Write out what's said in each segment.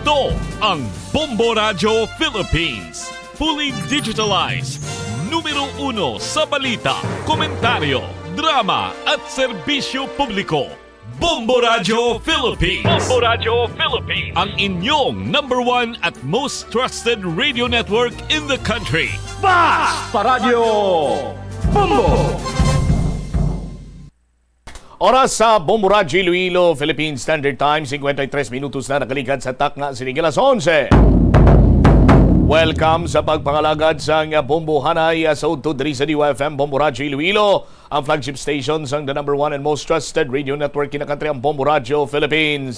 Ito ang Bombo Radio Philippines. Fully digitalized. Numero 1 sa balita, komentaryo, drama at serbisyo publiko. Bombo Radio Philippines. Bombo Radio Philippines. Ang inyong number 1 at most trusted radio network in the country. Sa Radyo Bombo! Oras sa Bombo Radio Iloilo, Philippine Standard Time, 53 minutos na nakalikan sa takna sining alas 11. Welcome sa pagpangalagad sa Bombo Hanay sa Udto diri sa DYFM Bombo Radio Iloilo, ang flagship station sang the number 1 and most trusted radio network in the country, ang Bombo Radio Philippines.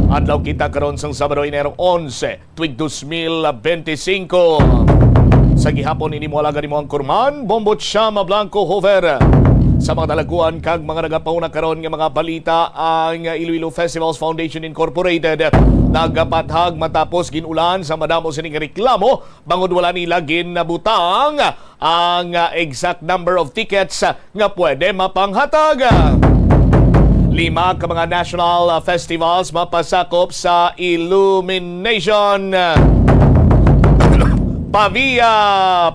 Adlaw kita karon sang Sabado, Enero 11, tuig 2025. Sa gihapon ini mo alaga nimo ang kurman, Bombo Chama Blanco Hover. Sa mga dalaguan kag mga nagapauna karon nga mga balita, ang Iloilo Festivals Foundation Incorporated nagapathag matapos ginulan sa madamo sining reklamo bangod wala nila ginabutang ang exact number of tickets nga pwede mapanghatag. 5 ka mga national festivals mapasakop sa illumination. Pavia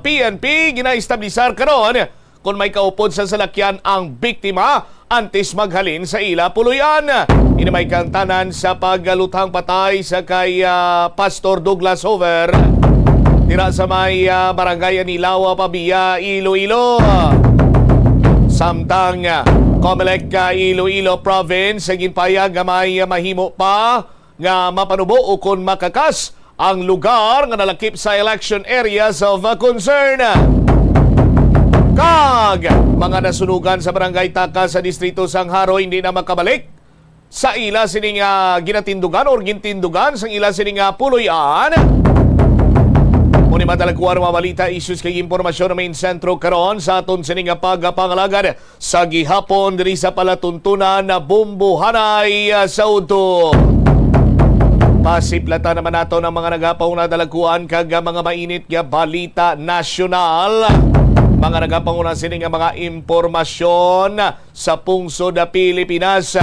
PNP ginaestablisar karon kung may kaupod sa salakyan ang biktima antes maghalin sa ila puluyan. Inamay kang tanan sa paggaluthang patay sa kay Pastor Douglas Hover tira sa may barangay Anilawa, Pavia, Iloilo. Samtang Comelec Iloilo Province sa ginpayag nga may mahimo pa nga mapanubo o kung makakas ang lugar nga nalakip sa election areas of concern. Kag mga nasunugan sa barangay Taka sa distrito Sangharo hindi na makabalik sa ila sining ginatindugan or gintindugan sang ila sining puloy-an. Muni madalaguan mga balita, issues kay impormasyon na main sentro karon sa aton sining pagpangalagad sa gihapon diri sa palatuntunan na Bombo Hanay sa Udto. Pasiplata naman nato ng mga nagapauna dalaguan kag mga mainit nga balita nasyonal. Mga nagapanguna sining nga mga impormasyon sa pungsod na Pilipinas.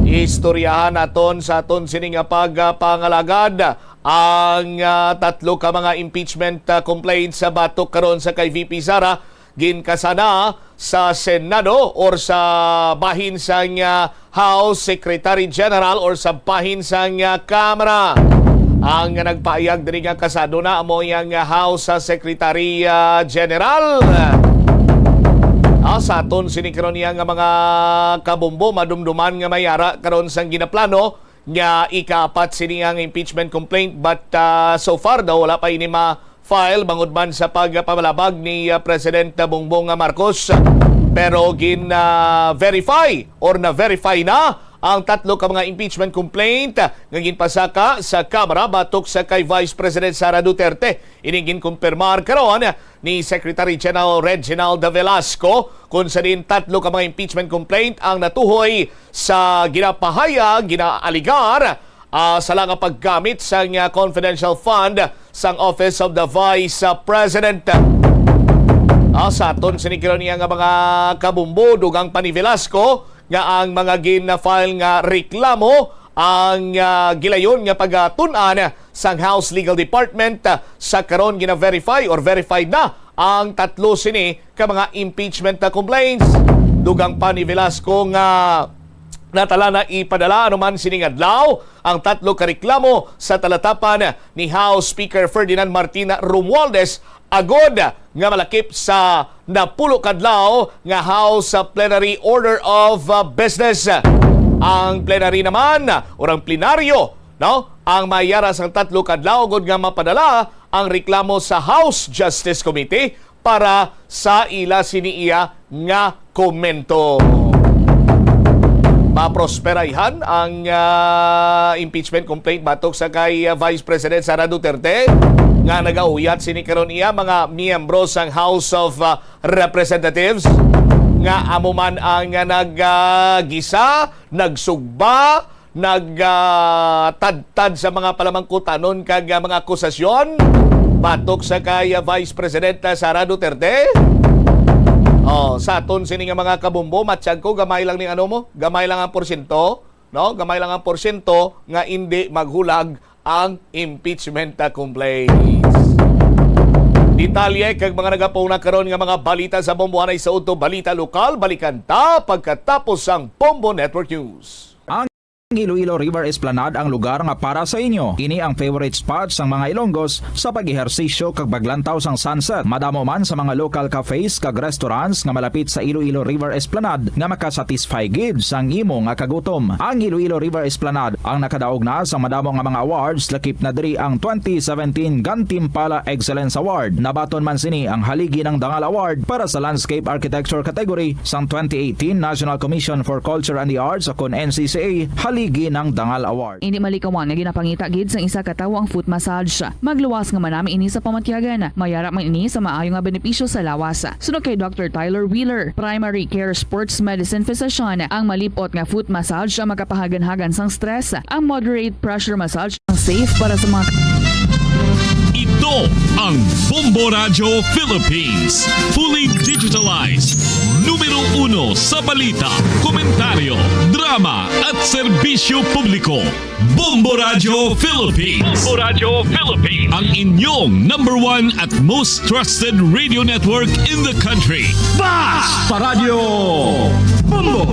Istoryahan naton sa aton sining nga pagpangalagad ang 3 ka mga impeachment complaints sa batok karon sa kay VP Sara ginkasana sa Senado or sa bahin sang House Secretary General or sa bahin sang Kamara. Ang nagpaayag din nga kasado na amo yang House Secretary General. Sa aton sinikaron niya nga mga kabombo madumduman nga mayara karon sang ginaplano nga ika-4 siniyang impeachment complaint, but so far daw wala pa ini ma-file bangod man sa pagpamalabag ni President Bongbong Marcos. Pero gin-verify or na-verify na ang 3 ka mga impeachment complaint nga ginpasaka sa Kamara batok sa kay Vice President Sara Duterte. Ining ginkumpirmar karon ni Secretary General Reginald Velasco kung sa din 3 ka mga impeachment complaint ang natuhoy sa ginapahayag, ginaaligar sa lang paggamit sa confidential fund sang Office of the Vice President. Sa aton sinikiron niya nga mga kabumbo dugang pa ni Velasco nga ang mga gina-file nga reklamo ang gilayon nga pagatunan sang House Legal Department sa karon gina-verify or verified na ang 3 sini ka mga impeachment complaints. Dugang pa ni Velasco nga natala na ipadala anuman sining adlaw ang 3 ka reklamo sa talatapan ni House Speaker Ferdinand Martin Romualdez agod nga malakip sa napulo kadlaw nga House Plenary Order of Business. Ang plenary naman o ang plenaryo ang mayara sang 3 kadlaw gud nga mapadala ang reklamo sa House Justice Committee para sa ila siniiya nga komento. Maprosperayhan ang impeachment complaint batok sa kay Vice President Sara Duterte nga nagauyat sinikaron iya mga miyembro sang House of Representatives nga amo man ang naggisa, nagsugba, nagtadtad sa mga palamangkutanon kag mga akusasyon batok sa kay Vice President Sara Duterte. Sa aton sini nga mga kabumbo, matsyag ko, gamay lang ni ano mo? Gamay lang ang porsyento. no? Gamay lang ang porsyento nga hindi maghulag ang impeachment complaints. Detalye kag mga nagapuna karon nga mga balita sa Bombohanay sa Uto Balita Lokal, balikan ta pagkatapos ang Bombo Network News. Iloilo River Esplanade ang lugar nga para sa inyo. Kini ang favorite spot sang mga Ilonggos sa pag-ehersisyo kag baglantaw sang sunset. Madamo man sa mga local cafes kag restaurants nga malapit sa Iloilo River Esplanade nga makasatisfy gid sang imo nga kagutom. Ang Iloilo River Esplanade ang nakadaog na sa madamo nga mga awards, lakip na diri ang 2017 Gantimpala Excellence Award. Nabaton man sini ang haligi ng Dangal Award para sa Landscape Architecture category sang 2018 National Commission for Culture and the Arts o kon NCCA haligi ng Dangal Award. Hindi malikawan nga ginapangita gid sa isa ka tawo ang foot massage. Magluwas nga manami ini sa pamatyagan. Mayara man ini sa maayo nga benepisyo sa lawas. Sunod kay Dr. Tyler Wheeler, Primary Care Sports Medicine Physician, ang malipot nga foot massage ang makapahagan-hagan sang stress. Ang moderate pressure massage ang safe para sa mga Ito ang Bombo Radio Philippines. Fully digitalized. Numero 1 sa balita, komentaryo, drama at serbisyo publiko. Bombo Radio Philippines. Bombo Radio Philippines. Ang inyong #1 at most trusted radio network in the country. Sa Radyo Bombo!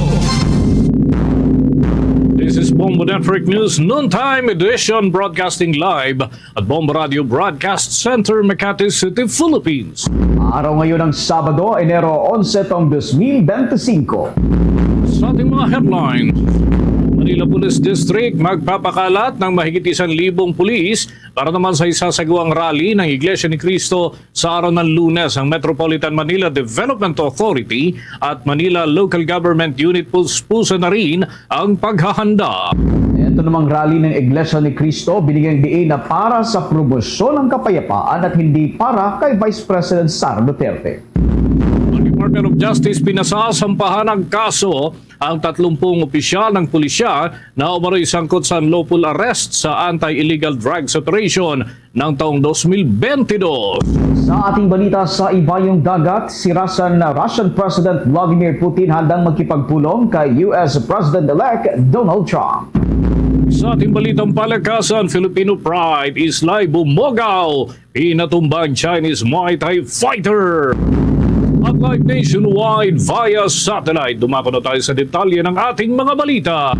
This is Bombo Network News Noontime Edition, broadcasting live at Bombo Radio Broadcast Center, Makati City, Philippines. Araw ngayon ng Sabado, Enero 11, 2025. Sa ating mga headlines, Manila Police District magpapakalat ng mahigit 1,000 pulis para naman sa isasagawang rally ng Iglesia ni Cristo sa araw ng Lunes. Ang Metropolitan Manila Development Authority at Manila Local Government Unit puspusan na rin ang paghahanda. Ito namang rally ng Iglesia ni Cristo binigyang diin na para sa promosyon ng kapayapaan at hindi para kay Vice President Sara Duterte. Ang Department of Justice pinasasampahan ng kaso ang 30 opisyal ng pulisya na umaroy sangkot sa unlawful arrest sa anti-illegal drugs operation ng taong 2022. Sa ating balita sa ibayong dagat, si Russian President Vladimir Putin handang magkipagpulong kay US President-elect Donald Trump. Sa ating balitang palakasan, Filipino pride is live bumogaw. Pinatumbang Chinese Muay Thai fighter. At live nationwide via satellite. Dumako na tayo sa detalye ng ating mga balita.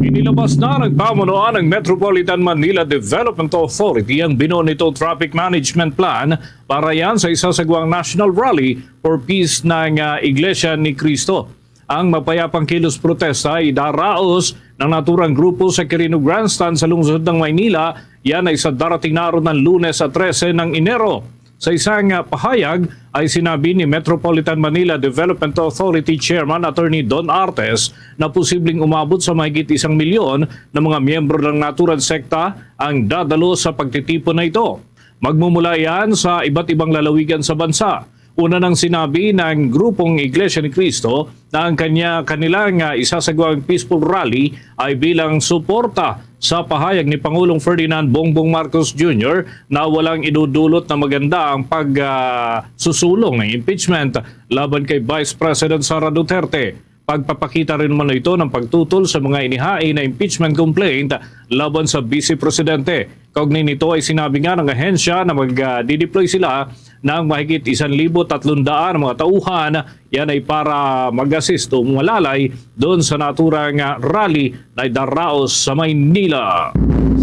Inilabas na ng pamunuan ng Metropolitan Manila Development Authority ang binonito traffic management plan para yan sa isasagawang National Rally for Peace ng Iglesia ni Cristo. Ang mapayapang kilos protesta ay daraos ng naturang grupo sa Quirino Grandstand sa lungsod ng Maynila. Yan ay sa darating na araw ng Lunes sa 13 ng Enero. Sa isang pahayag ay sinabi ni Metropolitan Manila Development Authority Chairman Attorney Don Artes na posibleng umabot sa mahigit 1 milyon na mga miyembro ng naturang sekta ang dadalo sa pagtitipon na ito. Magmumula yan sa iba't ibang lalawigan sa bansa. Una nang sinabi ng grupong Iglesia ni Cristo na ang kanilang isasagawang peaceful rally ay bilang suporta sa pahayag ni Pangulong Ferdinand Bongbong Marcos Jr. na walang idudulot na maganda ang pagsusulong ng impeachment laban kay Vice President Sara Duterte. Pagpapakita rin naman ito ng pagtutol sa mga inihain na impeachment complaint laban sa Vice Presidente. Kaugnay nito ay sinabi nga ng ahensya na mag-deploy sila ng mahigit 1,300 mga tauhan. Yan ay para mag-assist o malalay doon sa naturang rally na idaraos sa Maynila.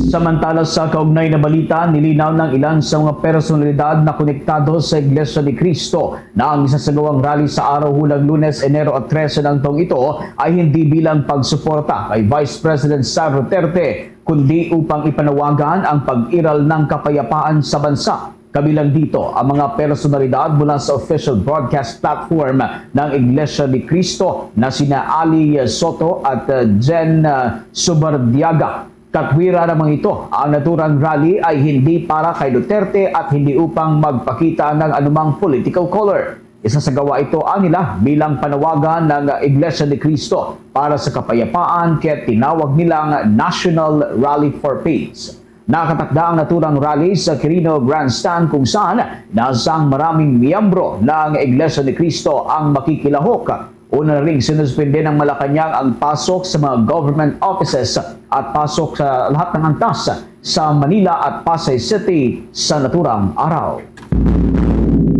Samantala sa kaugnay na balita, nilinaw ng ilan sa mga personalidad na konektado sa Iglesia ni Cristo na ang isasagawang rally sa araw hulang Lunes, Enero at 13 ng taong ito ay hindi bilang pagsuporta kay Vice President Sara Duterte, kundi upang ipanawagan ang pag-iral ng kapayapaan sa bansa. Kabilang dito ang mga personalidad mula sa official broadcast platform ng Iglesia ni Cristo na sina Ali Soto at Jen Subardiaga. Katwira namang ito, ang naturang rally ay hindi para kay Duterte at hindi upang magpakita ng anumang political color. Isasagawa ito nila bilang panawagan ng Iglesia ni Cristo para sa kapayapaan kaya tinawag nilang National Rally for Peace. Nakatakda ang naturang rally sa Quirino Grandstand kung saan nasang maraming miyembro ng Iglesia ni Cristo ang makikilahok Una ring sinuspende ng Malacanang ang pasok sa mga government offices at pasok sa lahat ng antas sa Manila at Pasay City sa naturang araw.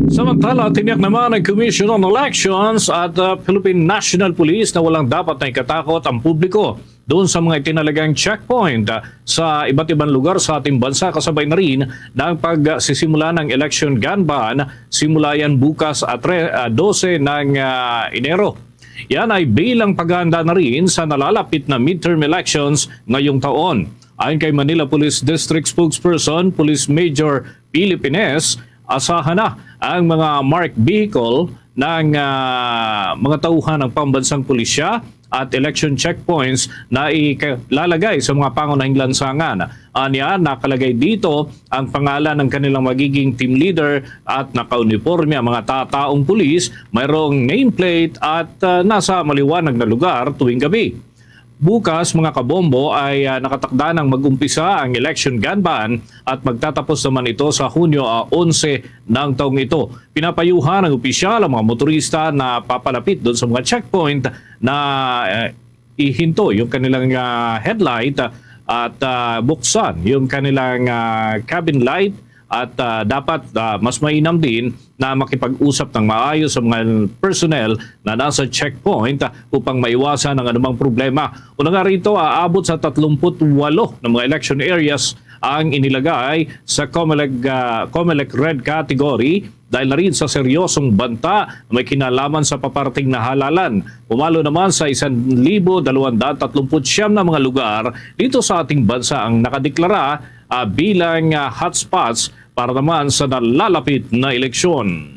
Samantala, tiniyak naman ng Commission on Elections at Philippine National Police na walang dapat na ikatakot ang publiko doon sa mga itinalagang checkpoint sa iba't ibang lugar sa ating bansa, kasabay na rin ng pagsisimula ng election gun ban. Simula yan bukas at 12 ng Enero. Yan ay bilang paghahanda na rin sa nalalapit na midterm elections ngayong taon. Ayon kay Manila Police District Spokesperson, Police Major Philip Ines, asahan na ang mga marked vehicle ng mga tauhan ng pambansang pulisya at election checkpoints na ilalagay sa mga pangunahing lansangan. Anya, nakalagay dito ang pangalan ng kanilang magiging team leader at naka-uniforme ang mga tataong pulis, mayroong nameplate at nasa maliwanag na lugar tuwing gabi. Bukas, mga kabombo, ay nakatakda ng mag-umpisa ang election gun ban at magtatapos naman ito sa Hunyo 11 ng taong ito. Pinapayuhan ng opisyal ang mga motorista na papalapit doon sa mga checkpoint na ihinto yung kanilang headlight at buksan yung kanilang cabin light at dapat mas mainam din na makipag-usap ng maayos sa mga personnel na nasa checkpoint upang maiwasan ang anumang problema. Una nga rito, aabot sa 38 ng mga election areas ang inilagay sa COMELEC Red Category dahil na rin sa seryosong banta na may kinalaman sa paparating na halalan. Pumalo naman sa 1,239 na mga lugar dito sa ating bansa ang nakadeklara bilang hotspots para naman sa nalalapit na eleksyon.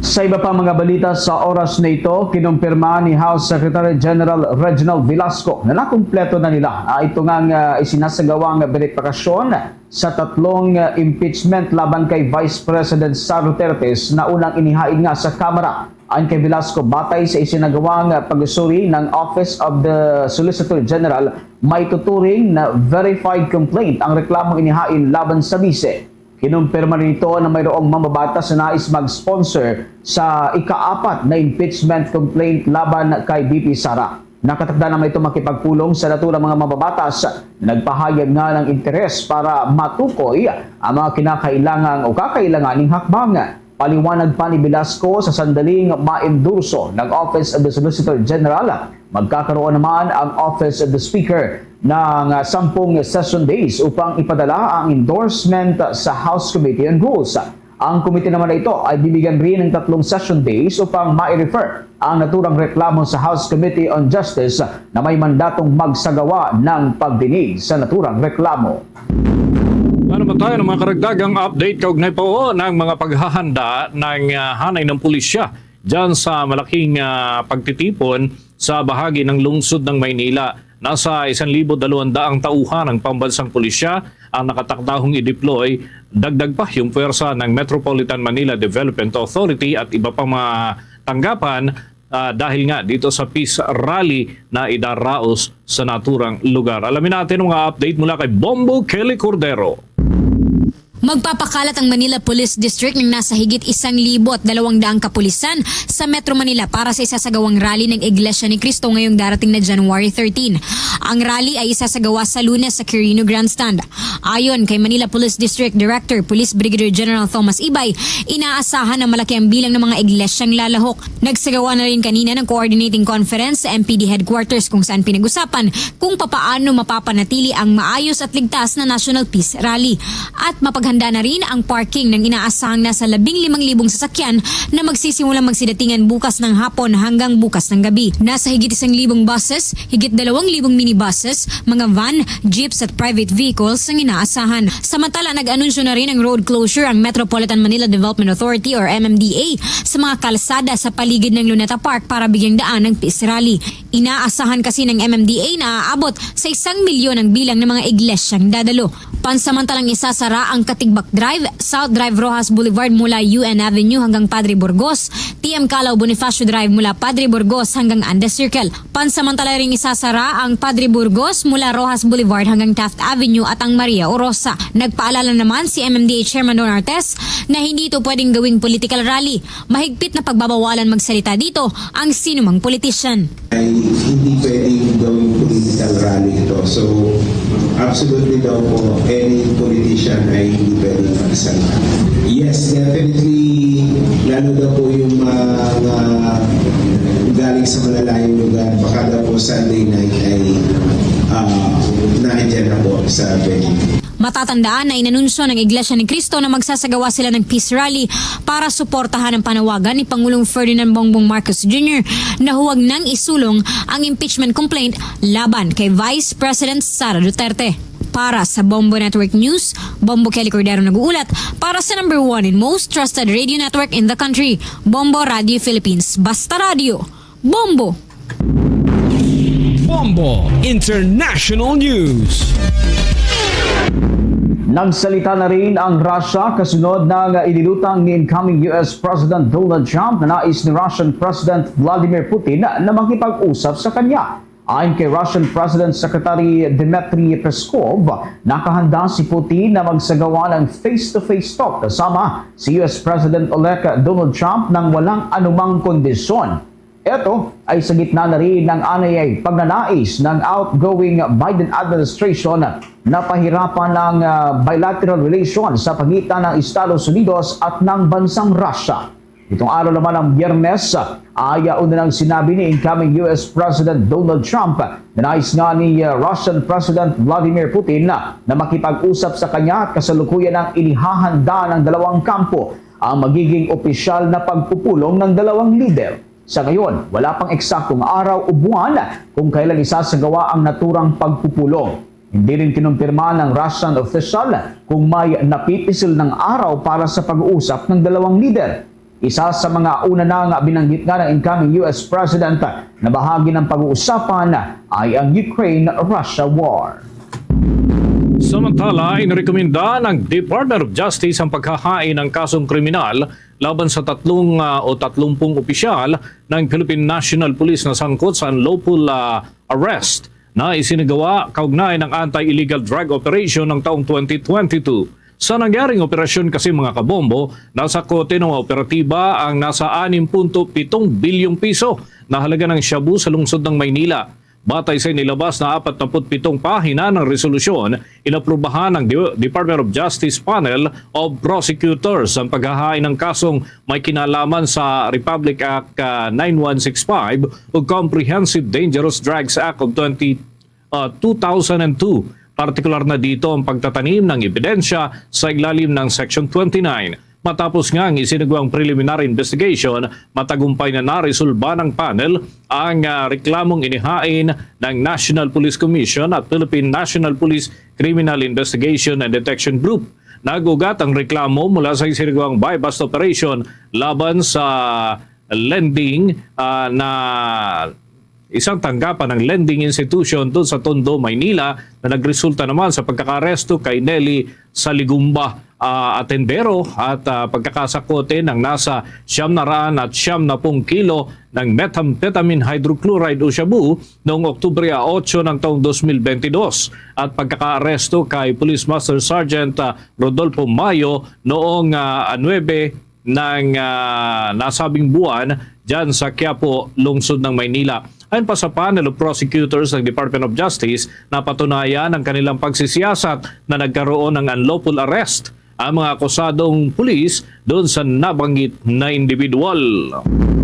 Sa iba pa mga balita sa oras na ito, kinumpirma ni House Secretary General Reginald Velasco na nakumpleto na nila ito ngang isinasagawang verifikasyon sa 3 impeachment laban kay Vice President Sara Duterte na unang inihain nga sa Kamara. Ayon kay Velasco, batay sa isinagawang pag-usuri ng Office of the Solicitor General, may tuturing na verified complaint ang reklamong inihain laban sa bise. Kinumpirma nito na mayroong mambabatas na nais mag-sponsor sa ika-4 na impeachment complaint laban kay VP Sara. Nakatakda naman ito makipagpulong sa naturang mga mambabatas na nagpahayag nga ng interes para matukoy ang mga kinakailangan o kakailanganing hakbang. Paliwanag pa ni Velasco, sa sandaling maendurso ng Office of the Solicitor General, magkakaroon naman ang Office of the Speaker ng 10 session days upang ipadala ang endorsement sa House Committee on Rules. Ang komite naman na ito ay bibigyan rin ng 3 session days upang ma-refer ang naturang reklamo sa House Committee on Justice na may mandatong magsagawa ng pagdinig sa naturang reklamo. Ano ba tayo ng mga karagdagang update kaugnay po ng mga paghahanda ng hanay ng pulisya dyan sa malaking pagtitipon sa bahagi ng lungsod ng Maynila. Nasa 1,200 ang tauhan ng pambansang pulisya ang nakatakdahong i-deploy. Dagdag pa yung puwersa ng Metropolitan Manila Development Authority at iba pang mga tanggapan dahil nga dito sa Peace Rally na idaraos sa naturang lugar. Alamin natin ang mga update mula kay Bombo Kelly Cordero. Magpapakalat ang Manila Police District ng nasa higit 1,200 kapulisan sa Metro Manila para sa isasagawang rally ng Iglesia ni Cristo ngayong darating na January 13. Ang rally ay isasagawa sa Lunes sa Quirino Grandstand. Ayon kay Manila Police District Director Police Brigadier General Thomas Ibay, inaasahan na malaki ang bilang ng mga iglesyang lalahok. Nagsagawa na rin kanina ng coordinating conference sa MPD headquarters kung saan pinag-usapan kung papaano mapapanatili ang maayos at ligtas na National Peace Rally at handa na rin ang parking ng inaasahang nasa 15,000 sasakyan na magsisimulang magsidatingan bukas ng hapon hanggang bukas ng gabi. Nasa higit 1,000 buses, higit 2,000 minibuses, mga van, jeeps at private vehicles ang inaasahan. Samantala, nag-anunsyo na rin ang road closure ang Metropolitan Manila Development Authority or MMDA sa mga kalsada sa paligid ng Luneta Park para bigyang daan ng Peace Rally. Inaasahan kasi ng MMDA na aabot sa 1 milyon ang bilang ng mga iglesyang dadalo. Pansamantalang isasara ang Katigbak Drive, South Drive Rojas Boulevard mula UN Avenue hanggang Padre Burgos, TM Calao Bonifacio Drive mula Padre Burgos hanggang Andes Circle. Pansamantala ring isasara ang Padre Burgos mula Rojas Boulevard hanggang Taft Avenue at ang Maria Orosa. Nagpaalala naman si MMDA Chairman Don Artes na hindi ito pwedeng gawing political rally. Mahigpit na pagbabawalan magsalita dito ang sinumang politician. Ay hindi pwedeng gawing political rally ito. So, absolutely daw po, any politician ay hindi pwedeng magsalita. Yes, definitely, lalo daw po yung mga galing sa malalayong lugar, baka daw po Sunday night ay nandiyan na po sa venue. Matatandaan na inanunsyo ng Iglesia ni Cristo na magsasagawa sila ng peace rally para suportahan ang panawagan ni Pangulong Ferdinand Bongbong Marcos Jr. na huwag nang isulong ang impeachment complaint laban kay Vice President Sara Duterte. Para sa Bombo Network News, Bombo Kelly Cordero nag-uulat para sa number 1 and most trusted radio network in the country, Bombo Radio Philippines. Basta Radio, Bombo! Bombo International News. Nagsalita na rin ang Russia kasunod ng inilutang ni incoming US President Donald Trump na nais ni Russian President Vladimir Putin na makipag-usap sa kanya. Ayon kay Russian President Secretary Dmitry Peskov, nakahanda si Putin na magsagawa ng face-to-face talk kasama si US President-elect Donald Trump nang walang anumang kondisyon. Ito ay sa gitna na rin ng anayay pagnanais ng outgoing Biden administration na pahirapan ng bilateral relations sa pagitan ng Estados Unidos at ng bansang Russia. Itong araw naman ng Biyernes ay una nang sinabi ni incoming US President Donald Trump na nais nga ni Russian President Vladimir Putin na makipag-usap sa kanya at kasalukuyan ang inihahanda ng dalawang kampo ang magiging opisyal na pagpupulong ng dalawang leader. Sa ngayon, wala pang eksaktong araw o buwan kung kailan isasagawa ang naturang pagpupulong. Hindi rin kinumpirma ng Russian official kung may napipisil ng araw para sa pag-uusap ng dalawang leader. Isa sa mga una nang binanggit nga ng incoming US President na bahagi ng pag-uusapan ay ang Ukraine-Russia war. Samantala, inirekomenda ng Department of Justice ang paghahain ng kasong kriminal laban sa 30 opisyal ng Philippine National Police na sangkot sa unlawful arrest na isinagawa kaugnay ng anti-illegal drug operation ng taong 2022. Sa nangyaring operasyon kasi mga kabombo, nasa kote ng operatiba ang nasa 6.7 bilyong piso na halaga ng shabu sa lungsod ng Maynila. Batay sa inilabas na 47 pahina ng resolusyon, inaprubahan ng Department of Justice Panel of Prosecutors ang paghahain ng kasong may kinalaman sa Republic Act 9165 o Comprehensive Dangerous Drugs Act of 2002. Partikular na dito ang pagtatanim ng ebidensya sa ilalim ng Section 29. Matapos nga ang isinagawang preliminary investigation, matagumpay na naresolba ng panel ang reklamong inihain ng National Police Commission at Philippine National Police Criminal Investigation and Detection Group. Nagugat ang reklamo mula sa isinagawang buy-bust operation laban sa lending na isang tanggapan ng lending institution doon sa Tondo, Maynila na nagresulta naman sa pagkakaresto kay Nelly Saligumba Atendero at pagkakasakote ng nasa 970 kilo ng methamphetamine hydrochloride o shabu noong Oktubre 8 ng taong 2022 at pagkakaaresto kay Police Master Sergeant Rodolfo Mayo noong 9 ng nasabing buwan dyan sa Quiapo, lungsod ng Maynila. Ayon pa sa panel of prosecutors ng Department of Justice, napatunayan ang kanilang pagsisiyasat na nagkaroon ng unlawful arrest ang mga akusadong pulis doon sa nabanggit na individual.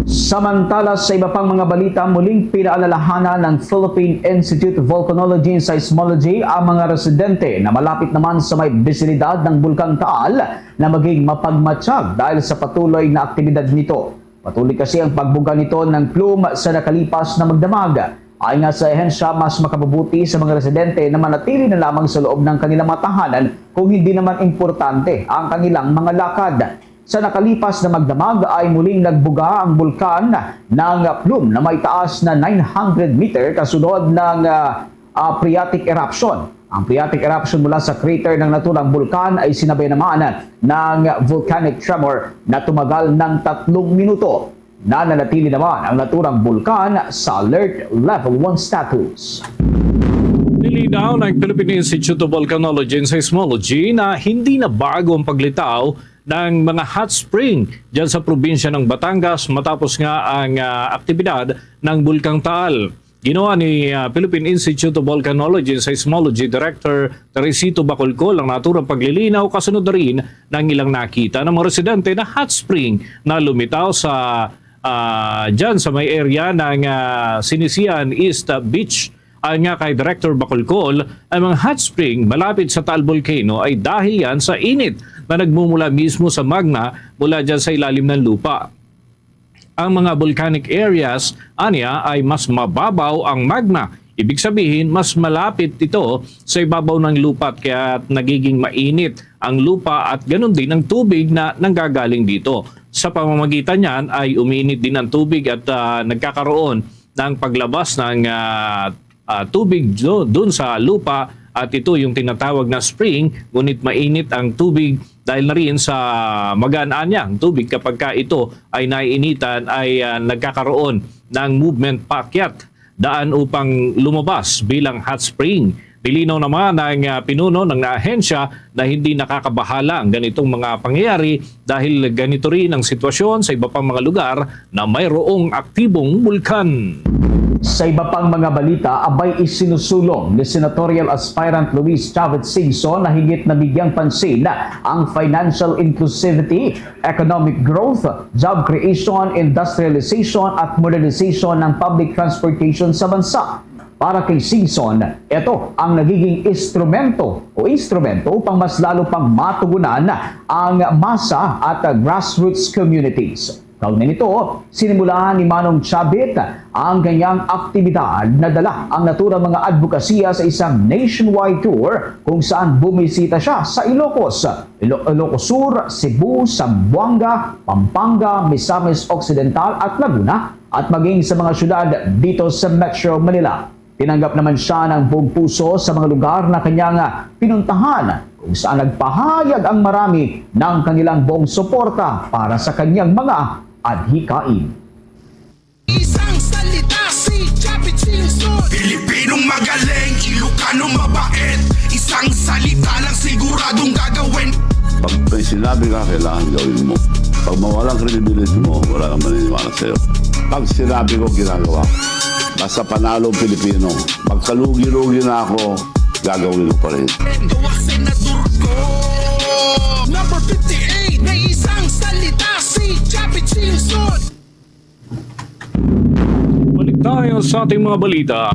Samantala sa iba pang mga balita, muling pinaalalahanan ng Philippine Institute of Volcanology and Seismology ang mga residente na malapit naman sa may bisinidad ng Bulkang Taal na maging mapagmatsyag dahil sa patuloy na aktibidad nito. Patuloy kasi ang pagbuga nito ng plume sa nakalipas na magdamag. Ayon nga sa ehensya, mas makabubuti sa mga residente na manatili na lamang sa loob ng kanilang mga tahanan kung hindi naman importante ang kanilang mga lakad. Sa nakalipas na magdamag ay muling nagbuga ang bulkan ng plume na may taas na 900 meter kasunod ng phreatic eruption. Ang phreatic eruption mula sa crater ng naturang bulkan ay sinabay naman ng volcanic tremor na tumagal ng 3 minuto. Nananatili naman ang naturang bulkan sa alert level 1 status. Nilinaw ng Philippine Institute of Volcanology and Seismology na hindi na bago ang paglitaw ng mga hot spring dyan sa probinsya ng Batangas matapos nga ang aktibidad ng Bulkang Taal. Ginawa ni Philippine Institute of Volcanology and Seismology Director Teresito Bacolcol ang naturang paglilinaw kasunod na rin ng ilang nakita ng mga residente na hot spring na lumitaw sa dyan sa may area ng Sinisian East Beach. Ayon nga kay Director Bacolcol, ang mga hot spring malapit sa Taal Volcano ay dahil yan sa init na nagmumula mismo sa magma mula dyan sa ilalim ng lupa. Ang mga volcanic areas, anya, ay mas mababaw ang magma. Ibig sabihin, mas malapit ito sa ibabaw ng lupa at kaya nagiging mainit ang lupa at ganun din ang tubig na nanggagaling dito. Sa pamamagitan niyan ay umiinit din ang tubig at nagkakaroon ng paglabas ng tubig doon sa lupa at ito yung tinatawag na spring, ngunit mainit ang tubig dahil na rin sa magaan niya ang tubig kapag ka ito ay naiinitan ay nagkakaroon ng movement paakyat daan upang lumabas bilang hot spring. Nilinaw naman ng pinuno ng ahensya na hindi nakakabahala ang ganitong mga pangyayari dahil ganito rin ang sitwasyon sa iba pang mga lugar na mayroong aktibong bulkan. Sa iba pang mga balita, abay isinusulong ni senatorial aspirant Luis Chavez Singson na higit na bigyang pansin ang financial inclusivity, economic growth, job creation, industrialization at modernization ng public transportation sa bansa. Para kay Singson, ito ang nagiging instrumento upang mas lalo pang matugunan ang masa at grassroots communities. Kaugnay nito, sinimulan ni Manong Chavit ang kanyang aktibidad na dala ang naturang mga advokasya sa isang nationwide tour kung saan bumisita siya sa Ilocos, Ilocos Sur, Cebu, Zamboanga, Pampanga, Misamis Occidental at Laguna at maging sa mga syudad dito sa Metro Manila. Tinanggap naman siya ng buong puso sa mga lugar na kanyang pinuntahan kung saan nagpahayag ang marami ng kanilang buong suporta para sa kanyang mga adhikain. Isang salita si Chavez Singson, Pilipinong magaling, Ilocano mabait. Isang salita lang siguradong gagawin. Pag may sinabi ka, kailangan gawin mo. Pag mawalang credibility mo, wala kang maniniwala sa'yo. Pag sinabi ko, ginagawa. Basta panalo ang Pilipino. Pag kalugi-lugi na ako, gagawin ko pa rin. Gawa senador ko. Number 58, na isang salita si Chavez Singson. Balik tayo sa ating mga balita.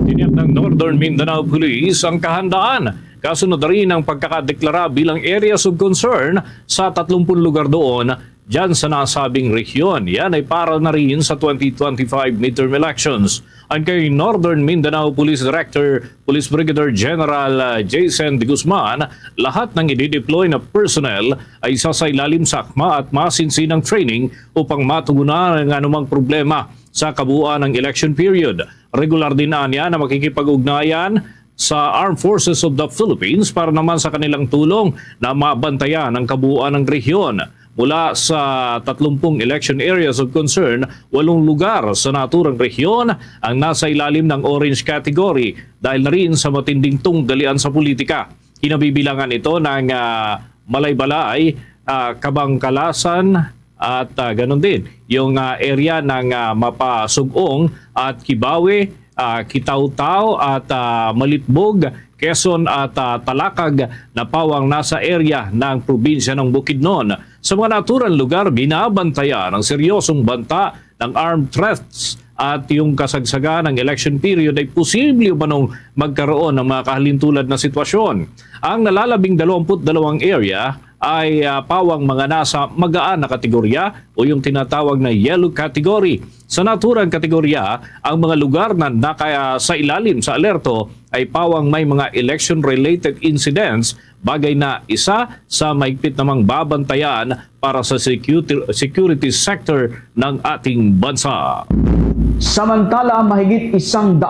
Tiniyak ng Northern Mindanao Police ang kahandaan kasunod na rin ang pagkakadeklara bilang areas of concern sa 30 lugar doon dyan sa nasabing rehiyon. Yan ay para na rin sa 2025 midterm elections. Ang kay Northern Mindanao Police Director, Police Brigadier General Jason de Guzman, lahat ng i-deploy na personnel ay sasailalim sa akma at masinsinang training upang matugunan ang anumang problema sa kabuuan ng election period. Regular din niya na makikipag-ugnayan sa Armed Forces of the Philippines para naman sa kanilang tulong na mabantayan ang kabuuan ng rehiyon. Mula sa 30 election areas of concern, 8 lugar sa naturang rehiyon ang nasa ilalim ng orange category dahil na rin sa matinding tunggalian sa politika. Kinabibilangan ito ng Malaybalay, Kabangkalasan at ganun din yung area ng Mapasugong at Kibawe, Kitaw-Taw at Malitbog, Quezon at Talakag na pawang nasa area ng probinsya ng Bukidnon. Sa mga naturang lugar, binabantayan ang seryosong banta ng armed threats at yung kasagsagan ng election period ay posible umanong magkaroon ng mga kahalintulad na sitwasyon. Ang nalalabing 22 area ay pawang mga nasa magaan na kategorya o yung tinatawag na yellow category. Sa naturang kategorya, ang mga lugar na sa ilalim sa alerto ay pawang may mga election-related incidents, bagay na isa sa mahigpit namang babantayan para sa security sector ng ating bansa. Samantala, mahigit 100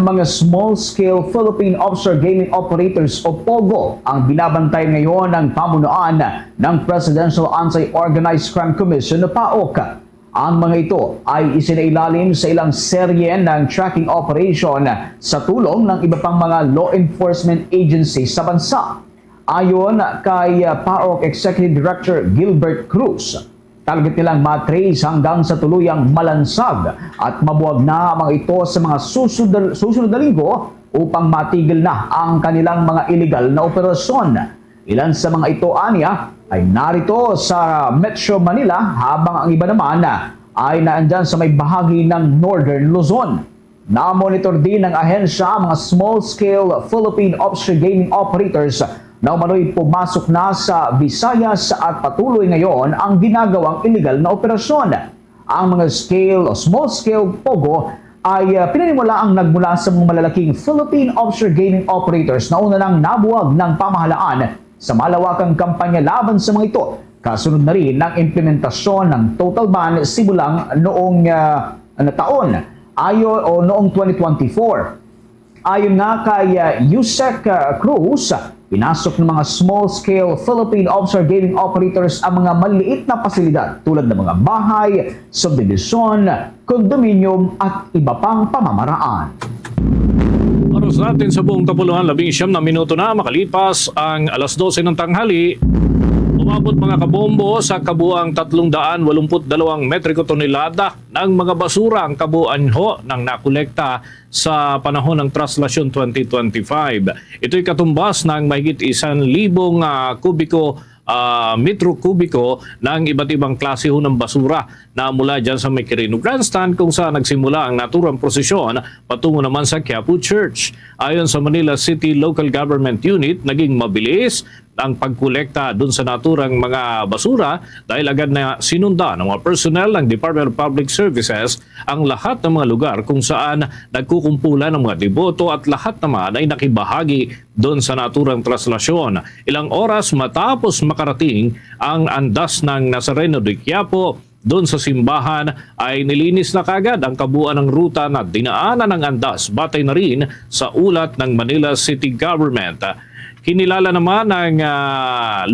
mga small-scale Philippine Offshore Gaming Operators o POGO ang binabantay ngayon ng pamunuan ng Presidential Anti-Organized Crime Commission o PAOK. Ang mga ito ay isinailalim sa ilang serye ng tracking operation sa tulong ng iba pang mga law enforcement agencies sa bansa. Ayon kay PAOK Executive Director Gilbert Cruz, target nilang matrace hanggang sa tuluyang malansag at mabuwag na ang mga ito sa mga susunod na linggo upang matigil na ang kanilang mga illegal na operasyon. Ilan sa mga ito, aniya, ay narito sa Metro Manila habang ang iba naman ay naandyan sa may bahagi ng Northern Luzon. Na-monitor din ng ahensya ang mga small-scale Philippine Offshore Gaming Operators na umano'y pumasok na sa Visayas at patuloy ngayon ang ginagawang illegal na operasyon. Ang mga small-scale POGO ay pinanimula ang nagmula sa mga malalaking Philippine Offshore Gaming Operators na una nang nabuwag ng pamahalaan sa malawakang kampanya laban sa mga ito. Kasunod na rin ng implementasyon ng total ban simulang noong noong 2024. Ayon nga kay Yusek Cruz, pinasok ng mga small-scale Philippine Offshore Gaming Operators ang mga maliit na pasilidad tulad ng mga bahay, subdivision, kondominium at iba pang pamamaraan. Oras natin sa buong kapuluhan, 19 na minuto na makalipas ang alas 12 ng tanghali. Umabot mga kabombo sa kabuang 382 metriko tonelada ng mga basura ang kabuuan ho ng nakolekta sa panahon ng Traslasyon 2025. Ito'y katumbas ng mahigit 1,000 metro kubiko ng iba't ibang klase ho ng basura na mula dyan sa may Quirino Grandstand kung saan nagsimula ang naturang prosesyon patungo naman sa Quiapo Church. Ayon sa Manila City Local Government Unit, naging mabilis ang pagkolekta dun sa naturang mga basura dahil agad na sinunda ng mga personnel ng Department of Public Services ang lahat ng mga lugar kung saan nagkukumpulan ng mga deboto at lahat naman ay nakibahagi dun sa naturang traslasyon. Ilang oras matapos makarating ang andas ng Nazareno de Quiapo doon sa simbahan ay nilinis na kagad ang kabuuan ng ruta na dinaanan ng andas batay na rin sa ulat ng Manila City Government. Kinilala naman ng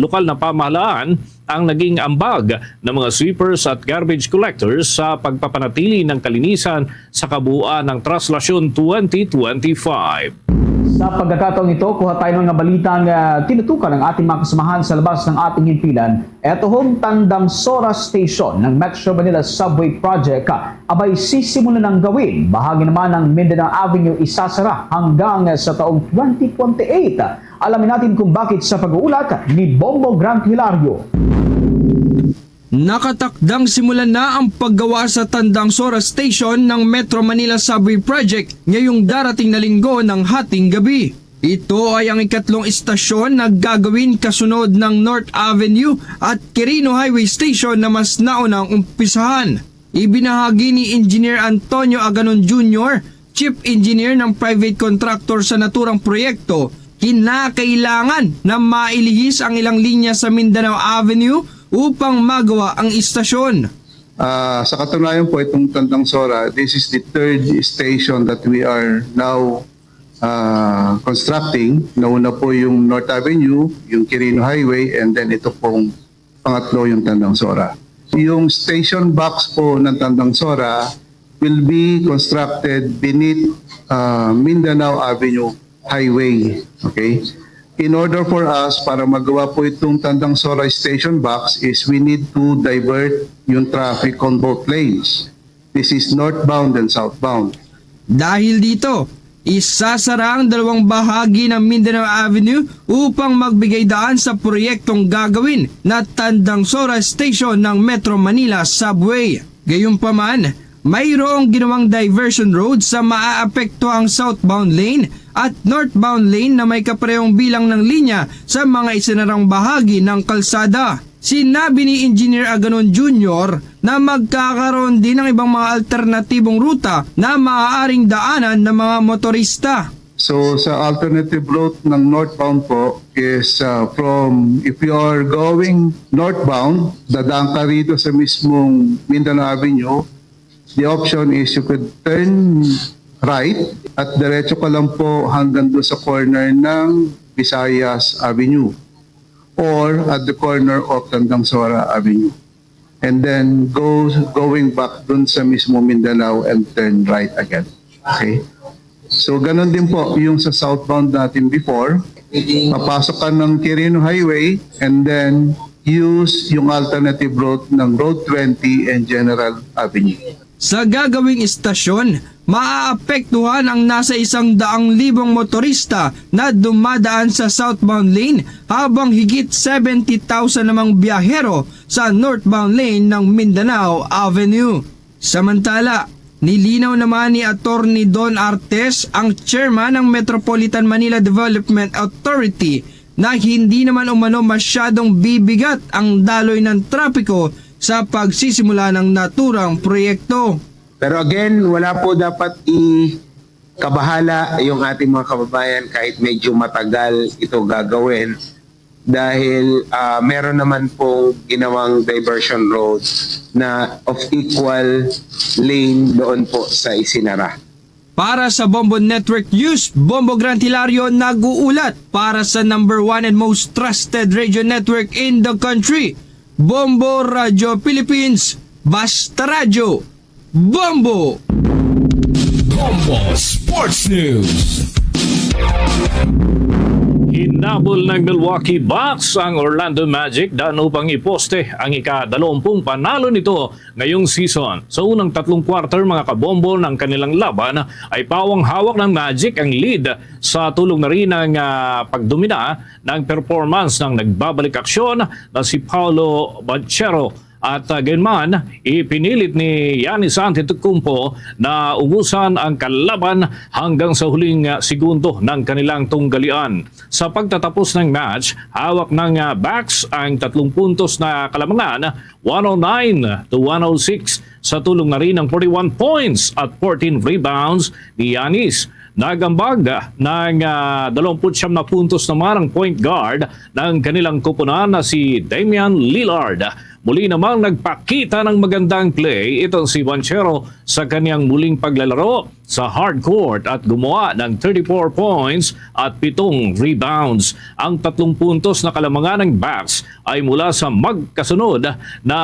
lokal na pamahalaan ang naging ambag ng mga sweepers at garbage collectors sa pagpapanatili ng kalinisan sa kabuuan ng Traslasyon 2025. Sa pagkakataong ito, kuha tayo ng mga balitang tinutukan ng ating mga kasamahan sa labas ng ating himpilan. Ito hong Tandang Sora Station ng Metro Manila Subway Project abay sisimulan ng gawin. Bahagi naman ng Mindanao Avenue isasara hanggang sa taong 2028. Alamin natin kung bakit sa pag-uulat ni Bombo Grant Hilario. Nakatakdang simulan na ang paggawa sa Tandang Sora Station ng Metro Manila Subway Project ngayong darating na linggo ng hating gabi. Ito ay ang ikatlong istasyon na gagawin kasunod ng North Avenue at Quirino Highway Station na mas naunang umpisahan. Ibinahagi ni Engineer Antonio Aganon Jr., Chief Engineer ng private contractor sa naturang proyekto, kinakailangan na mailihis ang ilang linya sa Mindanao Avenue upang magawa ang istasyon. Sa katunayan po, itong Tandang Sora, this is the third station that we are now constructing. Nauna po yung North Avenue, yung Quirino Highway, and then ito pong pangatlo yung Tandang Sora. Yung station box po ng Tandang Sora will be constructed beneath Mindanao Avenue Highway. Okay? In order for us, para magawa po itong Tandang Sora Station Box, is we need to divert yung traffic on both lanes. This is northbound and southbound. Dahil dito, isasara ang dalawang bahagi ng Mindanao Avenue upang magbigay daan sa proyektong gagawin na Tandang Sora Station ng Metro Manila Subway. Gayunpaman, mayroong ginawang diversion road sa maaapektuhang southbound lane at northbound lane na may kaparehong bilang ng linya sa mga isinarang bahagi ng kalsada. Sinabi ni Engineer Aganon Jr. na magkakaroon din ng ibang mga alternatibong ruta na maaaring daanan ng mga motorista. So sa alternative route ng northbound po is if you are going northbound, dadaan ka rito sa mismong Mindanao Avenue, The option is you could turn right at diretso ka lang po hanggang doon sa corner ng Visayas Avenue or at the corner of Tandang Sora Avenue. And then going back doon sa mismo Mindanao and turn right again. Okay? So ganun din po yung sa southbound natin before. Papasok ka ng Quirino Highway and then use yung alternative route ng Road 20 and General Avenue. Sa gagawing istasyon, maaapektuhan ang nasa 100,000 motorista na dumadaan sa southbound lane habang higit 70,000 namang biyahero sa northbound lane ng Mindanao Avenue. Samantala, nilinaw naman ni Attorney Don Artes, ang chairman ng Metropolitan Manila Development Authority, na hindi naman umano masyadong bibigat ang daloy ng trapiko sa pagsisimula ng naturang proyekto. Pero again, wala po dapat ikabahala yung ating mga kababayan kahit medyo matagal ito gagawin dahil meron naman pong ginawang diversion road na of equal lane doon po sa isinara. Para sa Bombo Network News, Bombo Gran Hilario nag-uulat para sa #1 and most trusted radio network in the country, Bombo Radio Philippines. Basta Radio, Bombo! Bombo Sports News. Hinabol ng Milwaukee Bucks ang Orlando Magic daan upang iposte ang ika-20 panalo nito ngayong season. Sa unang 3 quarter mga kabombo ng kanilang laban ay pawang hawak ng Magic ang lead sa tulong na rin ng pagdomina ng performance ng nagbabalik aksyon na si Paolo Banchero. At gayunman, ipinilit ni Giannis Antetokounmpo na ubusan ang kalaban hanggang sa huling segundo ng kanilang tunggalian. Sa pagtatapos ng match, hawak ng Bucks ang 3 puntos na kalamangan, 109-106 sa tulong na rin ng 41 points at 14 rebounds ni Giannis. Nagambag ng 29 na puntos naman ang point guard ng kanilang kupunan na si Damian Lillard. Muli namang nagpakita ng magandang play itong si Banchero sa kanyang muling paglalaro sa hardcourt at gumawa ng 34 points at 7 rebounds. Ang 3 puntos na kalamangan ng Bucks ay mula sa magkasunod na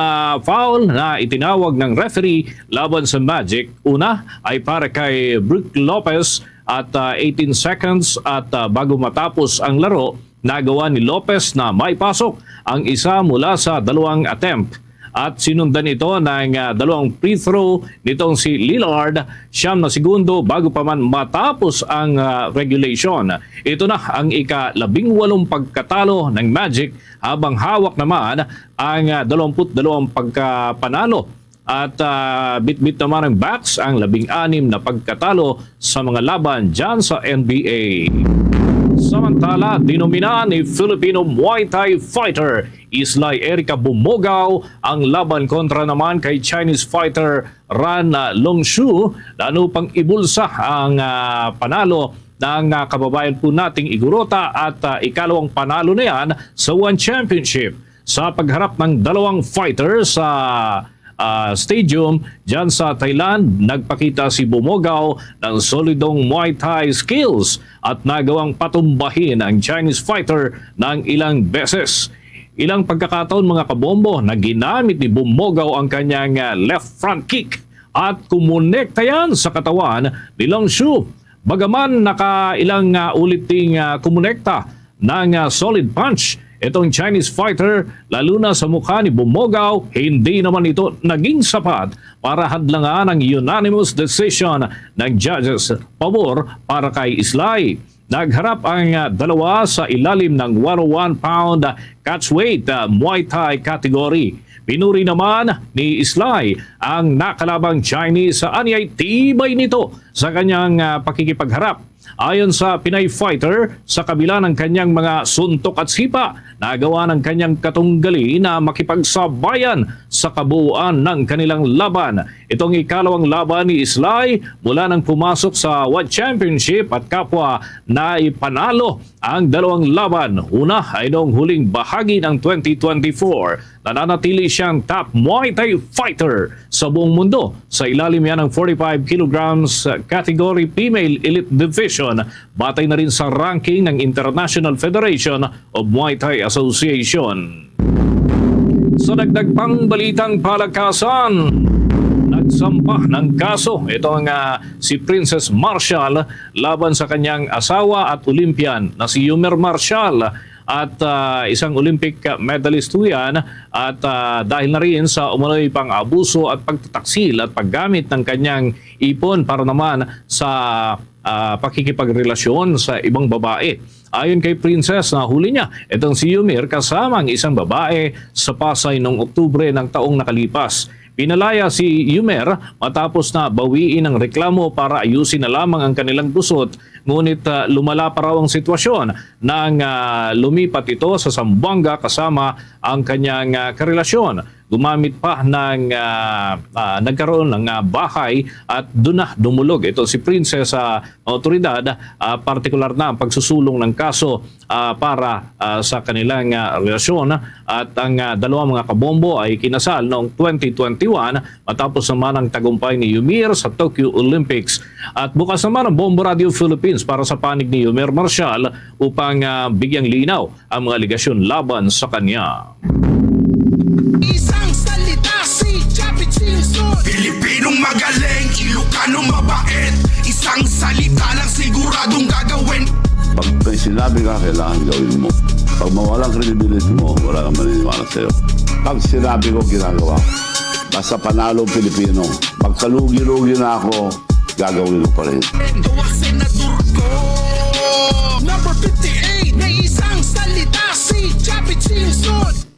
foul na itinawag ng referee laban sa Magic. Una ay para kay Brook Lopez at 18 seconds at bago matapos ang laro, nagawa ni Lopez na may pasok ang isa mula sa 2 attempt at sinundan ito ng 2 free throw nitong si Lillard 9 na segundo bago pa man matapos ang regulation. Ito na ang ika-18 pagkatalo ng Magic habang hawak naman ang 22 pagkapanalo. At bit-bit naman ng Bucks ang 16 na pagkatalo sa mga laban dyan sa NBA. Samantala, dinomina ni Filipino Muay Thai fighter Islay Erica Bumogaw ang laban kontra naman kay Chinese fighter Ran Longshu lalo pang ibulsa ang panalo ng kababayan po nating Igorota at ikalawang panalo na yan sa One Championship. Sa pagharap ng 2 fighters sa stadium dyan sa Thailand, nagpakita si Bumogaw ng solidong Muay Thai skills at nagawang patumbahin ang Chinese fighter ng ilang beses. Ilang pagkakataon mga kabombo na ginamit ni Bumogaw ang kanyang left front kick at kumonekta yan sa katawan ni Longshu. Bagaman nakailang ulit ding kumonekta ng solid punch itong Chinese fighter, lalo na sa mukha ni Bumogaw, hindi naman ito naging sapat para hadlangan ang unanimous decision ng judges pabor para kay Islay. Nagharap ang dalawa sa ilalim ng 101-pound catchweight Muay Thai category. Pinuri naman ni Islay ang nakalabang Chinese sa anyay tibay nito sa kanyang pakikipagharap. Ayon sa Pinay fighter, sa kabila ng kanyang mga suntok at sipa, nagawa ng kanyang katunggali na makipagsabayan sa kabuuan ng kanilang laban. Itong ikalawang laban ni Islay mula nang pumasok sa One Championship at kapwa na ipanalo ang 2 laban. Una ay noong huling bahagi ng 2024. nananatili siyang top Muay Thai fighter sa buong mundo. Sa ilalim yan ng 45 kilograms category female elite division, batay na rin sa ranking ng International Federation of Muay Thai Association. Sa dagdag pang balitang palakasan, nagsampa ng kaso itong si Princess Marshall laban sa kanyang asawa at Olympian na si Yumer Marshall at isang Olympic medalist yan at dahil na rin sa umano'y pang-abuso at pagtataksil at paggamit ng kanyang ipon para naman sa pakikipagrelasyon sa ibang babae. Ayon kay Princess, nahuli niya itong si Yumer kasama ang isang babae sa Pasay noong Oktubre ng taong nakalipas. Pinalaya si Yumer matapos na bawiin ang reklamo para ayusin na lamang ang kanilang gusot, ngunit lumala pa raw ang sitwasyon nang lumipat ito sa Zamboanga kasama ang kanyang karelasyon. Gumamit pa ng nagkaroon ng bahay at doon na dumulog ito si Princess sa otoridad, partikular na ang pagsusulong ng kaso para sa kanilang relasyon at ang dalawang mga kabombo ay kinasal noong 2021 matapos naman ang tagumpay ni Yumer sa Tokyo Olympics. At bukas naman ang Bombo Radio Philippines para sa panig ni Yumer Marshall upang bigyang linaw ang mga aligasyon laban sa kanya. Isang salita si Chappie Chingson. Pilipinong magaling, Ilocanong mabait. Isang salita lang siguradong gagawin. Pag may sinabi ka, kailangan gawin mo. Pag mawalang credibility mo, wala kang maniniwala sa'yo. Pag sinabi ko, ginagawa. Basta panalo Pilipino. Pag kalugi-lugi na ako, gagawin ko pa rin. Gawa senador ko. Number 58, na isang salita si Chappie Chingson.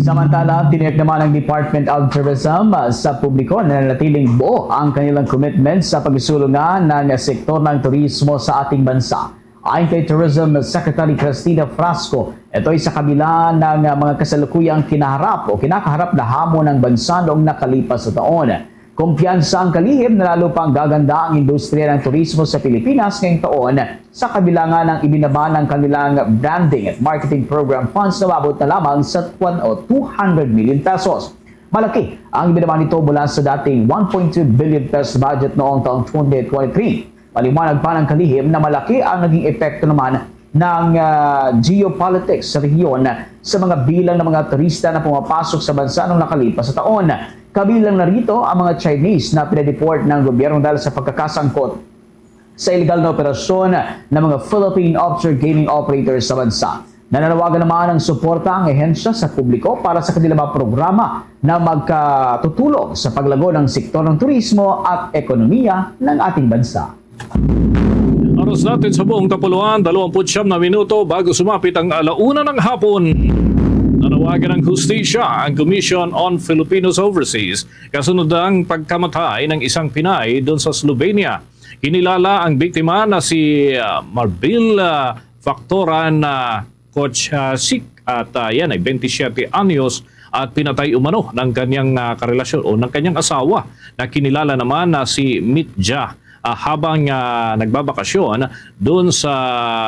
Samantala, tiniyak naman ng Department of Tourism sa publiko na nanatiling buo ang kanilang commitment sa pagsulungan ng sektor ng turismo sa ating bansa. Ayon kay Tourism Secretary Cristina Frasco, ito ay sa kabila ng mga kasalukuyang kinakaharap na hamon ng bansa noong nakalipas na taon. Kumpiyansa ang kalihim na lalo pang gaganda ang industriya ng turismo sa Pilipinas ngayong taon sa kabila nga ng ibinaba ng kanilang branding at marketing program funds na mabot na lamang sa 200 million pesos. Malaki ang ibinaba nito mula sa dating 1.2 billion pesos budget noong taong 2023. Maliwanag pa ng kalihim na malaki ang naging epekto naman ng geopolitics sa rehiyon sa mga bilang ng mga turista na pumapasok sa bansa noong nakalipas sa taon. Kabilang na rito ang mga Chinese na pinadeport ng gobyerno dahil sa pagkakasangkot sa illegal na operasyon ng mga Philippine offshore gaming operators sa bansa. Nananawagan naman ng suporta ang ehensya sa publiko para sa kanilang mga programa na magkatutulong sa paglago ng sektor ng turismo at ekonomiya ng ating bansa. Oras natin sa buong kapuluan, 29 na minuto bago sumapit ang 1:00 ng hapon. Nanawagan ng hustisya ang Commission on Filipinos Overseas kasunod ng pagkamatay ng isang Pinay doon sa Slovenia. Kinilala ang biktima na si Marbil Factoran Kochasik at yan ay 27 anyos at pinatay umano ng kanyang karelasyon o ng kanyang asawa na kinilala naman na si Mitja habang nagbabakasyon doon sa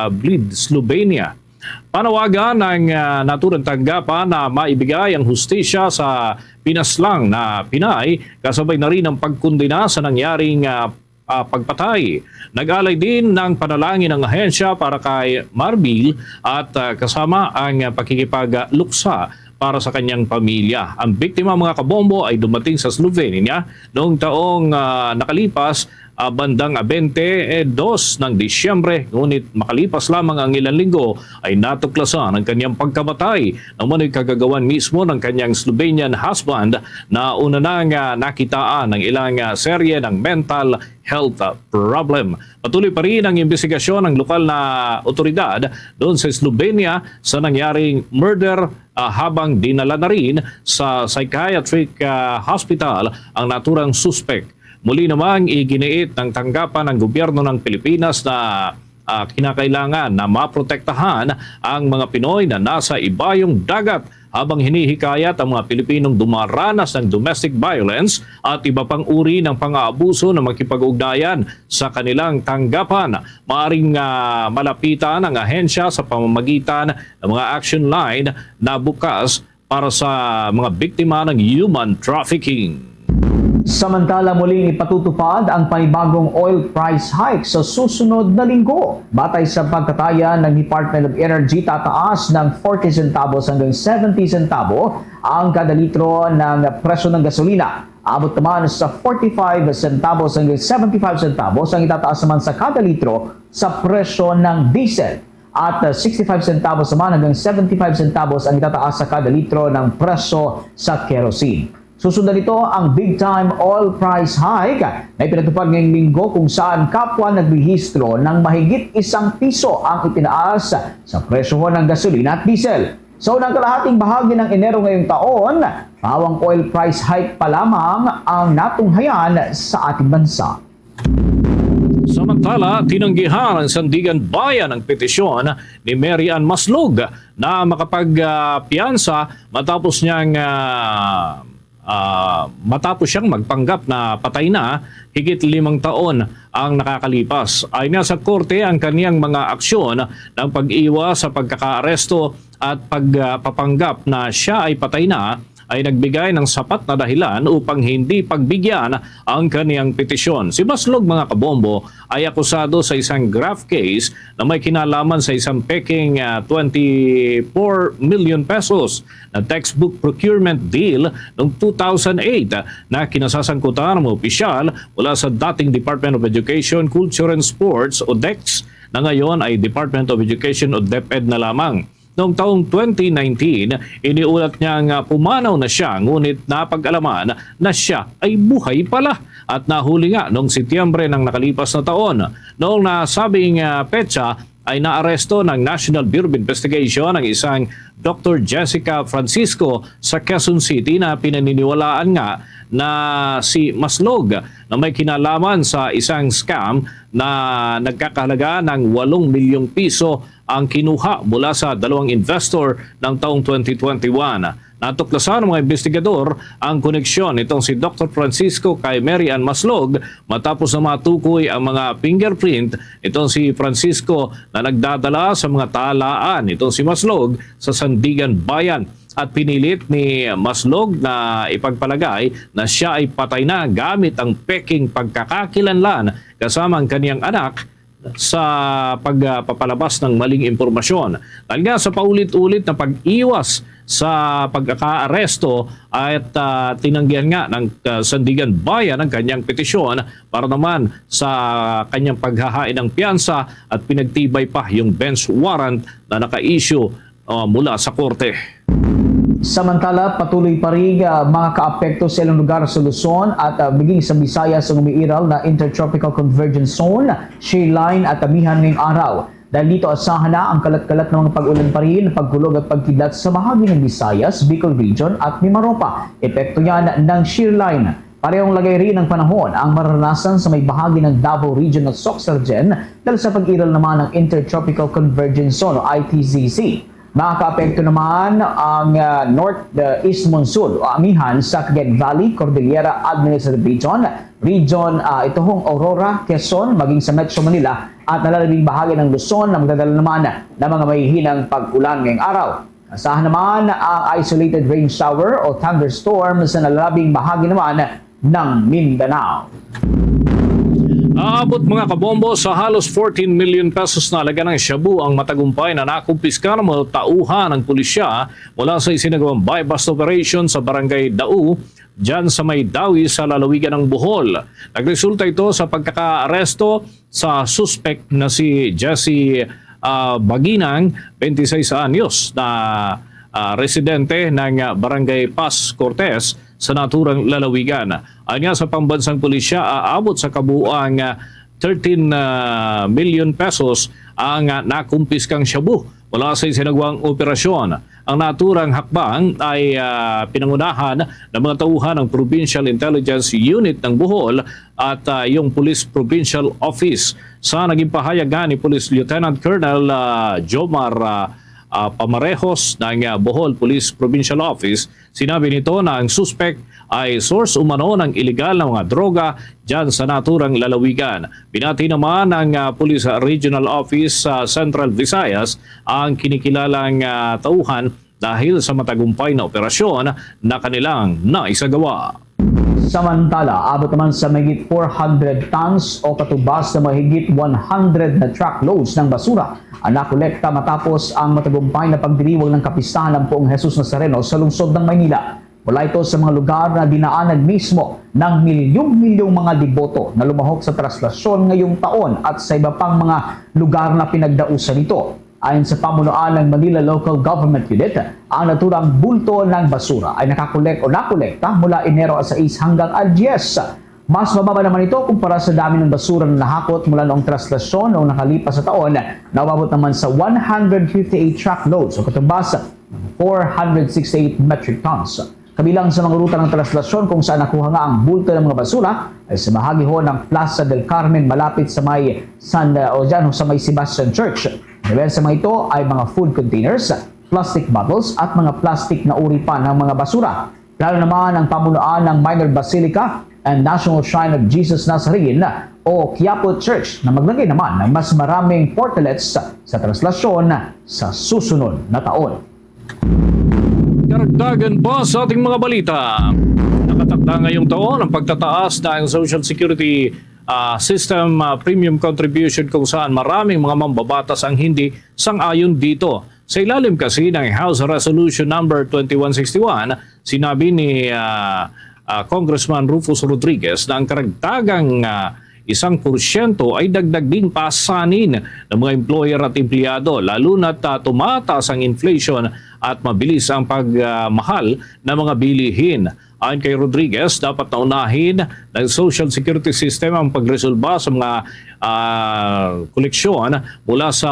Bled, Slovenia. Panawagan ng naturang tanggapan na maibigay ang hustisya sa pinaslang na Pinay kasabay na rin ang pagkundina sa nangyaring pagpatay. Nag-alay din ng panalangin ng ahensya para kay Marbil at kasama ang pakikipagluksa para sa kanyang pamilya. Ang biktima mga kabombo ay dumating sa Slovenia noong taong nakalipas bandang 22 ng Disyembre, ngunit makalipas lamang ang ilang linggo ay natuklasan ang kanyang pagkamatay na umano'y kagagawan mismo ng kanyang Slovenian husband na una nang nakitaan ng ilang serye ng mental health problem. Patuloy pa rin ang investigasyon ng lokal na otoridad doon sa Slovenia sa nangyaring murder habang dinala na rin sa psychiatric hospital ang naturang suspect. Muli namang iginiit ng tanggapan ng gobyerno ng Pilipinas na kinakailangan na maprotektahan ang mga Pinoy na nasa ibayong dagat habang hinihikayat ang mga Pilipinong dumaranas ng domestic violence at iba pang uri ng pang-aabuso na makipag-ugnayan sa kanilang tanggapan. Maaring malapitan ang ahensya sa pamamagitan ng mga action line na bukas para sa mga biktima ng human trafficking. Samantala, muling ipatutupad ang panibagong oil price hike sa susunod na linggo. Batay sa pagkataya ng Department of Energy, tataas ng 40 centavos hanggang 70 centavo ang kada litro ng presyo ng gasolina. Abot naman sa 45 centavos hanggang 75 centavos ang itataas naman sa kada litro sa presyo ng diesel. At 65 centavos naman hanggang 75 centavos ang itataas sa kada litro ng presyo sa kerosene. Susundan nito ang big-time oil price hike na ipinatupad ngayong linggo kung saan kapwa nagrehistro ng mahigit ₱1 ang itinaas sa presyo ng gasolina at diesel. Sa unang kalahating bahagi ng Enero ngayong taon, pawang oil price hike pa lamang ang natunghayan sa ating bansa. Samantala, tinanggihan ng Sandigan Bayan ang petisyon ni Mary Ann Maslog na makapagpiyansa matapos siyang magpanggap na patay na higit 5 taon ang nakakalipas. Ayon nga sa korte, ang kaniyang mga aksyon ng pag-iwas sa pagkakaaresto at pagpapanggap na siya ay patay na ay nagbigay ng sapat na dahilan upang hindi pagbigyan ang kaniyang petisyon. Si Maslog, mga kabombo, ay akusado sa isang graft case na may kinalaman sa isang peking 24 million pesos na textbook procurement deal noong 2008 na kinasasangkutan ng opisyal mula sa dating Department of Education, Culture and Sports o DEX na ngayon ay Department of Education o DepEd na lamang. Noong taong 2019, iniulat niyang pumanaw na siya ngunit napag-alaman na siya ay buhay pala at nahuli nga noong Setyembre ng nakalipas na taon. Noong nasabing petsa ay naaresto ng National Bureau of Investigation ang isang Dr. Jessica Francisco sa Quezon City na pinaniniwalaan nga na si Maslog na may kinalaman sa isang scam na nagkakahalaga ng 8 milyong piso ang kinuha mula sa dalawang investor ng taong 2021. Natuklasan ng mga investigador ang koneksyon nitong si Dr. Francisco kay Mary Ann Maslog matapos na matukoy ang mga fingerprint nitong si Francisco na nagdadala sa mga talaan nitong si Maslog sa Sandigan Bayan. At pinilit ni Maslog na ipagpalagay na siya ay patay na gamit ang peking pagkakakilanlan kasama ang kaniyang anak sa pagpapalabas ng maling impormasyon. Dahil nga sa paulit-ulit na pag-iwas sa pagkakaaresto at tinanggihan nga ng Sandigan Bayan ang kanyang petisyon para naman sa kanyang paghahain ng piyansa at pinagtibay pa yung bench warrant na naka-issue mula sa korte. Samantala, patuloy pa rin mga kaapekto sa ilang lugar sa Luzon at maging sa Visayas ang umiiral na Intertropical Convergence Zone, shear line at amihan ngayong araw. Dahil dito asahan na ang kalat-kalat ng mga pag-ulan pa rin, pagkulog at pagkidlat sa bahagi ng Visayas, Bicol Region at Mimaropa. Epekto yan ng shear line. Parehong lagay rin ng panahon ang maranasan sa may bahagi ng Davao Region at Soxargen dahil sa pag-iral naman ng Intertropical Convergence Zone o ITCZ. Makaka-apekto naman ang North-East Monsoon o amihan sa Cagayan Valley, Cordillera Administrative Region, ito hong Aurora, Quezon, maging sa Metro Manila at nalalabing bahagi ng Luzon na magdadala naman ng mga mahihinang pag-ulan ngayong araw. Asahan naman ang isolated rain shower o thunderstorm sa nalalabing bahagi naman ng Mindanao. Aabot mga kabombo sa halos 14 million pesos na halaga ng shabu ang matagumpay na nakumpiska ng mga tauhan ng pulisya mula sa isinagawang buy-bust operation sa Barangay Dau, dyan sa may Dawi sa lalawigan ng Bohol. Nagresulta ito sa pagkakaaresto sa suspect na si Jesse Baginang, 26 anyos, na residente ng Barangay Paz Cortez sa naturang lalawigan. Ayon nga sa pambansang pulisya, aabot sa kabuuang 13 million pesos ang nakumpiskang shabu mula sa isinagawang operasyon. Ang naturang hakbang ay pinangunahan ng mga tauhan ng Provincial Intelligence Unit ng Bohol at yung Police Provincial Office. Sa naging pahayag ni Police Lieutenant Colonel Jomar Pamarejos ng Bohol Police Provincial Office. Sinabi nito na ang suspect ay source umano ng iligal na mga droga dyan sa naturang lalawigan. Binati naman ng Police Regional Office sa Central Visayas ang kinikilalang tauhan dahil sa matagumpay na operasyon na kanilang naisagawa. Samantala, abot naman sa mahigit 400 tons o katubas na mahigit 100 na truckloads ng basura ang nakolekta matapos ang matagumpay na pagdiriwang ng kapistahan ng Poong Jesus Nazareno sa lungsod ng Maynila. Mula ito sa mga lugar na dinaanan mismo ng milyong-milyong mga deboto na lumahok sa traslasyon ngayong taon at sa iba pang mga lugar na pinagdausan nito. Ayon sa pamunuan ng Manila Local Government Unit, ang naturang bulto ng basura ay nakolekta mula Enero 6 hanggang 10. Mas mababa naman ito kumpara sa dami ng basura na nahakot mula noong traslasyon noong nakalipas sa taon na umabot naman sa 158 truckloads o katumbas 468 metric tons. Kabilang sa mga ruta ng traslasyon kung saan nakuha nga ang bulto ng mga basura ay sa bahagi ho ng Plaza del Carmen malapit sa may sa may Sebastian Church. Dahil sa mga ito ay mga food containers, plastic bottles at mga plastic na uri pa ng mga basura. Lalo naman ang pamunuan ng Minor Basilica and National Shrine of Jesus Nazarene o Quiapo Church na maglagay naman ng mas maraming portalets sa traslasyon sa susunod na taon. Karagdagan pa sa ating mga balita. Nakatakda ngayong taon ang pagtataas ng Social Security System premium contribution kung saan maraming mga mambabatas ang hindi sang-ayon dito. Sa ilalim kasi ng House Resolution number 2161, sinabi ni Congressman Rufus Rodriguez na ang karagdagang 1% ay dagdag din pasanin ng mga employer at empleyado lalo na't tumataas ang inflation at mabilis ang pagmahal ng mga bilihin. Ayon kay Rodriguez, dapat naunahin ng Social Security System ang pagresolba sa mga koleksyon mula sa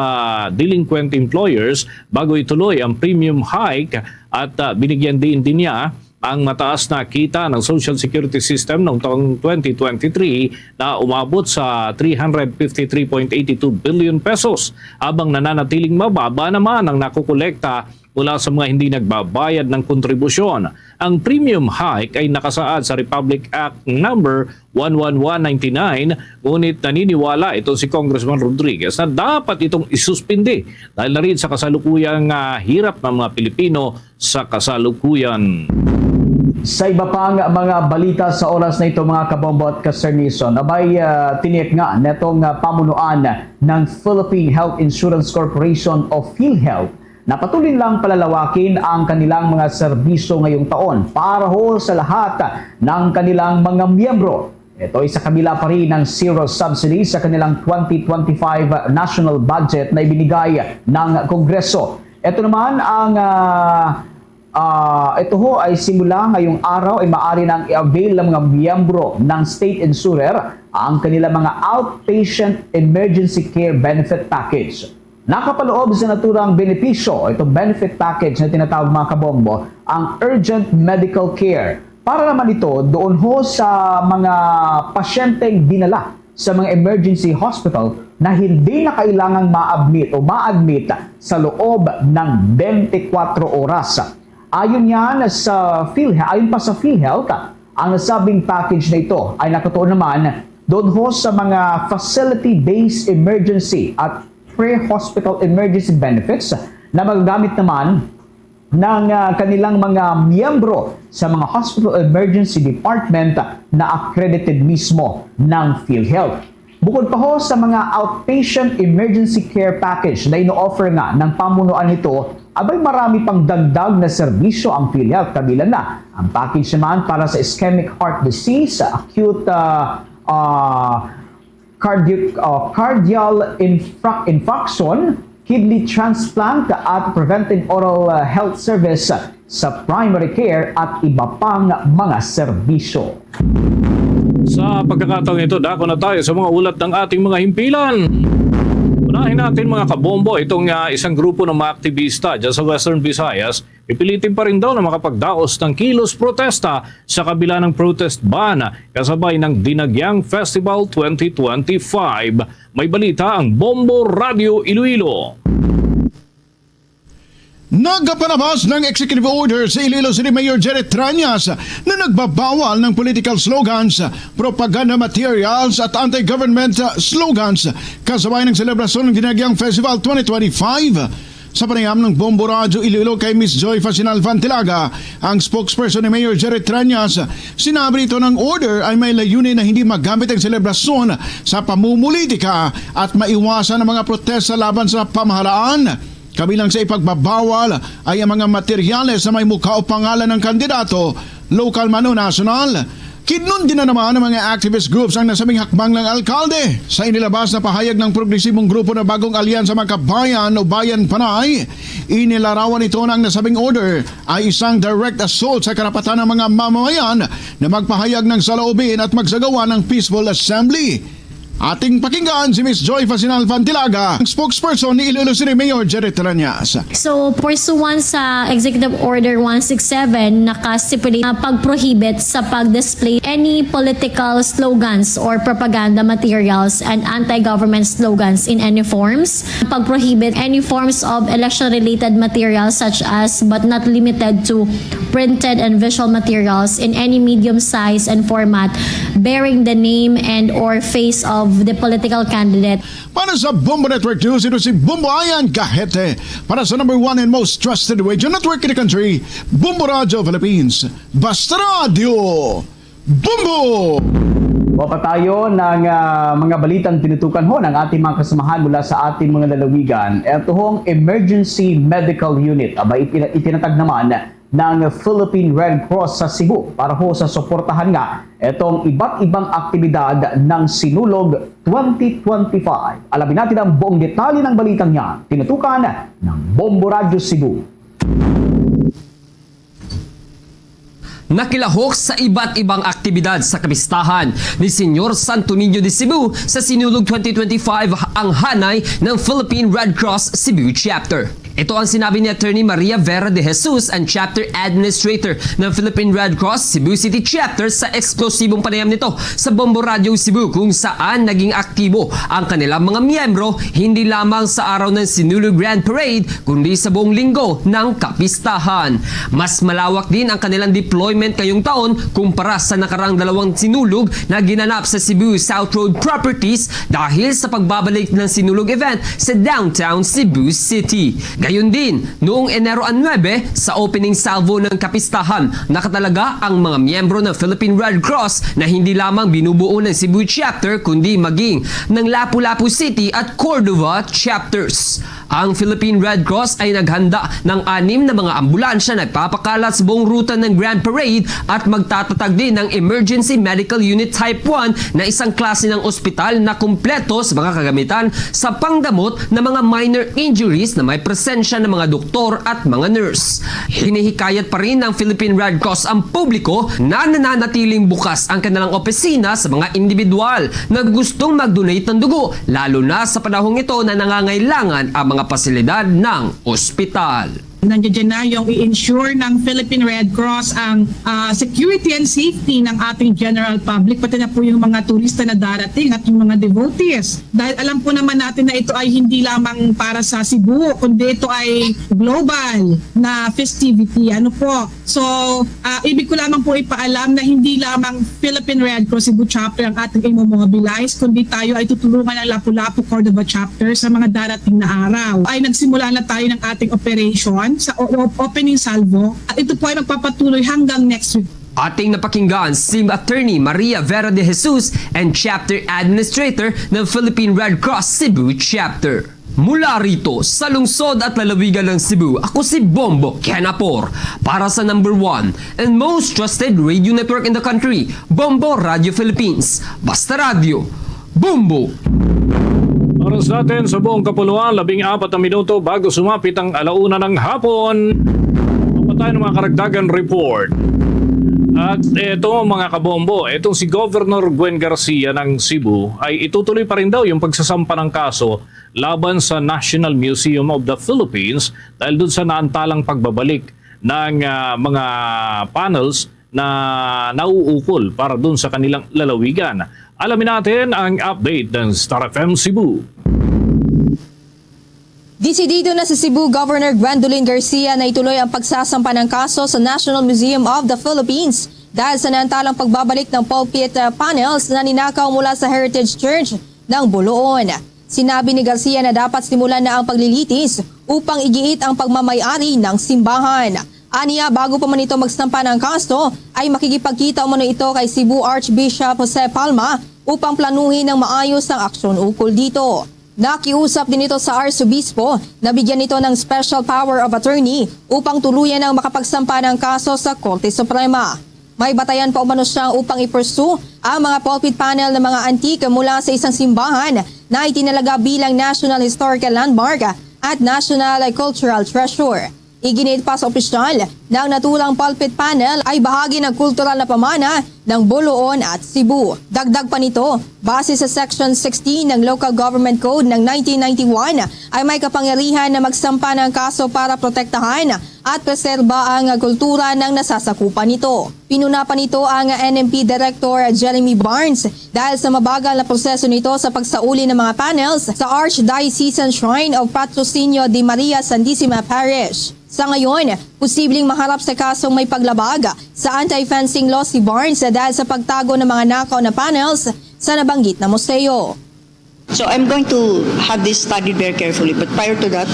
delinquent employers bago ituloy ang premium hike at binigyan din niya ang mataas na kita ng Social Security System noong taong 2023 na umabot sa 353.82 billion pesos habang nananatiling mababa naman ang nakukolekta mula sa mga hindi nagbabayad ng kontribusyon. Ang premium hike ay nakasaad sa Republic Act number 11199, ngunit naniniwala ito si Congressman Rodriguez na dapat itong isuspindi dahil na rin sa kasalukuyang hirap ng mga Pilipino sa kasalukuyan. Sa iba pang mga balita sa oras na ito mga kabombo at kasernison, abay tiniyak nga netong pamunuan ng Philippine Health Insurance Corporation o PhilHealth na patuloy lang palalawakin ang kanilang mga serbisyo ngayong taon para ho sa lahat ng kanilang mga miyembro. Ito ay sa kabila pa rin ng zero subsidy sa kanilang 2025 national budget na ibinigay ng Kongreso. Ito naman ang ito ho ay simula ngayong araw ay maaari nang i-avail ng mga miyembro ng state insurer ang kanilang mga outpatient emergency care benefit package. Nakapaloob sa naturang benepisyo, itong benefit package na tinatawag mga kabombo, ang urgent medical care. Para naman ito doon ho sa mga pasyenteng dinala sa mga emergency hospital na hindi na kailangang ma-admit sa loob ng 24 oras. Ayon pa sa PhilHealth, ang nasabing package na ito ay nakatuon naman doon ho sa mga facility-based emergency at pre-hospital emergency benefits na magagamit naman ng kanilang mga miyembro sa mga hospital emergency department na accredited mismo ng PhilHealth. Bukod pa ho sa mga outpatient emergency care package na ino-offer nga ng pamunuan nito, abay marami pang dagdag na serbisyo ang PhilHealth, kabilang na ang package naman para sa ischemic heart disease, acute cardiac infarction, kidney transplant at preventing oral health service sa primary care at iba pang mga serbisyo. Sa pagkakataong ito, dako na tayo sa mga ulat ng ating mga himpilan. Unahin natin mga kabombo, itong isang grupo ng mga aktivista dyan sa Western Visayas, ipilitin pa rin daw na makapagdaos ng kilos protesta sa kabila ng protest ban kasabay ng Dinagyang Festival 2025. May balita ang Bombo Radio Iloilo. Nagpanabas ng executive order sa Iloilo City Mayor Jerry Trias na nagbabawal ng political slogans, propaganda materials at anti-government slogans kasabay ng selebrasyon ng Dinagyang Festival 2025. Sa panayam ng Bombo Radio Iloilo kay Miss Joy Fasinal Vantilaga, ang spokesperson ni Mayor Jerry Trias, sinabi nito ng order ay may layunin na hindi magamit ang selebrasyon sa pamumulitika at maiwasan ang mga protesta laban sa pamahalaan. Kabilang sa ipagbabawal ay ang mga materyales na may mukha o pangalan ng kandidato, local man o national. Kinundi na naman ng mga activist groups ang nasabing hakbang ng alkalde. Sa inilabas na pahayag ng progresibong grupo na Bagong Alyansa Makabayan o Bayan Panay, inilarawan ito ng nasabing order ay isang direct assault sa karapatan ng mga mamamayan na magpahayag ng saloobin at magsagawa ng peaceful assembly. Ating pakinggan si Miss Joy Fasinal Vantilaga, ang spokesperson ni Iloilo City Mayor Jerry Trias. So, pursuant sa Executive Order 167, nakastipulate na pag-prohibit sa pag-display any political slogans or propaganda materials and anti-government slogans in any forms. Pag-prohibit any forms of election-related materials such as but not limited to printed and visual materials in any medium size and format bearing the name and or face of the political candidate. Para sa Bombo Network News, ito si Bombo Ayan Gahete. Para sa number 1 and most trusted radio network in the country, Bombo Radio Philippines. Basta Radio! Bombo! Wapa tayo ng mga balitang tinutukan ho ng ating mga kasamahan mula sa ating mga lalawigan. Ito hong Emergency Medical Unit. Aba, itinatag naman ng Philippine Red Cross sa Cebu para ho sa suportahan nga itong iba't ibang aktibidad ng Sinulog 2025. Alamin natin ang buong detalye ng balitang yan. Tinutukan ng Bombo Radio Cebu. Nakilahok sa iba't ibang aktibidad sa kapistahan ni Senyor Santo Niño de Cebu sa Sinulog 2025 ang hanay ng Philippine Red Cross Cebu Chapter. Ito ang sinabi ni Attorney Maria Vera de Jesus, ang Chapter Administrator ng Philippine Red Cross Cebu City Chapter sa eksklosibong panayam nito sa Bombo Radio Cebu kung saan naging aktibo ang kanilang mga miyembro hindi lamang sa araw ng Sinulog Grand Parade kundi sa buong linggo ng kapistahan. Mas malawak din ang kanilang deployment ngayong taon kumpara sa nakaraang dalawang sinulog na ginanap sa Cebu South Road Properties dahil sa pagbabalik ng sinulog event sa downtown Cebu City. Gayon din, noong Enero 9 sa opening salvo ng kapistahan, nakatalaga ang mga miyembro ng Philippine Red Cross na hindi lamang binubuo ng Cebu Chapter kundi maging ng Lapu-Lapu City at Cordova Chapters. Ang Philippine Red Cross ay naghanda ng 6 na mga ambulansya na nagpapakalat sa buong ruta ng Grand Parade at magtatatag din ng Emergency Medical Unit Type 1 na isang klase ng ospital na kumpleto sa mga kagamitan sa pangdamot ng mga minor injuries na may presensya ng mga doktor at mga nurse. Hinihikayat pa rin ng Philippine Red Cross ang publiko na nananatiling bukas ang kanilang opisina sa mga individual na gustong mag-donate ng dugo, lalo na sa panahong ito na nangangailangan ang mga pasilidad ng ospital. Nandiyan na yung i-ensure ng Philippine Red Cross ang security and safety ng ating general public, pati na po yung mga turista na darating at yung mga devotees. Dahil alam po naman natin na ito ay hindi lamang para sa Cebu, kundi ito ay global na festivity. Ano po? So, ibig ko lamang po ipaalam na hindi lamang Philippine Red Cross Cebu Chapter ang ating i-mobilize, kundi tayo ay tutulungan ng Lapu-Lapu Cordova Chapter sa mga darating na araw. Ay nagsimula na tayo ng ating operation sa opening salvo at ito po ay magpapatuloy hanggang next week. Ating napakinggan si Attorney Maria Vera de Jesus and Chapter Administrator ng Philippine Red Cross Cebu Chapter. Mula rito sa lungsod at lalawigan ng Cebu, ako si Bombo Kenapor para sa number 1 and most trusted radio network in the country, Bombo Radio Philippines. Basta Radio, Bombo! Oras natin sa buong kapuluan, 14 na minuto bago sumapit ang 1:00 ng hapon. Tayo ng mga karagdagan report. At ito mga kabombo, itong si Governor Gwen Garcia ng Cebu ay itutuloy pa rin daw yung pagsasampa ng kaso laban sa National Museum of the Philippines dahil dun sa naantalang pagbabalik ng mga panels na nauukol para dun sa kanilang lalawigan. Alamin natin ang update ng Star FM Cebu. Desidido na si Cebu Governor Gwendolyn Garcia na ituloy ang pagsasampa ng kaso sa National Museum of the Philippines dahil sa naantalang pagbabalik ng pulpit panels na ninakaw mula sa Heritage Church ng Buluon. Sinabi ni Garcia na dapat simulan na ang paglilitis upang igiit ang pagmamayari ng simbahan. Aniya, bago pa man ito magsampa ng kaso, ay makikipagkita umano ito kay Cebu Archbishop Jose Palma upang planuhin ng maayos ang aksyon ukol dito. Nakiusap din ito sa Arsobispo na bigyan ito ng special power of attorney upang tuluyan ang makapagsampa ng kaso sa Korte Suprema. May batayan pa umano siya upang i-pursue ang mga pulpit panel ng mga antique mula sa isang simbahan na itinalaga bilang National Historical Landmark at National Cultural Treasure. Iginit pa sa opisyal na ang naturang pulpit panel ay bahagi ng kultural na pamana ng Buluon at Cebu. Dagdag pa nito, base sa Section 16 ng Local Government Code ng 1991 ay may kapangyarihan na magsampa ng kaso para protektahan at preserba ang kultura ng nasasakupan nito. Pinuna pa nito ang NMP Director Jeremy Barnes dahil sa mabagal na proseso nito sa pagsauli ng mga panels sa Archdiocesan Shrine of Patrocinio de Maria Santissima Parish. Sa ngayon, posibleng maharap sa kasong may paglabag sa anti-fencing law si Barnes dahil sa pagtago ng mga nakaw na panels sa nabanggit na museo. So I'm going to have this studied very carefully, but prior to that,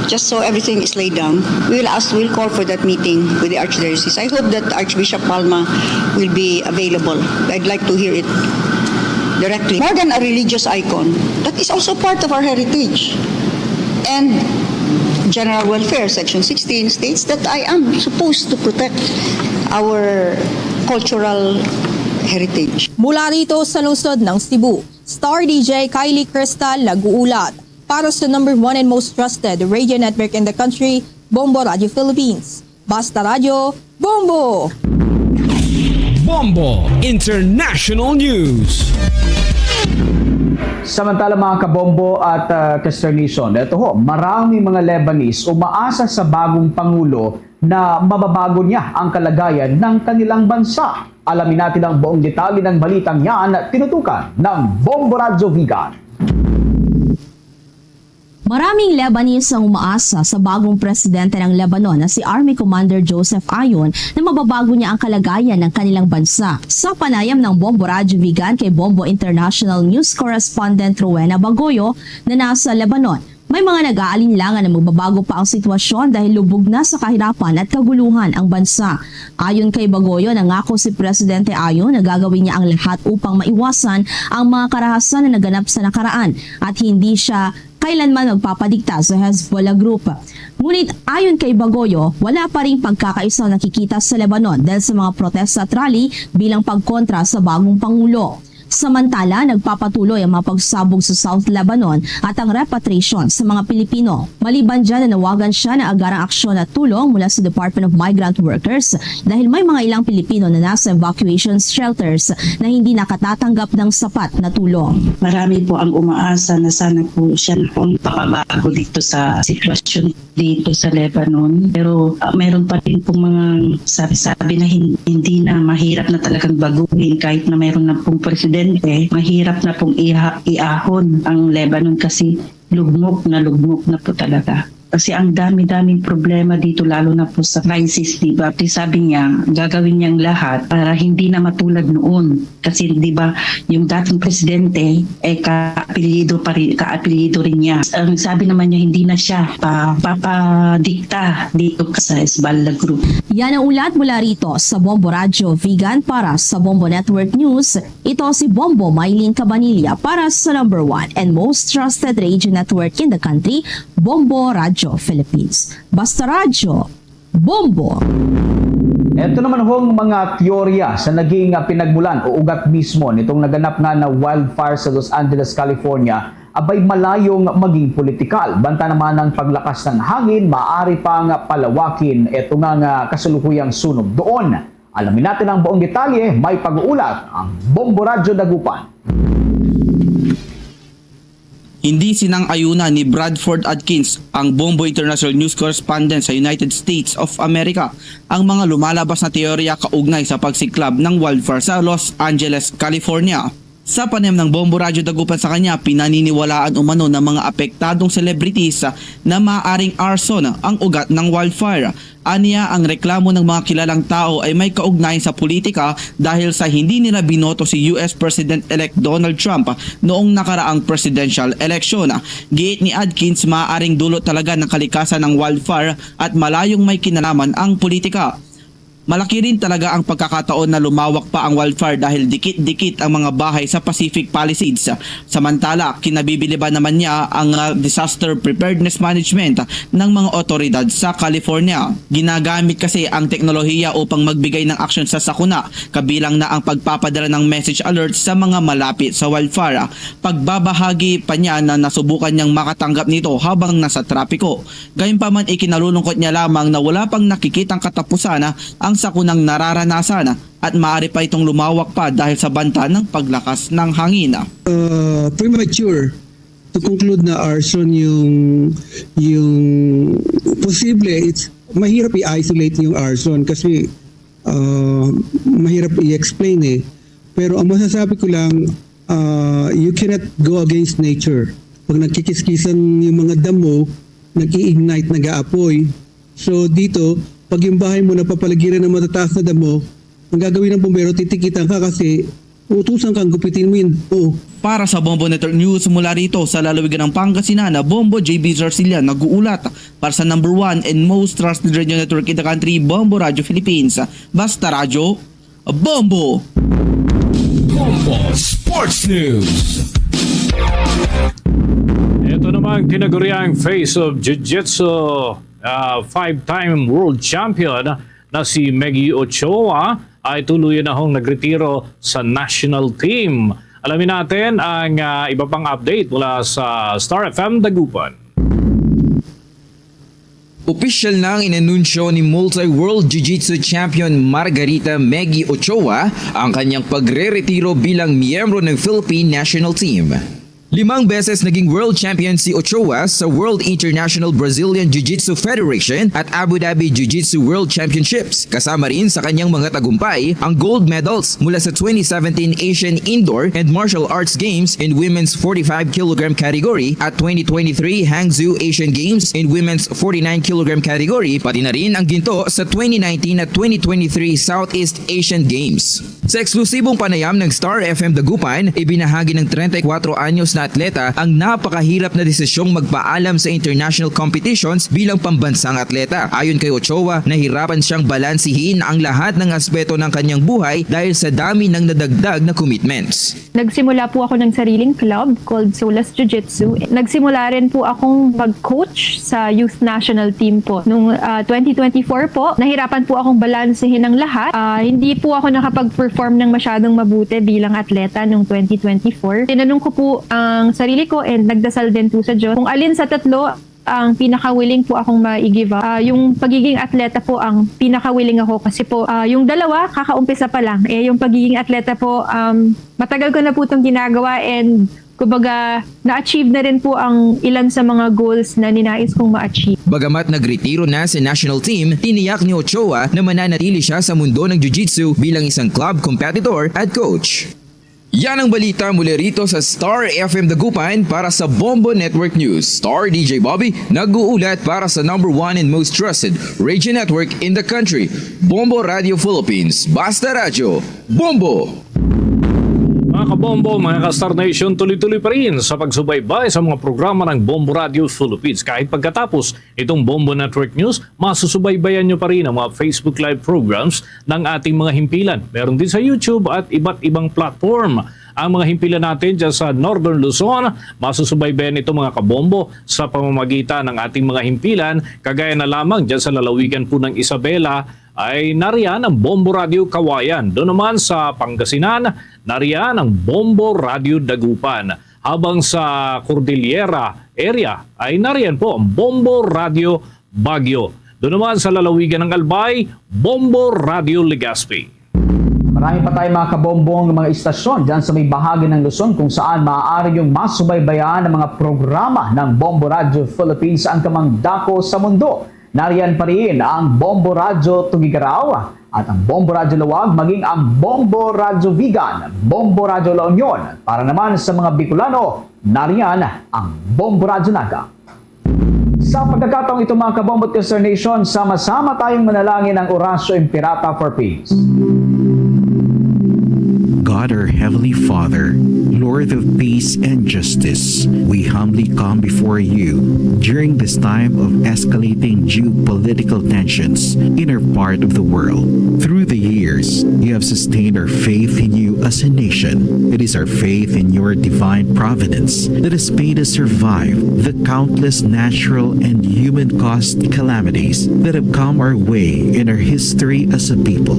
just so everything is laid down, we'll call for that meeting with the Archdiocese. I hope that Archbishop Palma will be available. I'd like to hear it directly. More than a religious icon, that is also part of our heritage. And General Welfare, Section 16, states that I am supposed to protect our cultural heritage. Mula rito sa lungsod ng Cebu, Star DJ Kylie Crystal nag-uulat. Para sa number 1 and most trusted radio network in the country, Bombo Radio Philippines. Basta Radio, Bombo! Bombo International News. Samantala mga kabombo at ka-Nation, ito ho, maraming mga Lebanese umaasa sa bagong Pangulo na mababago niya ang kalagayan ng kanilang bansa. Alamin natin ang buong detalye ng balitang yan na tinutukan ng Bombo Radio Vegan. Maraming Lebanese ang umaasa sa bagong presidente ng Lebanon na si Army Commander Joseph Aoun na mababago niya ang kalagayan ng kanilang bansa. Sa panayam ng Bombo Radio Vegan kay Bombo International News Correspondent Rowena Bagoyo na nasa Lebanon, may mga nag-aalinlangan na magbabago pa ang sitwasyon dahil lubog na sa kahirapan at kaguluhan ang bansa. Ayon kay Bagoyo, nangako si Presidente Aoun na gagawin niya ang lahat upang maiwasan ang mga karahasan na naganap sa nakaraan at hindi siya kailanman magpapadikta sa Hezbollah Group. Ngunit ayon kay Bagoyo, wala pa ring pagkakaisa nakikita sa Lebanon dahil sa mga protesta at rally bilang pagkontra sa bagong Pangulo. Samantala, nagpapatuloy ang mga pagsabog sa South Lebanon at ang repatriation sa mga Pilipino. Maliban dyan, nanawagan siya na agarang aksyon at tulong mula sa Department of Migrant Workers dahil may mga ilang Pilipino na nasa evacuation shelters na hindi nakatatanggap ng sapat na tulong. Marami po ang umaasa na sana po siya na pong pakabago dito sa sitwasyon dito sa Lebanon. Pero meron pa rin pong mga sabi-sabi na hindi na mahirap na talagang baguhin kahit na meron na pong presidente. Mahirap na pong iahon ang Lebanon kasi lugmok na po talaga. Kasi ang dami-daming problema dito lalo na po sa crisis, diba? Sabi niya, gagawin niyang lahat para hindi na matulad noon. Kasi diba, yung dating presidente, kaapelyido rin niya. Ang sabi naman niya, hindi na siya papadikta dito sa Hezbollah Group. Yan ang ulat mula rito sa Bombo Radio Vegan para sa Bombo Network News. Ito si Bombo Maylin Cabanilla para sa number 1 and most trusted radio network in the country, Bombo Radio Philippines. Basta Radio, Bombo! Ito naman hong mga teorya sa naging pinagmulan o ugat mismo nitong naganap nga na wildfire sa Los Angeles, California, abay malayong maging politikal. Banta naman ng paglakas ng hangin, maaari pang palawakin ito nga kasalukuyang sunog doon. Alamin natin ang buong detalye, may pag-uulat ang Bombo Radio Dagupan. Hindi sinang-ayuna ni Bradford Adkins, ang Bombo International News Correspondent sa United States of America, ang mga lumalabas na teorya kaugnay sa pagsiklab ng wildfire sa Los Angeles, California. Sa panayam ng Bombo Radyo Dagupan sa kanya, pinaniniwalaan umano ng mga apektadong celebrities na maaaring arson ang ugat ng wildfire. Aniya, ang reklamo ng mga kilalang tao ay may kaugnayan sa politika dahil sa hindi nila binoto si US President-elect Donald Trump noong nakaraang presidential election. Giit ni Adkins, maaaring dulot talaga ng kalikasan ng wildfire at malayong may kinalaman ang politika. Malaki rin talaga ang pagkakataon na lumawak pa ang wildfire dahil dikit-dikit ang mga bahay sa Pacific Palisades. Samantala, kinabibiliban naman niya ang disaster preparedness management ng mga otoridad sa California. Ginagamit kasi ang teknolohiya upang magbigay ng aksyon sa sakuna, kabilang na ang pagpapadala ng message alert sa mga malapit sa wildfire. Pagbabahagi pa niya na nasubukan niyang makatanggap nito habang nasa trapiko. Gayunpaman, ikinalulungkot niya lamang na wala pang nakikitang katapusan ang sakunang nararanasan at maaari pa itong lumawak pa dahil sa banta ng paglakas ng hangin. Premature to conclude na arson yung posible. It's mahirap i-isolate yung arson kasi mahirap i-explain eh. Pero ang masasabi ko lang, you cannot go against nature. Pag nagkikiskisan yung mga damo, nag-i-ignite, nag-aapoy. So dito, pag yung bahay mo napapaligiran ng matataas na damo, ang gagawin ng bumbero, titikitan ka kasi utusan kang gupitin mo yun. Para sa Bombo Network News mula rito sa lalawigan ng Pangasinan, Bombo JB Zarcilla nag-uulat para sa number 1 and most trusted radio network in the country, Bombo Radio Philippines. Basta Radyo, Bombo! Bombo Sports News. Ito namang tinaguriang face of Jiu-Jitsu, 5-time world champion na si Meggy Ochoa ay tuluyan na hong nagretiro sa national team. Alamin natin ang iba pang update mula sa Star FM Dagupan. Opisyal nang inanunsyo ni multi-world jiu-jitsu champion Margarita Meggy Ochoa ang kanyang pagre-retiro bilang miyembro ng Philippine National Team. 5 beses naging world champion si Ochoa sa World International Brazilian Jiu-Jitsu Federation at Abu Dhabi Jiu-Jitsu World Championships. Kasama rin sa kanyang mga tagumpay ang gold medals mula sa 2017 Asian Indoor and Martial Arts Games in Women's 45 kg category at 2023 Hangzhou Asian Games in Women's 49 kg category, pati na rin ang ginto sa 2019 at 2023 Southeast Asian Games. Sa eksklusibong panayam ng Star FM Dagupan, ibinahagi ng 34 anyos na atleta ang napakahirap na desisyong magpaalam sa international competitions bilang pambansang atleta. Ayon kay Ochoa, nahirapan siyang balansihin ang lahat ng aspeto ng kanyang buhay dahil sa dami ng nadagdag na commitments. Nagsimula po ako ng sariling club called Solas Jiu-Jitsu. Nagsimula rin po akong mag-coach sa youth national team po. Noong 2024 po, nahirapan po akong balansihin ang lahat. Hindi po ako nakapag-perform ng masyadong mabuti bilang atleta noong 2024. Tinanong ko po ang sarili ko and nagdasal din po sa Diyos kung alin sa tatlo ang pinaka-willing po akong ma-give up. Yung pagiging atleta po ang pinaka-willing ako kasi po yung dalawa kakaumpisa pa lang. Yung pagiging atleta po matagal ko na po itong ginagawa and kumbaga na-achieve na rin po ang ilan sa mga goals na ninais kong ma-achieve. Bagamat nagretiro na sa national team, tiniyak ni Ochoa na mananatili siya sa mundo ng jiu-jitsu bilang isang club competitor at coach. Yan ang balita muli rito sa Star FM Dagupan para sa Bombo Network News. Star DJ Bobby nag-uulat para sa number 1 and most trusted radio network in the country, Bombo Radio Philippines. Basta Radyo, Bombo! Mga kabombo, mga ka-Star Nation, tuloy-tuloy pa rin sa pagsubaybay sa mga programa ng Bombo Radio Philippines. Kahit pagkatapos itong Bombo Network News, masusubaybayan nyo pa rin ang mga Facebook Live programs ng ating mga himpilan. Meron din sa YouTube at iba't ibang platform. Ang mga himpilan natin dyan sa Northern Luzon, masusubaybayan ito mga kabombo sa pamamagitan ng ating mga himpilan, kagaya na lamang dyan sa lalawigan po ng Isabela, ay nariyan ang Bombo Radio Kawayan. Doon naman sa Pangasinan, nariyan ang Bombo Radio Dagupan. Habang sa Cordillera area ay nariyan po ang Bombo Radio Baguio. Doon naman sa lalawigan ng Albay, Bombo Radio Legazpi. Marami pa tayong mga kabombong mga istasyon dyan sa may bahagi ng Luzon kung saan maaari yung masubaybayan ng mga programa ng Bombo Radio Philippines ang kamang dako sa mundo. Nariyan pa rin ang Bombo Radio Tugigaraw, at ang Bombo Radyo Luwag maging ang Bombo Radyo Vigan, Bombo Radyo La Union. Para naman sa mga Bicolano, nariyan ang Bombo Radyo Naga. Sa pagkakataong ito mga Kabombo at Kester Nation, sama-sama tayong manalangin ng Orasyo Impirata for Peace. God, our Heavenly Father, Lord of peace and justice, we humbly come before you during this time of escalating geopolitical tensions in our part of the world. Through the years, you have sustained our faith in you as a nation. It is our faith in your divine providence that has made us survive the countless natural and human-caused calamities that have come our way in our history as a people.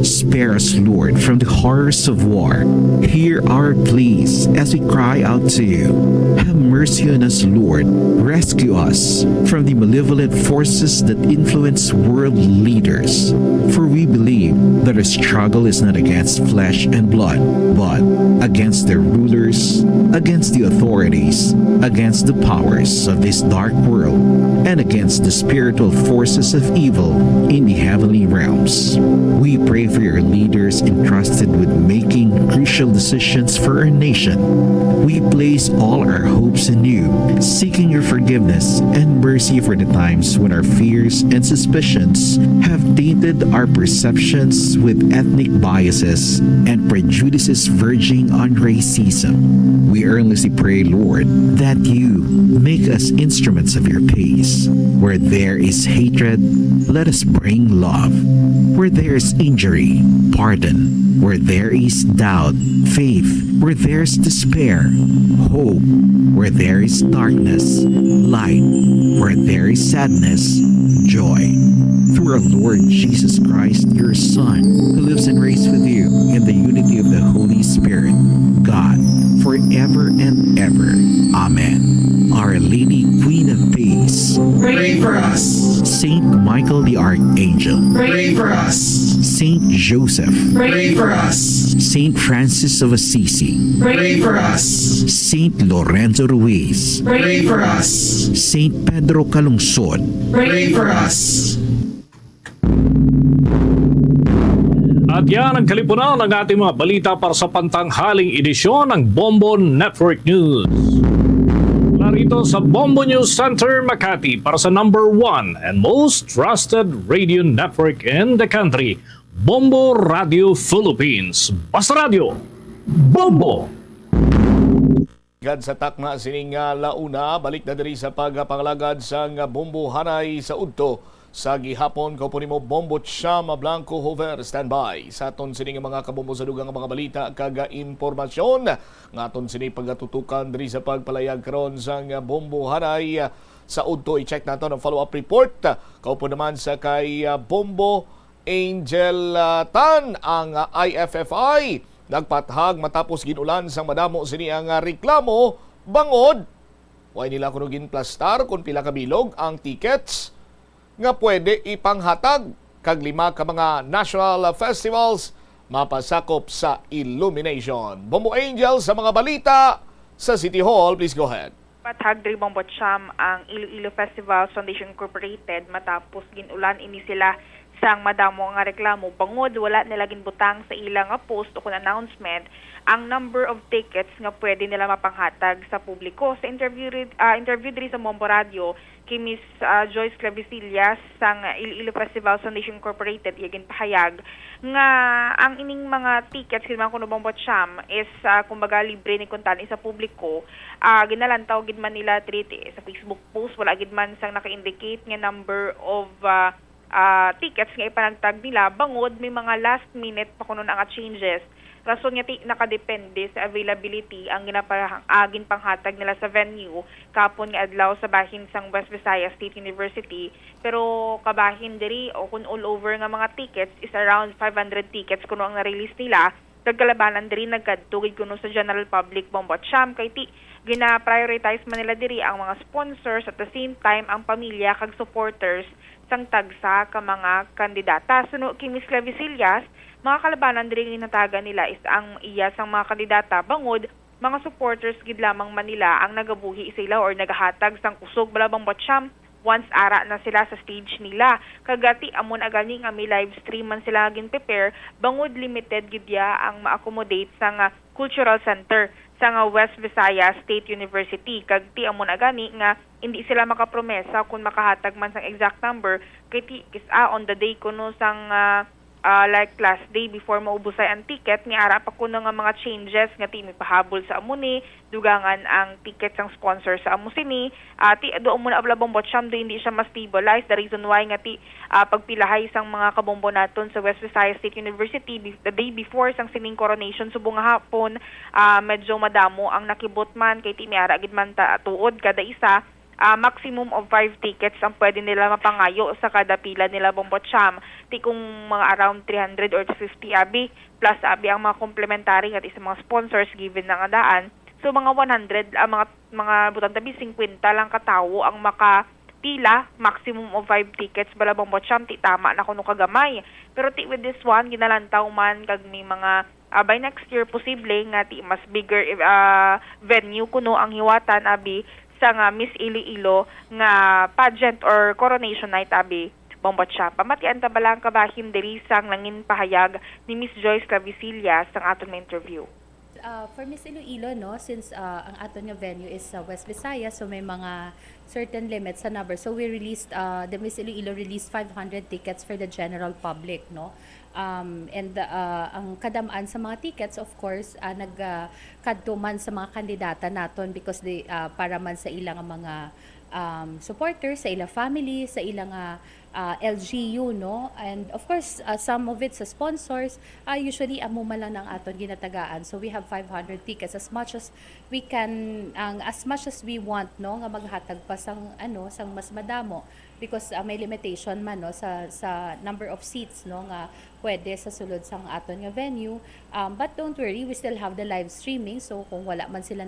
Spare us, Lord, from the horrors of war. Hear our pleas as we cry out to you. Have mercy on us, Lord. Rescue us from the malevolent forces that influence world leaders. For we believe that our struggle is not against flesh and blood, but against their rulers, against the authorities, against the powers of this dark world, and against the spiritual forces of evil in the heavenly realms. We pray for your leaders entrusted with making crucial decisions for our nation. We place all our hopes in you, seeking your forgiveness and mercy for the times when our fears and suspicions have tainted our perceptions with ethnic biases and prejudices verging on racism. We earnestly pray, Lord, that you make us instruments of your peace. Where there is hatred, let us bring love. Where there is injury, pardon. Where there is doubt, faith. Where there is despair, hope. Where there is darkness, light. Where there is sadness, joy. Through our Lord Jesus Christ, your Son, who lives and reigns with you in the unity of the Holy Spirit, God, forever and ever. Amen. Our Lady, Queen of Peace, Pray for us. Saint Michael the Archangel, Pray for us. Saint Joseph, Pray for us. Saint Francis of Assisi, Pray for us. Saint Lorenzo Ruiz, Pray for us. Saint Pedro Calungsod, Pray for us. At yan ang kalipunan ng ating mga balita para sa pantanghaling edisyon ng Bombo Network News. Narito sa Bombo News Center, Makati para sa number 1 and most trusted radio network in the country, Bombo Radio Philippines. Basta Radio, Bombo! Gad sa takma sining launa, balik na diri sa pagpangalagad sa Bombo Hanay sa Udto. Sa gihapon, kaupo nimo Bombo Chama Blanco Hover, standby. Sa aton sining mga kabombo sa dugang mga balita, kaga impormasyon. Nga aton sining pagatutukan diri sa pagpalayag karon sa Bombo Hanay sa Udto. I-check nato ang follow-up report. Kaupo naman sa kay Bombo Angel Tan, ang IFFI. Nagpathag matapos ginulan sang madamo sini ang reklamo bangod. Way nila kuno ginplastar kung pila ka bilog ang tickets nga pwede ipanghatag kag 5 ka mga national festivals mapasakop sa illumination. Bombo Angel sa mga balita sa City Hall, please go ahead. Pathag diri Bombo Cham ang Iloilo Festival Foundation Incorporated matapos ginulan ini sila sang madamo nga reklamo bangod wala nila ginbutang sa ilang post o kun announcement ang number of tickets nga pwede nila mapanghatag sa publiko. Sa interview diri sa Bombo Radio kay Miss Joyce Clavisillas sang Iloilo Festival Foundation Incorporated iyagin pahayag nga ang ining mga tickets kinman kuno Bombo Cham is kumbaga libre ni kuntan sa publiko. Ginalantaw gid man nila treat sa Facebook post wala gid man sang naka-indicate nga number of tickets nga ipanagtag nila bangod may mga last minute pa kuno nga changes. Rason nga nakadepende sa availability ang ginapagin panghatag nila sa venue kapon nga adlaw sa bahin sang West Visayas State University, pero kabahin diri o kun all over nga mga tickets is around 500 tickets kuno ang na-release nila. Nagkalabanan diri nagkadtugid kuno sa general public Bombo Cham kay gina-prioritize man nila diri ang mga sponsors at the same time ang pamilya kag supporters sang tagsa ka mga kandidata. Suno kay Miss Clavisillas, mga kalabanan diri ginatagan nila is ang iya sang mga kandidata bangod mga supporters gid lamang man nila ang nagabuhi sila or nagahatag sang kusog balabang Bombo Cham once ara na sila sa stage nila. Kagati amon agani nga may live stream man sila gin prepare, bangod limited gidya ang ma-accommodate sa nga cultural center sa nga West Visayas State University. Kagti amon agani nga hindi sila makapromesa kung makahatag man sang exact number kay ti on the day kuno sang like last day before maubusay ang ticket ni ara pa kuno nga mga changes nga ti pahabol sa amuni dugangan ang ticket sang sponsor sa amusini ti do mo na ablabong botsyam do hindi siya ma-stabilize. The reason why nga ti pagpilahay sang mga kabombo naton sa West Visayas State University the day before sang sining coronation subong nga hapon medyo madamo ang nakibot man kay ti miara gid man ta tuod kada isa. Maximum of 5 tickets ang pwede nila mapangayo sa kada pila nila bombotsyam. Ti kung mga around 300 or 250 abi, plus abi ang mga complementary at isang mga sponsors given ng adaan. So mga 100, mga butang tabi 50 lang katawo ang makapila, maximum of 5 tickets bala bombotsyam, ti tama na kuno kagamay. Pero ti with this one, ginalantaw man kag may mga by next year posible nga ti mas bigger venue kuno ang hiwatan abi sa nga Miss Iloilo nga pageant or coronation night abi bombotsyam. Pamatian ta balang kabahim diri sang nangin pahayag ni Miss Joyce Clavicilla sang aton nga interview. For Miss Iloilo, no, since ang aton nga venue is West Visayas, so may mga certain limits sa number. So we released, the Miss Iloilo released 500 tickets for the general public, no. And ang kadamaan sa mga tickets, of course, nagkadto man sa mga kandidata naton because they para man sa ilang mga supporters, sa ilang family, sa ilang LGU, no? And of course, some of it sa sponsors, usually amo man lang ng aton ginatagaan. So we have 500 tickets as much as we can, as much as we want, no, nga maghatag pa sang sang mas madamo because may limitation man, no, sa number of seats, no, nga pwede sa sulod sang aton nga venue. But don't worry, we still have the live streaming. So kung wala man sila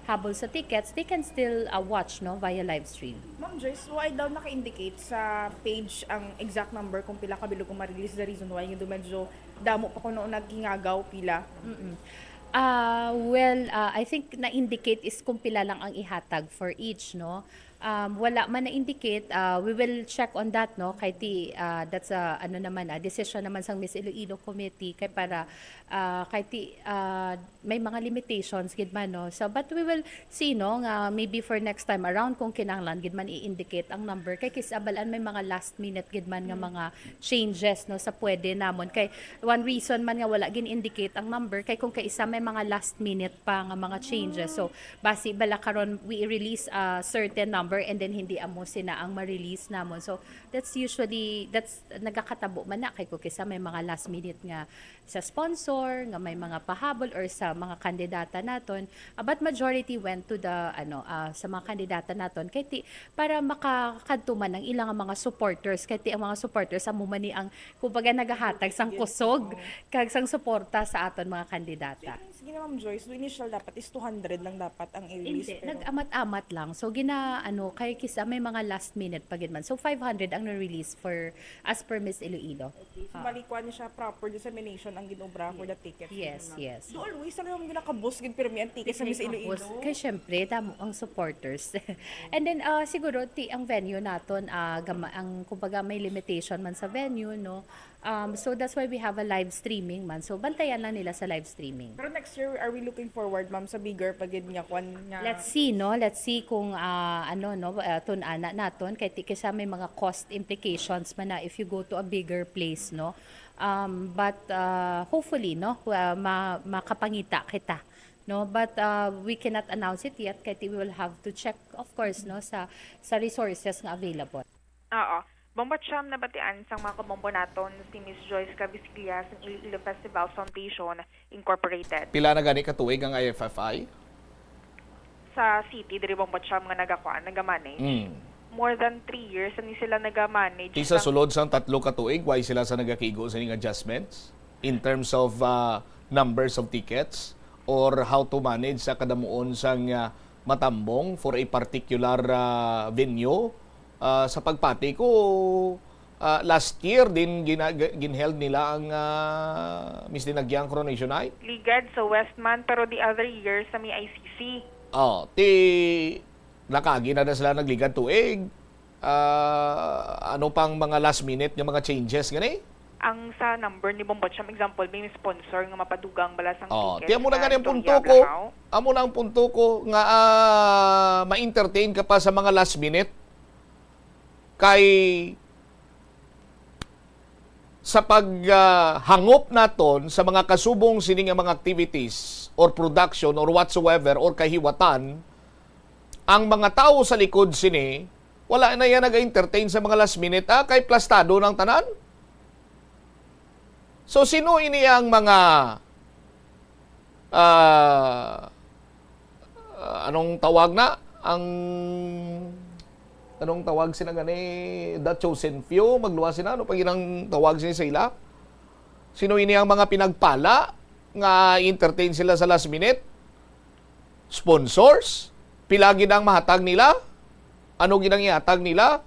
habol sa tickets, they can still watch, no, via live stream. Ma'am Joyce, why daw naka-indicate sa page ang exact number kung pila ka bilog kung ma-release, the reason why yung medyo damo pa kung noon naghingagaw pila? I think na-indicate is kung pila lang ang ihatag for each, no. Wala man na-indicate, we will check on that, no, kay that's a decision naman sang Miss Iloilo Committee kay para kay may mga limitations gid man, no. So but we will see, no, nga maybe for next time around kung kinahanglan gid man i-indicate ang number kay kisabalan may mga last minute gid man nga mga changes, no, sa pwede namon kay one reason man nga wala gin indicate ang number kay kung kaisa may mga last minute pa nga mga changes. So basi bala karon we release a certain number and then hindi amo sina ang ma-release namon. So that's nagakatabo man na kay kung kisa may mga last minute nga sa sponsor nga may mga pahabol or sa mga kandidata naton, but majority went to the sa mga kandidata naton kay para makakadto man ang ilang mga supporters kay ang mga supporters amo man ni ang kumbaga nagahatag sang kusog kag sang suporta sa aton mga kandidata. Sige na Ma'am Joyce, the initial dapat is 200 lang dapat ang i-release. Hindi, nag-amat-amat lang. So kay kisa may mga last minute pagid man. So 500 ang na-release for as per Miss Iloilo. Okay. So malikwan niya siya proper dissemination ang ginobra for the tickets. Yes. Do always lang ginakabos gid pirmi ang tickets sa Miss Iloilo. Kay syempre damo ang supporters. And then siguro ang venue naton ang kumbaga may limitation man sa venue, no. So that's why we have a live streaming man. So bantayan lang nila sa live streaming. Pero next year, are we looking forward, ma'am, sa bigger pagid nga kwan nga? Let's see, no? Let's see kung tun-ana naton kay sa may mga cost implications man na if you go to a bigger place, no? But hopefully, no, makapangita kita. No, but we cannot announce it yet kay we will have to check, of course, no, sa resources nga available. Oo. Bombotsyam na batian sang mga kabombo naton si Miss Joyce Clavicilla sa Iloilo Festival Foundation Incorporated. Pila na gani katuig ang IFFI? Sa city, diri bombotsyam nga nagamane. More than 3 years ani sila nagamanage. Isa sulod sang 3 katuig, why sila sa nagakigo sa ning adjustments in terms of numbers of tickets or how to manage sa kadamuon sang matambong for a particular venue. Sa pagpati ko, last year din ginheld nila ang Miss Dinagyang Coronation Night. Ligad sa Westman pero the other year sa may ICC. nakagi na sila nagligan tuig. Ano pang mga last minute nga mga changes gani? Ang sa number ni Bombot Cham, example, may sponsor nga mapadugang balasang ticket. Tiyan mo na ganyan punto ko. Amo na ang punto ko nga ma-entertain ka pa sa mga last minute. Kay sa paghangop naton sa mga kasubong sining mga activities or production or whatsoever or kahiwatan, ang mga tao sa likod sini, wala na yan nag-entertain sa mga last minute, kay plastado ng tanan. So, sino ini ang mga anong tawag na? Anong tawag sila gani? The chosen few? Magluwa sila? Ano pag inang tawag sila sa ila? Sino ini ang mga pinagpala nga entertain sila sa last minute? Sponsors? Pilagi ang mahatag nila? Ano ginang ihatag nila?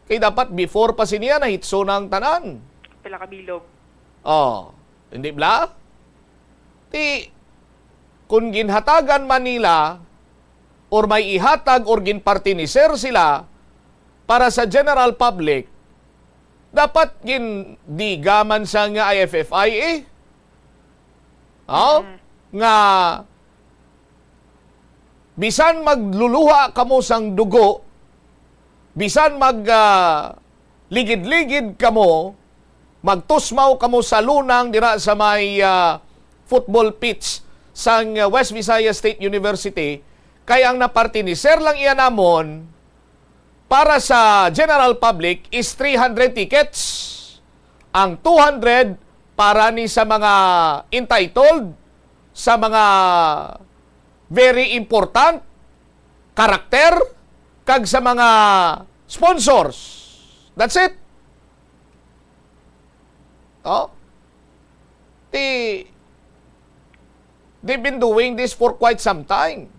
Kaya dapat before pa siniya na hitso ng tanan. Pila kabilog. Hindi bla? Kung ginhatagan man nila or may ihatag or ginpartiniser sila para sa general public, dapat gindigaman sa nga IFFI nga bisan magluluha kamo sang dugo, bisan ligid-ligid kamo, magtusmaw kamo sa lunang dira sa may football pitch sang West Visayas State University, kaya ang napartiniser lang iyan namon para sa general public is 300 tickets. Ang 200 para ni sa mga entitled, sa mga very important karakter, kag sa mga sponsors. That's it. They've been doing this for quite some time.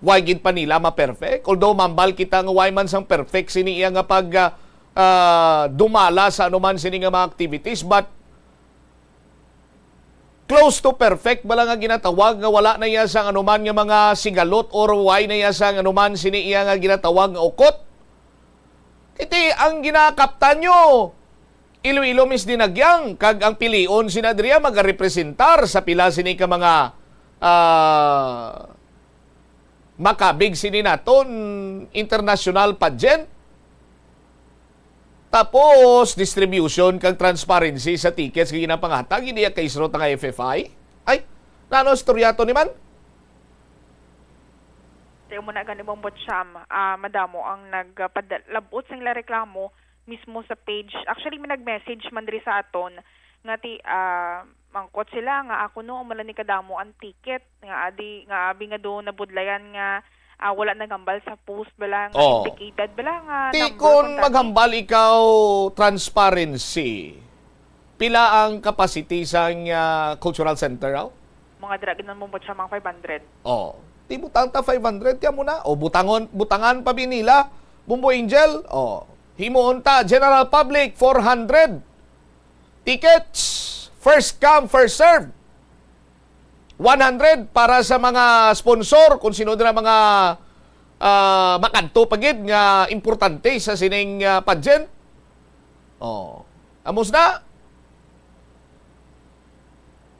Why gid pa nila ma-perfect? Although mambal kita nga why man sang perfect sini iya nga pag dumala sa anuman sini nga mga activities, but close to perfect bala nga ginatawag nga wala na iya sang anuman nga mga sigalot or why na iya sang anuman sini iya nga ginatawag nga ukot. Iti ang ginakaptan nyo Iloilo mis dinagyang kag ang pilion sinadriya magarepresentar sa pila sini ka mga makabig sini naton international pageant. Tapos distribution kag transparency sa tickets kag ginapangatag hindi kay isro nga FFI. Ay, nano istoryato ni man? Tayo muna gani Bombot Cham, madamo ang nagpadalabot sa nila reklamo mismo sa page. Actually, may nag-message man diri sa aton nga mangkot sila nga ako no umala ni kadamo ang ticket nga abi nga do nabudlayan nga wala nagambal sa post bala nga indicated bala nga number. Kung maghambal ikaw transparency, pila ang capacity sang cultural center raw? Mga dragin mo siya mga 500. Di butang ta 500 ya mo na. Butangan pa binila. Bumbo Angel, himuon ta, general public, 400 tickets. First come, first serve. 100 para sa mga sponsor, kung sino na mga makanto pagid nga importante sa sining pageant. Amos na.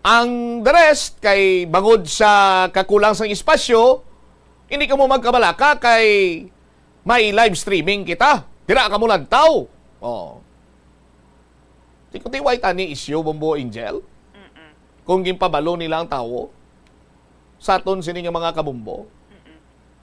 Ang the rest, kay bangod sa kakulang sang espasyo, hindi ka mo magkabalaka kay may live streaming kita. Tira ka mo lantaw. Tikuti-white ani issue, Bombo Angel. Kung gimpabalo nila ang tao, sa aton sini nga mga kabumbo.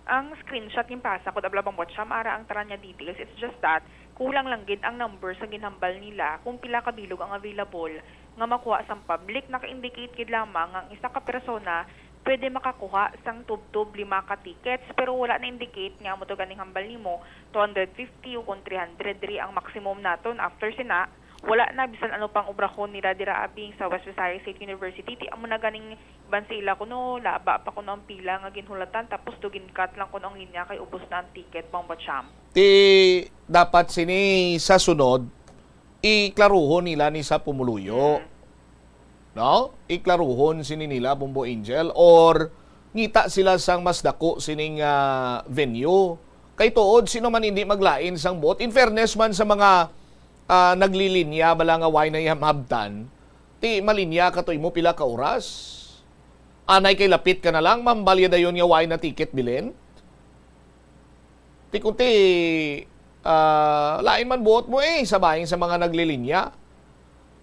Ang screenshot yung pasa ko, dabla bang watcham, ara ang tara niya details. It's just that, kulang lang gid ang number sa ginhambal nila kung pila kabilog ang available nga makuha sang public. Naka-indicate gid lamang ang isa ka persona pwede makakuha sang tub-tub 5 ka tickets, pero wala na indicate nga mo to ganing hambal nimo 250 o kung 300 diri ang maximum naton. After sina wala na bisan ano pang obrahon nila dira abing sa West Visayas State University. Ti amo na ganing ban sila kuno laba pa kuno ang pila nga ginhulatan tapos to gincut lang kuno ang linya kay ubos na ang ticket pang batcham. Ti dapat sini sa sunod iklaruhon nila ni sa pumuluyo. No? Iklaruhon sini nila Bombo Angel or ngita sila sang mas dako sining venue. Kay tuod sino man hindi maglain sang bot. In fairness man sa mga naglilinya bala nga way na yamabtan, ti malinya katoy mo pila ka oras. Anay kay lapit ka na lang, mambalya dayon nga way na ticket bilin. Ti kunti lain man buot mo sabahin sa mga naglilinya.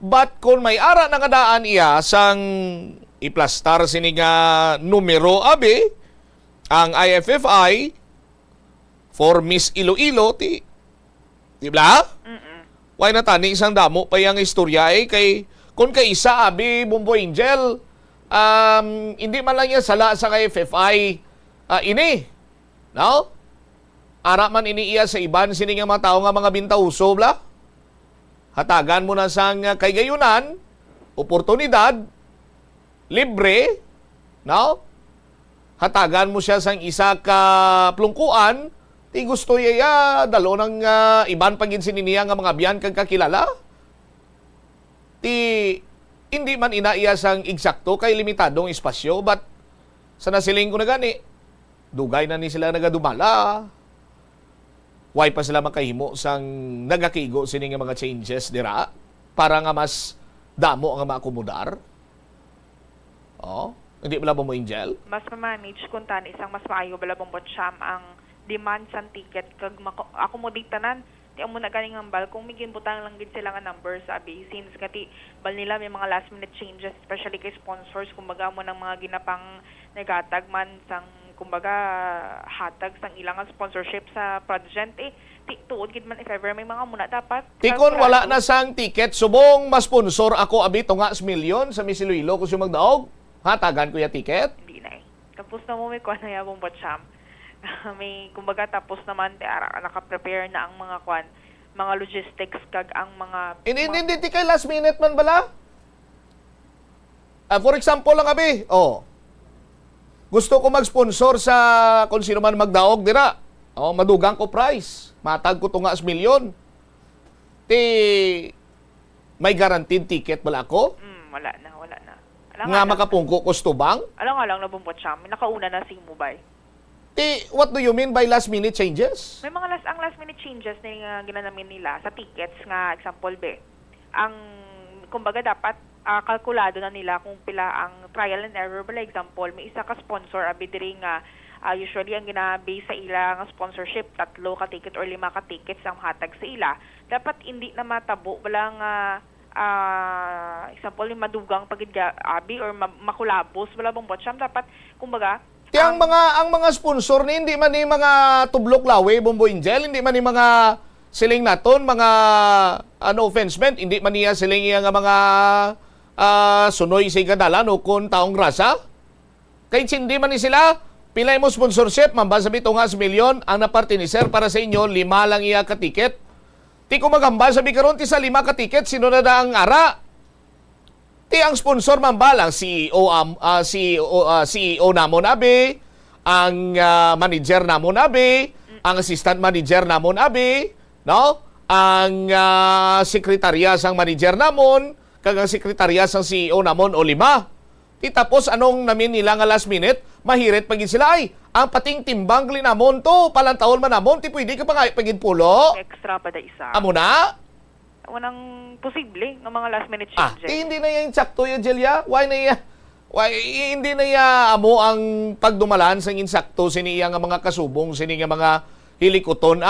But kung may ara na kadaan iya sang iplastar sini nga numero abi ang IFFI for Miss Iloilo ti ba? Why na tani isang damo pa yang istorya kay kung kay isa abi Bombo Angel hindi man lang yan sala sa IFFI ini. No? Ara man iniiya sa iban sini nga mga tao nga mga bintauso bla. Hatagan mo na sang kay gayunan oportunidad libre, no? Hatagan mo siya sang isa ka plungkuan, ti gusto iya dalo ng iban pagin sininiya nga mga biyan kag kakilala. Ti hindi man inaiya sang eksakto kay limitadong espasyo, but sa nasiling ko na gani, dugay na ni sila nagadumala. Why pa sila makahimo sang nagakigo sini nga mga changes dira para nga mas damo nga maakomodar. Hindi bala mo Angel? Mas ma-manage kung tani isang mas maayo bala bang botsyam ang demand sa ticket kag accommodate tanan. Di mo na ganing ambal kung may ginbutang lang gid sila nga number sabi since kati bal nila may mga last minute changes especially kay sponsors kumbaga mo ng mga ginapang nagatag man sang kumbaga hatag sang ilang sponsorship sa project tuod gid man if ever may mga muna dapat tikon wala na sang ticket subong ma-sponsor ako abi tunga sa milyon sa Miss Iloilo kung magdaog hatagan ko ya ticket hindi na tapos na mo may kuan na yabong botsyam may kumbaga tapos naman naka-prepare na ang mga kuan mga logistics kag ang mga hindi kay last minute man bala for example lang abi gusto ko mag-sponsor sa kung sino man magdaog dira. Madugang ko price. Matag ko tunga sa milyon. May guaranteed ticket bala ako? Wala na. Nga makapungko ko stubang? Alam nga lang nabumbot siya. May nakauna na sing mobile. What do you mean by last minute changes? May mga last minute changes na ginanamin nila sa tickets nga example ang kumbaga dapat kalkulado na nila kung pila ang trial and error. Bala example, may isa ka sponsor abi diri nga usually ang gina-base sa ila nga sponsorship 3 ka ticket or 5 ka tickets ang hatag sa ila. Dapat hindi na matabo bala nga example ni madugang pagid abi or makulabos bala bang botsyam dapat kumbaga ang mga sponsor ni hindi man ni mga tublok lawe Bombo Angel, hindi man ni mga siling naton mga offense meant, hindi man niya siling nga mga sunoy sa ikadalan o kung taong grasa. Kahit hindi man ni sila, pilay mo sponsorship, mambasabi ito nga sa milyon, ang naparti ni sir para sa inyo, 5 lang iya ka ticket. Ti ko magamba, sabi karon ti sa 5 ka ticket, sino na ang ara? Ti ang sponsor mambalang CEO namon abi, ang manager namon abi, ang assistant manager namon abi, no? Ang sekretarya sang manager namon, kag ang sekretarya sang CEO namon o 5. Tapos anong namin nila nga last minute, mahirit pagin sila ang pating timbang linamon to, palantawon man namon, ti pwede ka pa nga pagin pulo. Extra pa da isa. Amo na? Unang posible ng mga last minute changes. Hindi na yan sakto ya Jelia. Why hindi na ya amo ang pagdumalan sang insakto siniya nga mga kasubong sini nga mga hilikoton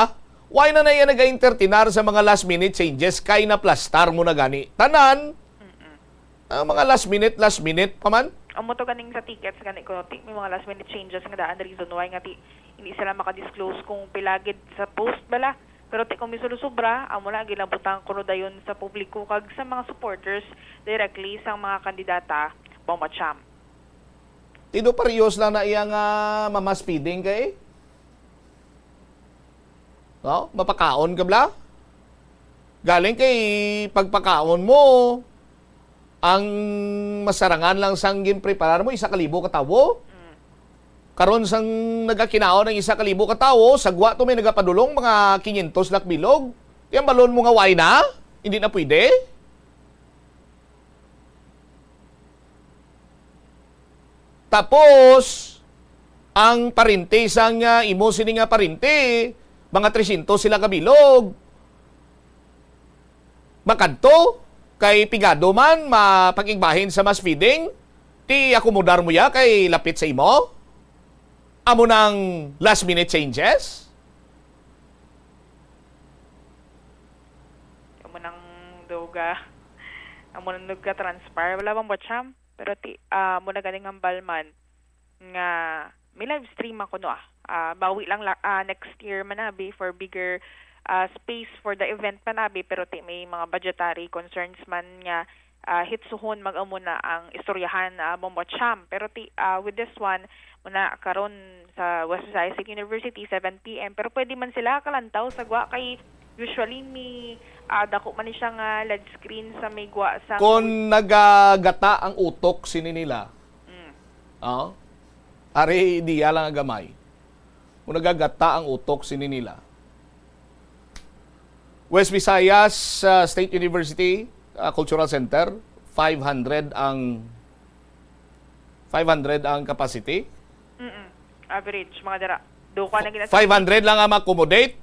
Why na yan naga-entertainar sa mga last minute changes kay na plastar mo na gani. Tanan. Mga last minute pa man. Ang mo to ganing sa tickets gani ko may mga last minute changes nga daan reason why nga hindi sila maka-disclose kung pilagid sa post bala. Pero kung misulusubra, amo na gilabutang kuno dayon sa publiko kag sa mga supporters directly sa mga kandidata Bomacham. Tido parehas lang na iyang mama speeding kay. No, mapakaon ka bla? Galing kay pagpakaon mo, ang masarangan lang sang ginpreparar mo 1,000 ka tawo. Karon sang nagakinaon ng 1,000 ka tawo, sagwa to may nagapadulong mga 500 lak bilog. Yang balon mo nga way na? Hindi na pwede? Tapos Ang parinte sang imo sini nga parinte, mga 300 sila kabilog. Makadto kay pigado man mapakigbahin sa mass feeding, ti akomodar mo ya kay lapit sa imo. Amo ng last minute changes. Amo ng duga. Amo ng duga transpire. Wala bang botcham? Pero mo na ganing hambal man nga may live stream ako no bawi lang next year manabi for bigger space for the event manabi pero may mga budgetary concerns man nga hitsuhon mag-amo na ang istoryahan Bombacham pero with this one muna karon sa West Visayas State University 7 PM pero pwede man sila kalantaw sa gwa kay usually may dako man siya nga LED screen sa may gwa sa Kung nagagata ang utok sini nila. Ari diya lang gamay. Kung nagagata ang utok sini nila. West Visayas State University Cultural Center 500 ang capacity. Average mga dara. Do ka na 500 lang ang ma-accommodate.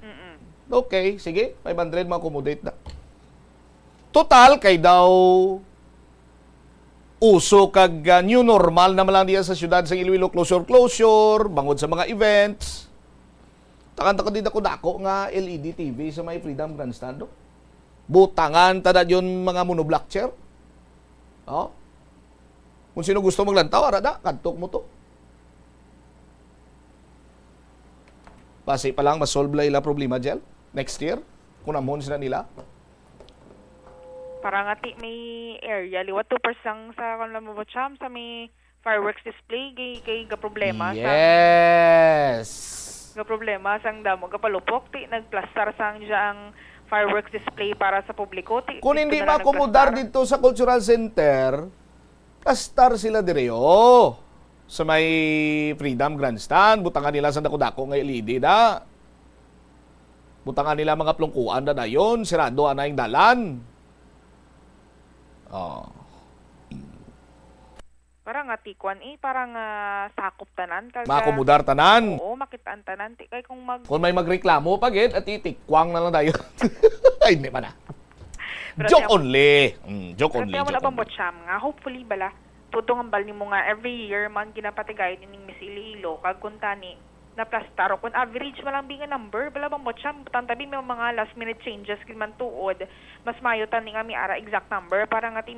Okay, sige, 500 ma-accommodate na. Total kay daw uso kag new normal na lang diya sa syudad sa Iloilo, closure, bangod sa mga events. Takan-takan din ako dako nga LED TV sa may Freedom Grandstand. Butangan tada yun mga monoblock chair. Kung sino gusto maglantaw, arada, kantok mo to. Pasi pa lang, masolve la ila problema dyan. Next year, kung namon sila nila. Parang ati may area, liwat 2% sa Kanlamabacham sa may fireworks display, kay ga problema. Yes! Ga problema, sang damo, kapalupok, nagplastar sang diyang fireworks display para sa publiko. Kung hindi makomodar dito sa Cultural Center, plastar sila direo. Sa may Freedom Grandstand, butangan nila sa dako-dako nga LED da. Butangan nila mga plungkuan da dayon, sirado anay dalan. Parang atikwan parang sakop tanan. Makomodar tanan. Oo, makitaan tanan. Kay kung may magreklamo pagit at itikwang na lang dayon. Ay, hindi pa na. Joke only. Joke only. Pero wala bang botcham nga. Hopefully bala. Tutong hambal ni mo nga every year man ginapatigay ining Miss Iloilo kag kuntani na plastaro kun average malang binga number bala bang botcham tantabi may mga last minute changes kin man tuod mas mayo tani nga mi ara exact number para nga ti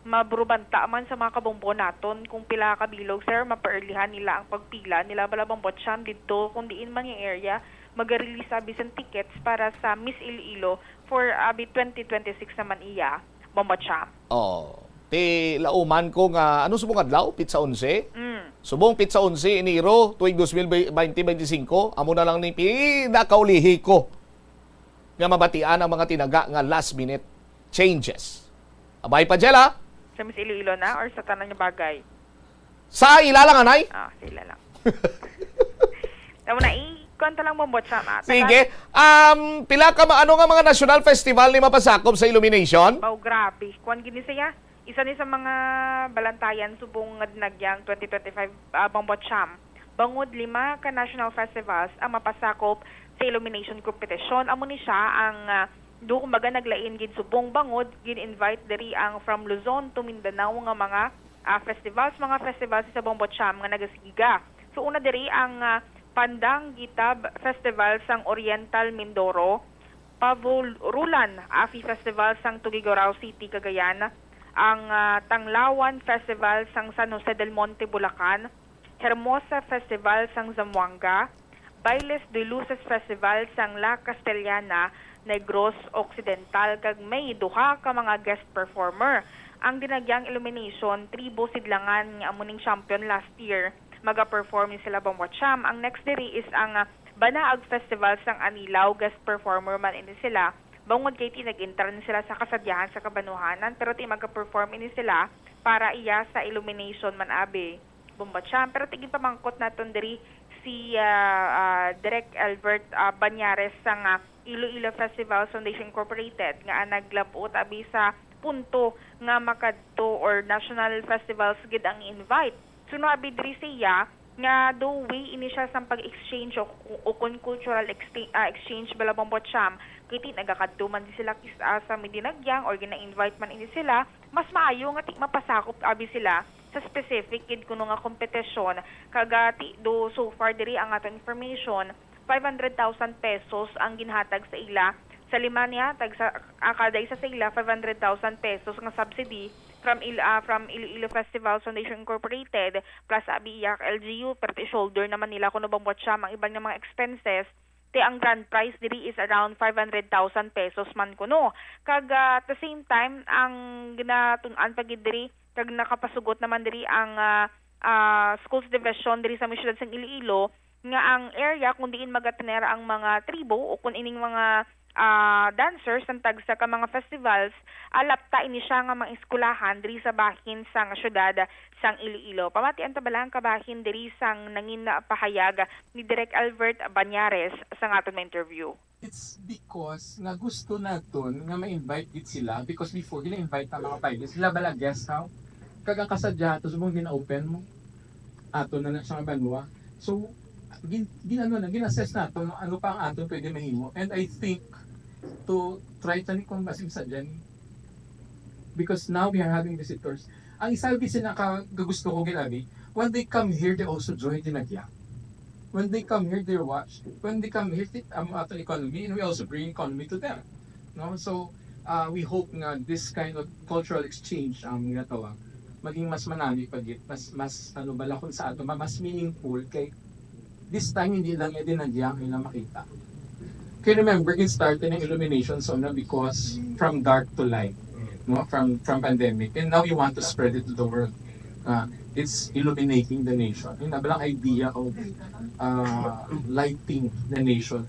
mabrubanta man sa mga kabombo naton kung pila ka bilog sir mapaerlihan nila ang pagpila nila bala bang botcham didto kung diin man yung area mag-release bisan tickets para sa Miss Iloilo for 2026 naman iya bang botcham. Ti lauman ko nga, ano subong adlaw? Pizza 11? Subong Pizza 11, Enero, tuwing 2025, amo na lang ni pinakaulihi ko nga mabatian ang mga tinaga nga last minute changes. Abay pa Jela? Sa Miss Iloilo na or sa tanan nga bagay? Sa ila lang, anay? Sa ila lang. Tama na, kwanta lang mo botcham. Sige. Pila ka ano nga mga national festival ni mapasakop sa illumination? Grabe. Kwan gini siya. Isa ni sa mga balantayan subong nagyang 2025 Bombacham. Bangod 5 ka national festivals ang mapasakop sa illumination competition. Amo ni siya ang do kumbaga naglain gid subong bangod gin-invite diri ang from Luzon to Mindanao nga mga mga festivals sa Bombacham nga nagasigiga. So una diri ang Pandang Gitab Festival sang Oriental Mindoro, Pavuluran Afi Festival sang Tugigaraw City, Cagayan, ang Tanglawan Festival sang San Jose del Monte, Bulacan, Hermosa Festival sang Zamboanga, Bailes de Luces Festival sang La Castellana, Negros Occidental, kag may duha ka mga guest performer. Ang dinagyang illumination, Tribo Sidlangan nga amuning champion last year, maga-perform ni sila Bombacham. Ang next diri is ang Banaag Festival sang Anilaw, guest performer man ini sila. Bangod kay nag-intern sila sa kasadyahan sa Kabanuhanan pero mag-perform ini sila para iya sa illumination man abe Bombacham. Pero tigin pamangkot naton diri si Direk Albert Banyares sang Iloilo Festival Foundation Incorporated nga naglabot abi sa punto nga makadto or national festivals gid ang invite. So no abi diri siya nga do way ini siya sa pag-exchange o kun cultural exchange balabang botsyam kiti nagakadto man di sila sa Medinagyang or gina-invite man ini sila, mas maayo nga ti mapasakop abi sila sa specific kid kuno nga kompetisyon kagati do so far diri ang ato information 500,000 pesos ang ginhatag sa ila sa lima niya tag sa kada isa sa ila 500,000 pesos nga subsidy from Iloilo Festival Foundation Incorporated plus abi iyak LGU perti shoulder naman nila kuno bang botsyam ang ibang mga expenses te ang grand prize diri is around 500,000 pesos man kuno kag at the same time ang ginatun-an pagid diri kag nakapasugot naman diri ang schools division diri sa Misyudad sang Iloilo nga ang area kung diin magatenera ang mga tribo o kung ining mga dancers ang tagsa ka mga festivals alapta ini siya nga mga eskulahan diri sa bahin sang syudad sang Iloilo. Pamatian ta balang kabahin diri sang nangin na pahayag ni Direk Albert Banyares sa aton interview. It's because nga gusto naton nga ma-invite gid sila because before gina-invite ta mga pioneers sila bala guest house kagang kasadya to subong gina-open mo ato na sa banwa. So gina-assess naton ano pa ang aton pwede mahimo and I think to try tani kung basig sa dyan because now we are having visitors. Ang isa kasi nakagusto ko gilabi, when they come here they also join Dinagya. When they come here they watch. When they come here ato economy and we also bring economy to them. No? So we hope nga this kind of cultural exchange ang ginatawa maging mas manami pagit mas ano bala kun sa ato mas meaningful kay this time hindi lang Dinagya ang ilang makita. Can remember it started ng illumination zone because from dark to light, no, from pandemic, and now we want to spread it to the world. It's illuminating the nation. Yung nabalang idea of lighting the nation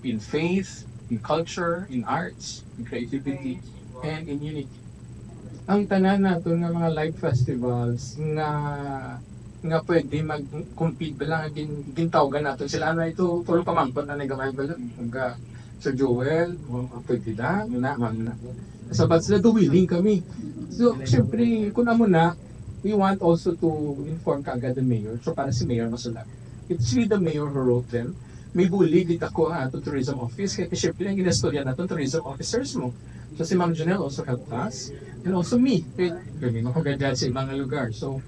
in faith, in culture, in arts, in creativity, and in unity. Ang tanan nato ng mga live festivals nga pwede mag-compete ba lang gintawagan natin sila ano ito tulo pamangkot na nagamay ba lang Sir Joel pwede na sabat sila willing kami so syempre kung amo na we want also to inform kaagad the mayor so para si mayor masulat it's really the mayor who wrote them may buli dito ako ato tourism office kaya syempre ang ginastorya natin tourism officers mo so si Ma'am Janelle also helped us and also me kaya makagandad sa mga lugar so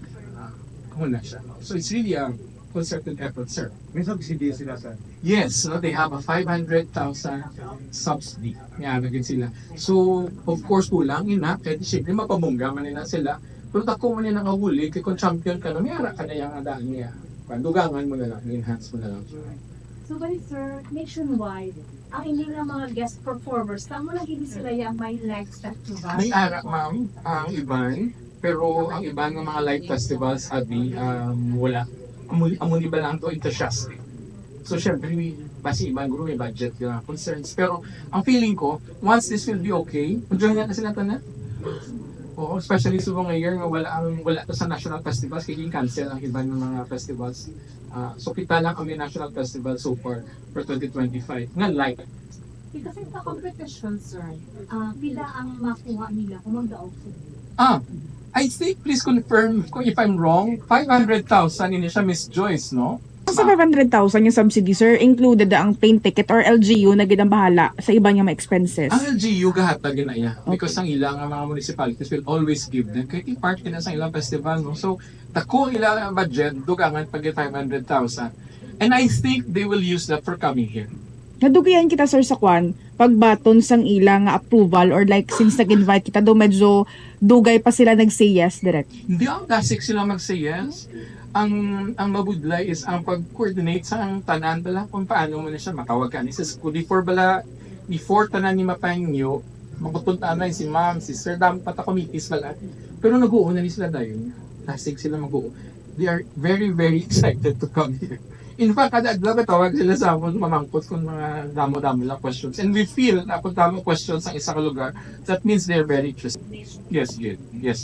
na siya. So it's really a concerted effort, sir. May subsidy sila, sir? Yes, no, they have a 500,000 subsidy. Niyagagin sila. So, of course, kulang ina. Kaya siyempre, mapamungga man nila sila. Pero tako man nila nakahuli, kaya kung champion ka na, may ara ka na yung adaan niya. Dugangan mo na lang, enhance mo na lang. So, bali, sir, nationwide, ang hindi nga mga guest performers, tamo lang hindi sila yung may live festival? May ara, ma'am, ang iban. Pero ang iba ng mga live festivals, abi, wala. Amuni ba lang to enthusiastic. So syempre, basi ibang group may budget yung concerns. Pero ang feeling ko, once this will be okay, enjoy na sila ito na. Oo, especially subong ngayon, wala to sa national festivals, kaya cancel ang iba ng mga festivals. So kita lang kami national festival so far for 2025. Nga live. Kasi sa competition, sir, pila ang makuha nila kung mag-daog I think, please confirm kung if I'm wrong, 500,000 ini siya Miss Joyce, no? Sa 500,000 yung subsidy, sir, included ang plane ticket or LGU na ginang bahala sa ibang yung mga expenses? Ang LGU gahatag na iya. Because ang ilang mga municipalities will always give them. Kaya i-part na sa ilang festival, no? So, tako ilang budget, dugangan pag 500,000. And I think they will use that for coming here. Nadugihan kita, sir, sa kwan, pagbaton sang ilang approval or like since nag-invite kita do medyo dugay pa sila nag-say yes direct? Hindi ang dasik sila mag-say yes. Ang mabudlay is ang pag-coordinate sa ang tanan bala kung paano mo na siya matawag ka ni sa school. Before tanan ni mapangyo, mapupunta na si ma'am, si sir, dapat pata committees bala. Pero nag-uuna ni sila dayon. Dasik sila mag-uuna. They are very, very excited to come here. In fact, kada adlaw tawag sila sa amon mamangkot kung mga damo-damo lang questions. And we feel na kung damo questions sa isa ka lugar, that means they're very interested. Yes,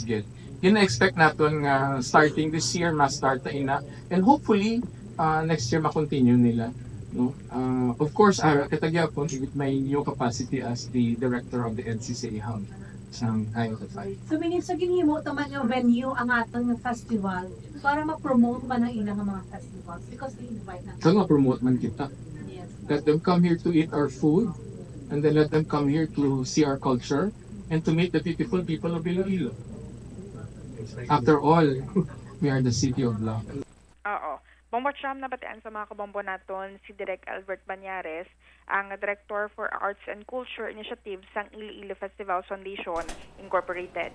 good. Yun na-expect natin nga starting this year, ma-start na ina. And hopefully, next year ma-continue nila. No? Of course, katagya po with my new capacity as the director of the NCCA Hub. sang IOFI. So, Minister, ginhimo taman yung venue ang atong festival para ma-promote man ang ilang mga festivals because they invite na. So ma-promote man kita. Yes. Let them come here to eat our food and then let them come here to see our culture and to meet the beautiful people of Iloilo. After all, we are the city of love. Oo. Bombo Cham, nabatian sa mga kabombo naton si Direk Albert Banyares, ang Director for Arts and Culture Initiative sang Iloilo Festival Foundation Incorporated.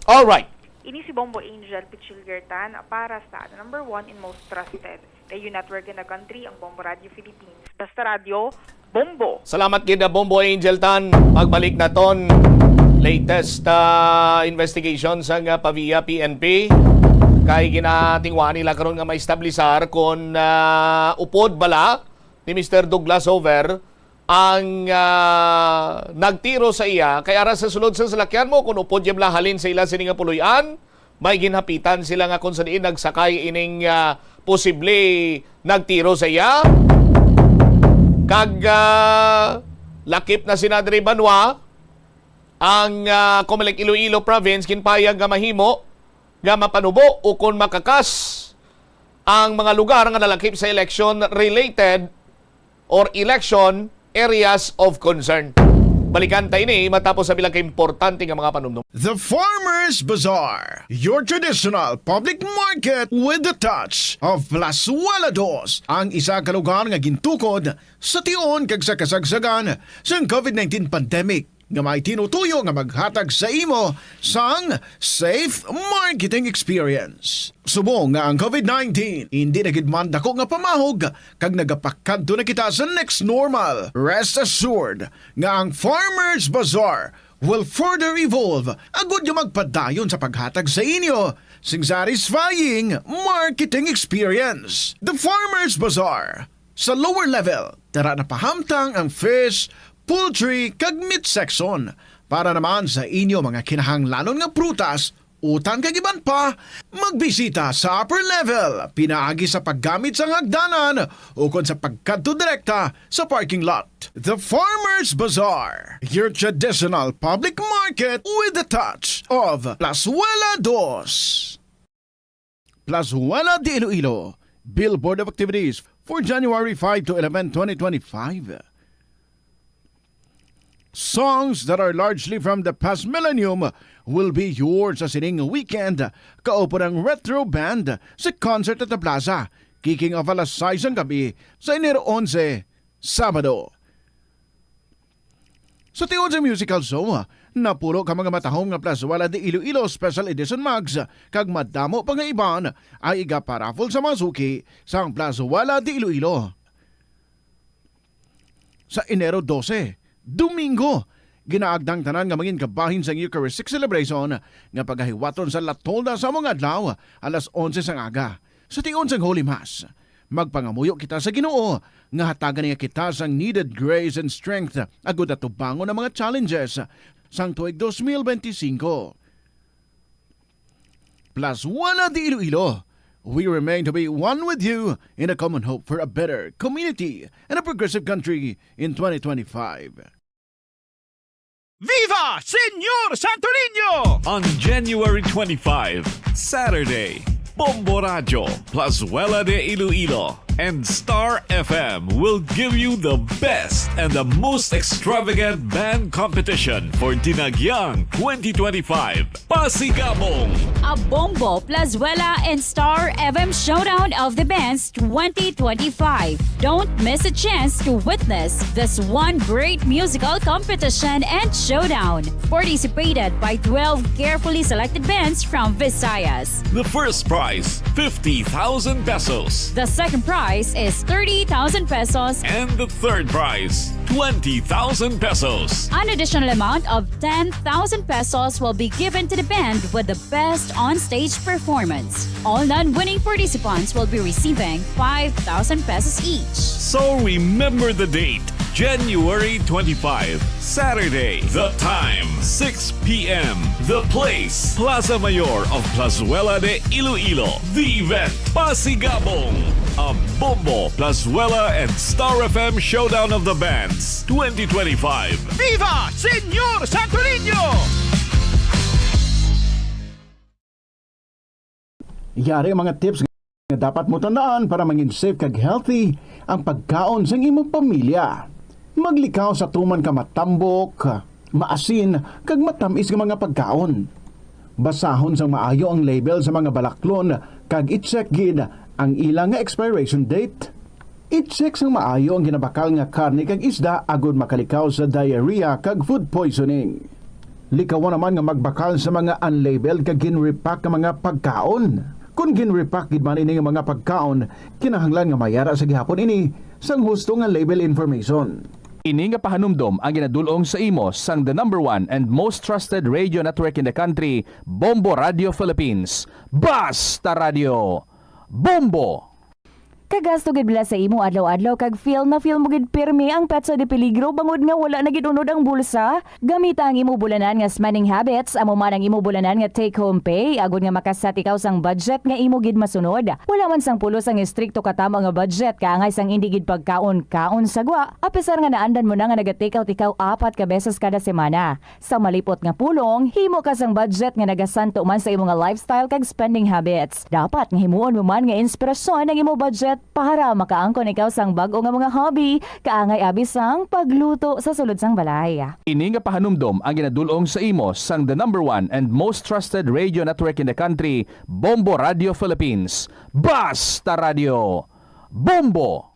All right. Ini si Bombo Angel Pichilgertan para sa number 1 and most trusted radio network in the country, ang Bombo Radio Philippines. Basta Radio, Bombo! Salamat gid Bombo Angel Tan. Pagbalik na ton latest investigation sa Pavia PNP kay ginatingwa nila karon nga maestablisar kung upod bala ni Mr. Douglas Over ang nagtiro sa iya kay ara sa sulod sa salakyan mo kung upod yung lahalin sa ila sining puluyan may ginhapitan sila nga kung saan nagsakay ining posible nagtiro sa iya kag lakip na sinadri Banwa ang Comelec Iloilo Province kinpayag nga mahimo nga mapanubo o kung makakas ang mga lugar nga nalakip sa election related or election areas of concern. Balikan tayo ni matapos sa bilang kaimportante nga mga panumdum. The Farmers Bazaar, your traditional public market with the touch of Plazuela Dos, ang isa ka lugar nga gintukod sa tion kag sa kasagsagan sa COVID-19 pandemic nga may tinutuyo nga maghatag sa imo sang safe marketing experience. Subong nga ang COVID-19 hindi na gid man dako nga pamahog kag nagapakadto na kita sa next normal. Rest assured nga ang Farmers Bazaar will further evolve agud nga magpadayon sa paghatag sa inyo sing satisfying marketing experience. The Farmers Bazaar sa lower level tara na pahamtang ang fish, poultry kag meat section para naman sa inyo mga kinahanglanon nga prutas, utan kag iban pa, magbisita sa upper level, pinaagi sa paggamit sa hagdanan o kon sa pagkadto direkta sa parking lot. The Farmers Bazaar, your traditional public market with the touch of Plazuela Dos. Plazuela de Iloilo, Billboard of Activities for January 5 to 11, 2025. Songs that are largely from the past millennium will be yours sa sining weekend. Kaupo ng retro band sa concert at the plaza. Kicking off alas 6 ng gabi sa Enero 11, Sabado. Sa tiyon sa musical show, napulo ka mga matahong nga Plazuela de Iloilo Special Edition Mags kag madamo pa nga iban ay iga-paraffle sa mga suki sa Plazuela de Iloilo. Sa Enero 12, Domingo, ginaagdang tanan nga mangin kabahin sa Eucharistic celebration nga pagahiwaton sa Latolda sa mga adlaw alas 11 sang aga. Sa tion sang Holy Mass, magpangamuyo kita sa Ginoo nga hatagan niya kita sang needed grace and strength agud atubangon ang mga challenges sang tuig 2025. Plazuela de Iloilo, we remain to be one with you in a common hope for a better community and a progressive country in 2025. Viva Señor Santo Niño! On January 25, Saturday, Bombo Radio, Plazuela de Iloilo, and Star FM will give you the best and the most extravagant band competition for Dinagyang 2025. Pasigabong! A Bombo, Plazuela, and Star FM Showdown of the Bands 2025. Don't miss a chance to witness this one great musical competition and showdown. Participated by 12 carefully selected bands from Visayas. The first prize, 50,000 pesos. The second prize is 30,000 pesos. And the third prize, 20,000 pesos. An additional amount of 10,000 pesos will be given to the band with the best on-stage performance. All non-winning participants will be receiving 5,000 pesos each. So remember the date, January 25, Saturday. The time, 6 p.m. The place, Plaza Mayor of Plazuela de Iloilo. The event, Pasigabong. A Bombo, Plazuela, and Star FM Showdown of the Bands 2025. Viva Señor Santo Niño! Yari ang mga tips nga dapat mo tandaan para mangin safe kag healthy ang pagkaon sa imong pamilya. Maglikaw sa tuman ka matambok, maasin, kag matamis nga mga pagkaon. Basahon sang maayo ang label sa mga balaklon kag i-check gid ang ilang nga expiration date. I-check sang maayo ang ginabakal nga karne kag isda agud makalikaw sa diarrhea kag food poisoning. Likawan naman nga magbakal sa mga unlabeled kag ginrepack nga mga pagkaon. Kung ginrepack gid man ini nga mga pagkaon, kinahanglan nga mayara sa gihapon ini sang husto nga label information. Ini nga pahanumdom ang ginadulong sa imo sang the number one and most trusted radio network in the country, Bombo Radio Philippines. Basta Radio! Bombo! Kagasto gid bila sa imo adlaw-adlaw kag feel mo gid pirmi ang petsa de peligro bangod nga wala na gid unod ang bulsa. Gamita ang imo bulanan nga spending habits amo man ang imo bulanan nga take home pay agud nga makasat ikaw sang budget nga imo gid masunod. Wala man sang pulos ang istrikto katama nga budget kaangay sang indi gid pagkaon-kaon sagwa. Apisar nga naandan mo na nga naga-take out ikaw 4 ka beses kada semana. Sa malipot nga pulong, himo ka sang budget nga nagasanto man sa imo nga lifestyle kag spending habits. Dapat nga himuon mo man nga inspirasyon ang imo budget para makaangkon ikaw sang bag-o nga mga hobby, kaangay abis sang pagluto sa sulod sang balay. Ini nga pahanumdom ang ginadulong sa imo sang the number one and most trusted radio network in the country, Bombo Radio Philippines. Basta Radio! Bombo!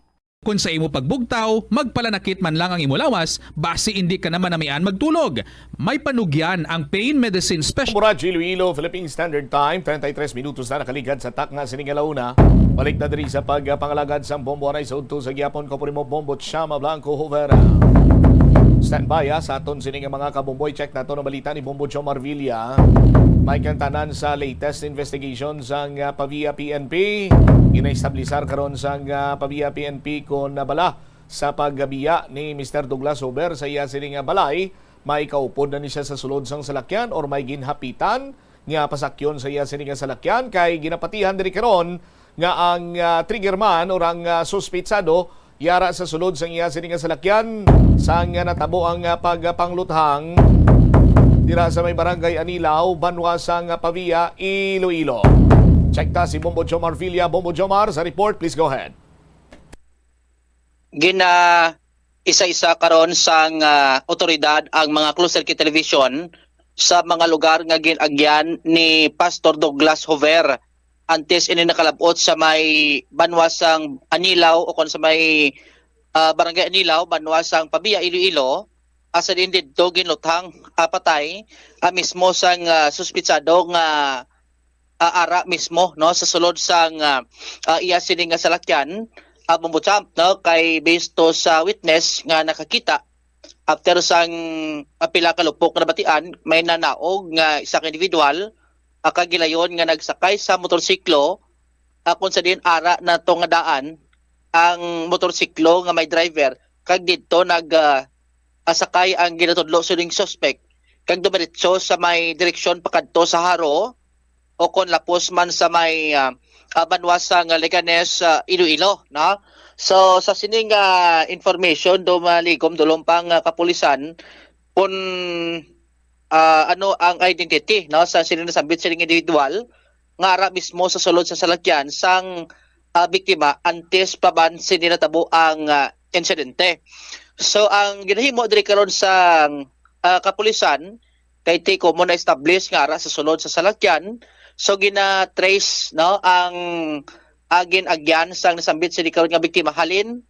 Kung sa imo pagbugtaw, magpalanakit man lang ang imo lawas, base hindi ka naman namian magtulog. May panugyan ang pain medicine special. Murachi, Iloilo, Philippine Standard Time, 33 minutos na nakaligad sa takna Siningalauna. Balik na diri sa pagpangalagad sa Bombo Aray sa udto sa gyapon ko mo Bombo Chama Blanco Hovera. Stand by sa aton sining mga kabomboy. Check nato na balita ni Bombo Chomar Villa. May kantanan sa latest investigation sang Pavia PNP. Inaestablisar karon sang Pavia PNP kon nabala sa paggabiya ni Mr. Douglas Hober sa iya sining balay. May kaupod na ni siya sa sulod sang salakyan or may ginhapitan nga pasakyon sa iya sining salakyan kay ginapatihan diri karon nga ang triggerman or ang suspitsado yara sa sulod sang iya sining salakyan sang natabo ang pagpangluthang dira sa may barangay Anilaw, Banwasang Pavia, Iloilo. Check ta si Bombo Jomar Villa. Bombo Jomar, sa report, please go ahead. Isa-isa karon sang otoridad ang mga closed circuit television sa mga lugar nga ginagyan ni Pastor Douglas Hover. Antes ini nakalabot sa may Banwasang Anilaw o kung sa may barangay Anilaw, Banwasang Pavia, Iloilo. Asa din dito ginluthang patay mismo sang suspitsado nga ara mismo no sa sulod sang iya sining nga salakyan bumbuchamp no kay based to sa witness nga nakakita after sang pila ka lupok na batian may nanaog nga isa ka individual kagilayon nga nagsakay sa motorsiklo kung sa din ara na to nga daan ang motorsiklo nga may driver kag didto asakay ang ginatudlo suling suspect kag dumiretso sa may direksyon pakadto sa Haro o kon lapos man sa may Banwasang Leganes Iloilo na so sa sining information do maligom dulong pang kapulisan kun ano ang identity no sa sining nasabit sining individual nga ara mismo sa sulod sa salakyan sang biktima antes pa ban sininatabo ang insidente. So ang ginahimo diri karon sa kapulisan kay tiko mo na establish nga ara sa sulod sa salakyan so gina-trace no ang agin agyan sang nasambit sa karon nga biktima halin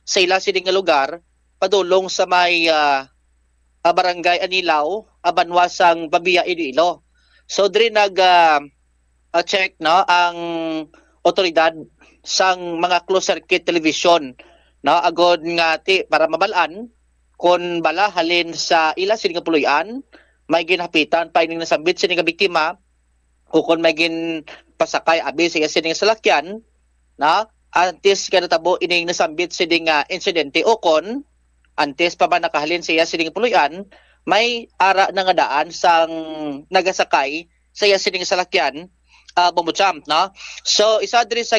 sa ila sining nga lugar padulong sa may barangay Anilaw, Banwasang Pavia, Iloilo. So diri check no ang otoridad sang mga closed circuit television no agod nga para mabalaan kon bala halin sa ila sining nga puloy-an may ginhapitan pa ining nasambit sining nga biktima o kon may gin pasakay abi sa sining nga salakyan na antes ka natabo ining nasambit sining nga insidente o kon antes pa ba nakahalin sa sining nga puloy-an may ara na nga daan sang nagasakay sa sining nga salakyan bumbuchamp no so isa diri sa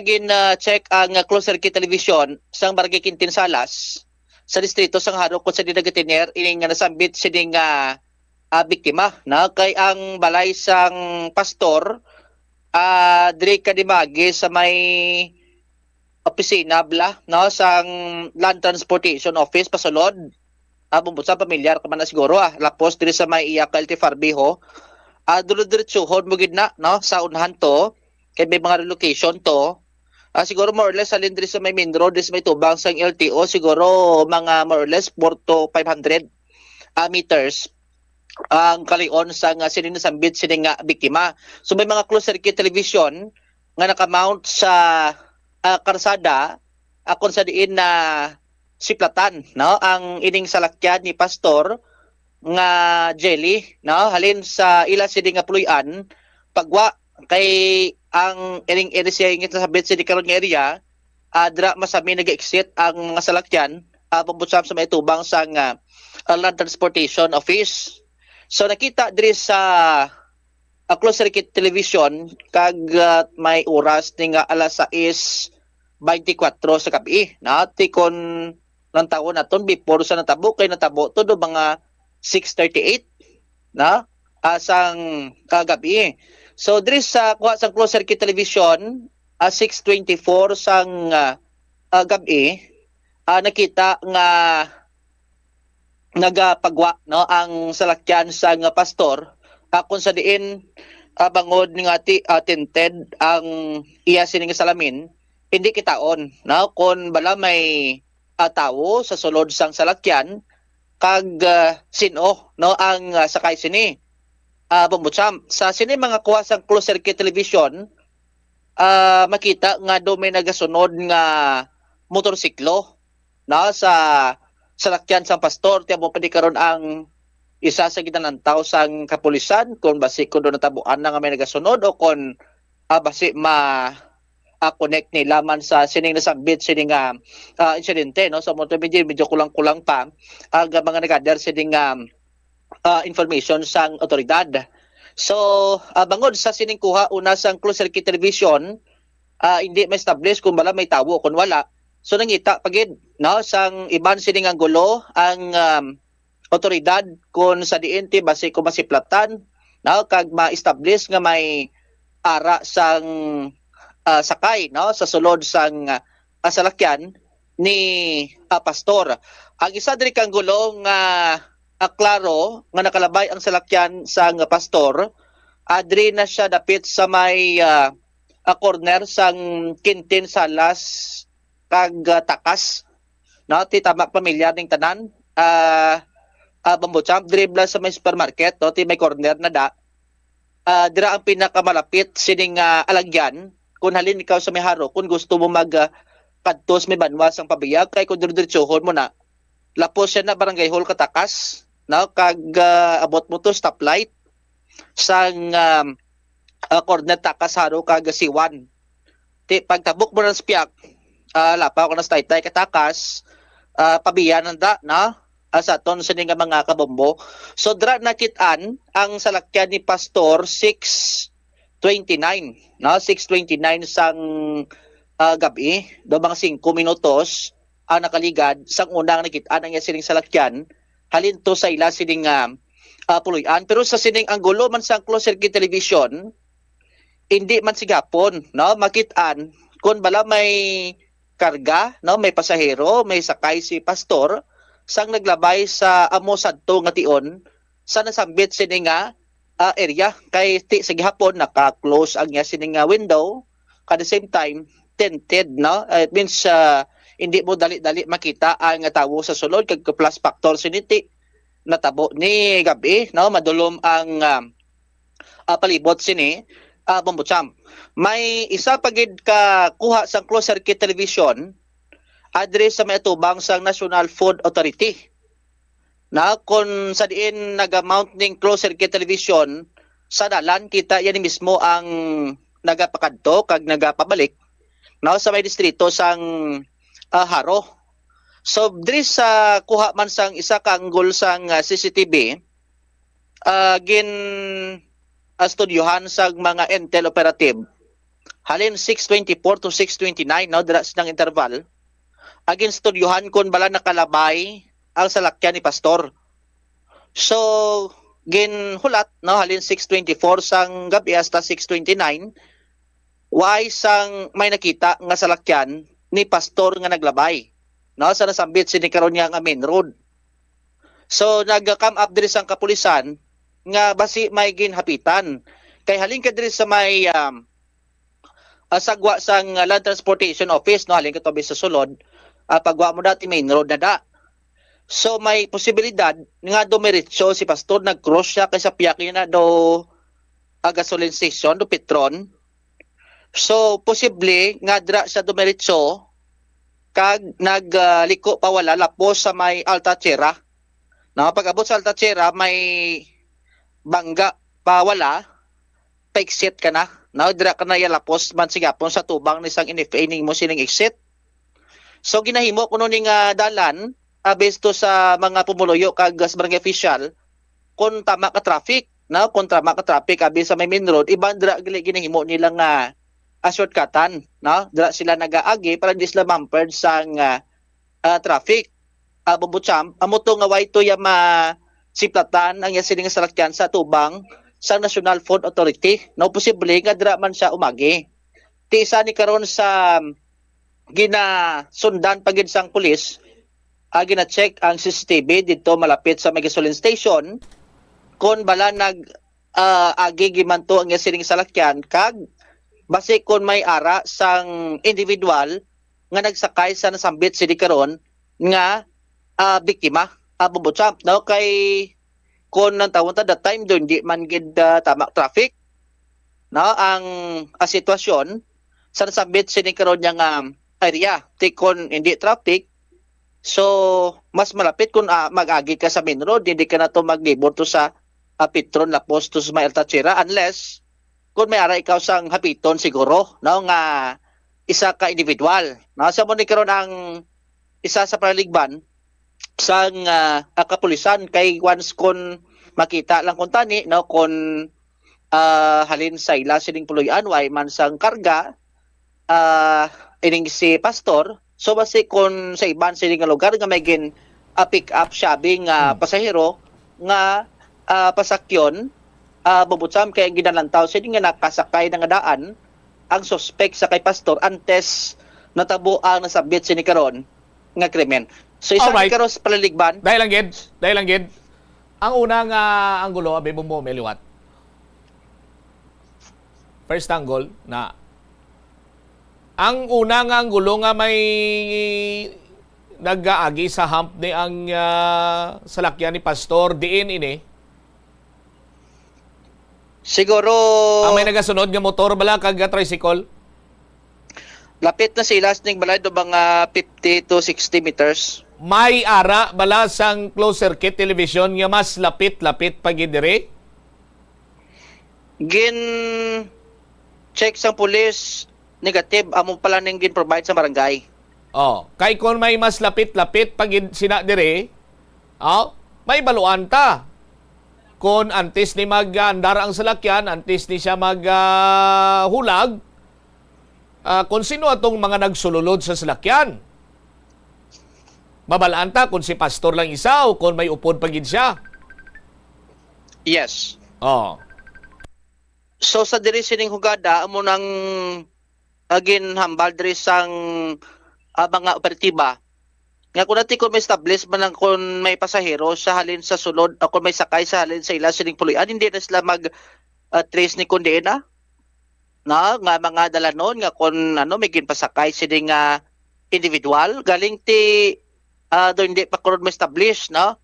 check ang closed circuit television sang barangay Quintin Salas sa distrito sang Haro kun sa Dinagatiner ining nga nasambit sining biktima na kay ang balay sang pastor diri kadimagi sa may opisina bla no sang Land Transportation Office pasulod. Bumbusa pamilyar ka man na siguro lapos diri sa may iya Calte Farbiho. Dulo-diretsuhon mo gid na no sa unahan to kay may mga relocation to. Siguro more or less alin diri sa may main road, diri sa may tubang sang LTO, siguro mga more or less 4 to 500 meters ang kalion sa sininasambit sini nga biktima. So may mga closed circuit television nga nakamount sa karsada kung sa diin na siplatan no ang ining salakyan ni pastor nga jelly no halin sa ila sini nga puluyan pagwa kay ang ining area nga sabit sini karon nga area dra masami nag-exit ang mga salakyan pabutsam sa may tubang sang Land Transportation Office. So nakita diri sa closed circuit television kag may oras ni nga alas 6:24 sa gabi. Tikon ng taon naton before sa natabo kay natabo to do mga 6:38 na asang kagabi. So diri sa kuha sa closed circuit television 6:24 sang gabi nakita nga nagapagwa no ang salakyan sa nga pastor kung sa diin bangod nga tinted ang iya sining salamin hindi kitaon no kun bala may tawo sa sulod sang salakyan kag sino no ang sakay sini bumbutsam sa sini mga kuha sang closed circuit television makita nga do may nagasunod nga motorsiklo no sa salakyan sang pastor tiyan mo pwede karon ang isa sa ginanantaw sang kapulisan kung basi kung doon natabuan na nga may nagasunod o kung basi connect ni laman sa sining nasambit sining insidente no sa motor medyo kulang-kulang pa ang mga nag-gather sining information sang otoridad. So bangod sa sining kuha una sang closed circuit television hindi ma-establish kung bala may tawo kung wala. So nangita pagid no sang iban sining anggulo ang otoridad kung sa diin ti basi kung masiplatan no kag ma-establish nga may ara sang sakay no sa sulod sang salakyan ni pastor. Ang isa diri kang gulo nga klaro nga nakalabay ang salakyan sang pastor adri na siya dapit sa may corner sang Quintin Salas kag takas no ti tama pamilyar ning tanan bambutsam dribla sa may supermarket no ti may corner na da dira ang pinakamalapit sining alagyan kung halin ikaw sa may haro kung gusto mo mag kadtos may banwas ang pabiyag kay kung diretsohon mo na lapos siya na barangay hall katakas no kag abot mo to stoplight sang corner takas haro kag siwan ti pagtabok mo ng spiak lapaw ko na sa taytay katakas pabiyan da na sa ton sa nga mga kabombo. So dra nakitaan ang salakyan ni pastor 6:29 no 6:29 sang gabi do mga 5 minutos ang nakaligad sang unang nakitaan ang sining salakyan halin to sa ila sining puluyan pero sa sining anggulo man sang closed circuit television hindi man sigapon no makitaan kun bala may karga no may pasahero may sakay si pastor sang naglabay sa amo sadto nga tion sa nasambit sini nga area kay ti sa gihapon naka-close ang ya sini nga window at the same time tinted no it means hindi mo dali-dali makita ang tawo sa sulod kag plus factor siniti natabo ni gabi no madulom ang palibot sini bambutsam. May isa pagid ka kuha sang closed circuit television address sa may atubang sang National Food Authority. Na kung sa diin naga-mount ning closed circuit television sa dalan kita yan mismo ang nagapakadto kag nagapabalik no sa may distrito sang Haro. So diri sa kuha man sang isa ka angle sang CCTV gin studyohan sa mga intel operative halin 6:24 to 6:29 no dira sa interval agin studyohan kon bala nakalabay ang salakyan ni pastor. So gin hulat no halin 6:24 sang gabi hasta 6:29 why sang may nakita nga salakyan ni pastor nga naglabay, no, sa nasambit sini karon niya nga main road. So nag-come up diri sang kapulisan nga basi may ginhapitan kay halin ka diri sa may sagwa sang Land Transportation Office, no, halin ka to sa sulod, pagwa mo dati main road na da. So may posibilidad nga dumiretso si pastor, nag-cross siya kaysa piyaki na do gasoline station do Petron. So posible nga dra sa dumiretso kag nagliko pa wala lapos sa may Altatira. Na pag-abot sa Altatira may bangga pa wala, pa-exit ka na. Na dira ka na yalapos man sigapon sa tubang ni sang NFA nimo sining exit. So ginahimo kuno ning dalan abesto sa mga pumuluyo kag sa barangay official kung tama ka traffic, na kung tama ka traffic abi sa may main road, iban dira ginahimo nila nga shortcutan, no, dira sila nagaagi para di sila mampered sang traffic. Bubutcham amo to nga way to ya siplatan ang sining salakyan sa tubang sa National Food Authority, no, posible nga dira man siya umagi. Ti isa ni karon sa ginasundan pagid sang pulis, gina-check ang CCTV dito malapit sa may gasoline station kung bala agi gimanto ang sining salakyan kag base kung may ara sang individual nga nagsakay sa nasambit sini karon nga biktima. Bubutcham, no, kay kung nang tawon ta that time doon di man gid tama traffic, no, ang sitwasyon sa nasambit sini karon nga area ti kon hindi traffic. So, mas malapit kung mag-agi ka sa main road, hindi ka na to maglibor to sa Petron lapos to sa may Altatira, unless kung may ara ikaw sang hapiton siguro, no, nga isa ka individual. No, sa mo ni karon ang isa sa paraligban sang kapulisan kay once kun makita lang kun tani, no, kun halin sa ila sining puloy-an way man sang karga ining si pastor. So basi kung sa iban sining lugar nga may pick up shabing pasahero nga pasakyon, bubutsam kay ginalantaw sini nga nakasakay nga daan ang suspect sa kay pastor antes natabo ang nasabit sini karon nga krimen. So isa ni karon sa palaligban. Dahil lang gid. Ang unang anggulo abi mo meliwat. First angle na ang unang anggulo nga may nag-aagi sa hump ni ang salakyan ni pastor diin ini. Siguro ang may nagasunod nga motor bala kag tricycle. Lapit na sila ning balay do mga 50 to 60 meters. May ara bala sang closed circuit television nga mas lapit-lapit pagid diri. Gin check sang pulis, negative amo pala ning gin-provide sa barangay. Kay kon may mas lapit-lapit pagid sina dire, may baluan ta. Kon antes ni mag-andar ang salakyan, antes ni siya maghulag, kung sino atong mga nagsululod sa salakyan. Mabalaan ta kung si pastor lang isa o kung may upod pagid siya. Yes. So sa diri sining hugada amo nang ginhambal diri sang mga operatiba nga kung natin kung may establish man lang kung may pasahero sa halin sa sulod o kung may sakay sa halin sa ila sining puloy-an, hindi na sila mag-trace ni kundi na nga mga dalanon nga kung may ginpasakay sining individual galing ti do hindi pa karon ma-establish, no,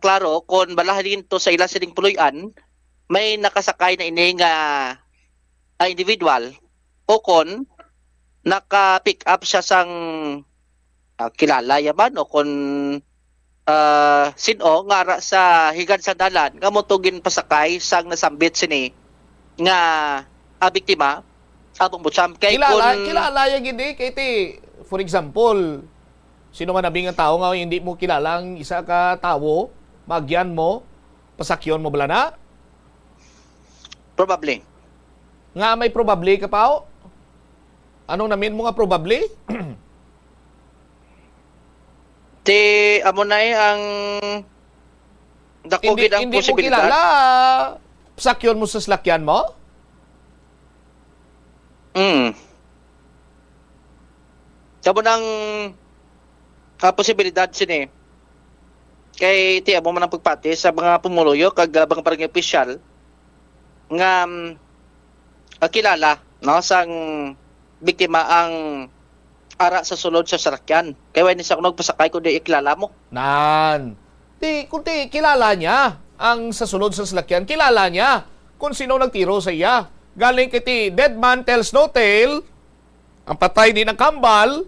klaro kung balahin to sa ila sining puloy-an may nakasakay na ining individual o kung naka-pick up siya sang kilala yaman o kung sino nga sa higad sa dalan nga motugin pasakay sang nasambit sini nga biktima atong butsam kay kilala ya gid kay ti for example sino man nabing nga tawo nga hindi mo kilalang isa ka tawo magyan mo pasakyon mo bala na probably nga may probably ka pao. Anong namin mo nga probably? Ti amo na ang dako gid ang posibilidad. Hindi mo kilala sakyon mo sa salakyan mo? Sabo ng posibilidad sini kay tiya mo man ang pagpati sa mga pumuluyo kag mga parang opisyal nga kilala no sang biktima ang ara sa sulod sa sasakyan. Kaya wala sa kunog pasakay kundi ikilala mo. Kung kilala niya ang sa sulod sa sasakyan, kilala niya kung sino nagtiro sa iya. Galing kiti dead man tells no tale, ang patay din ng kambal,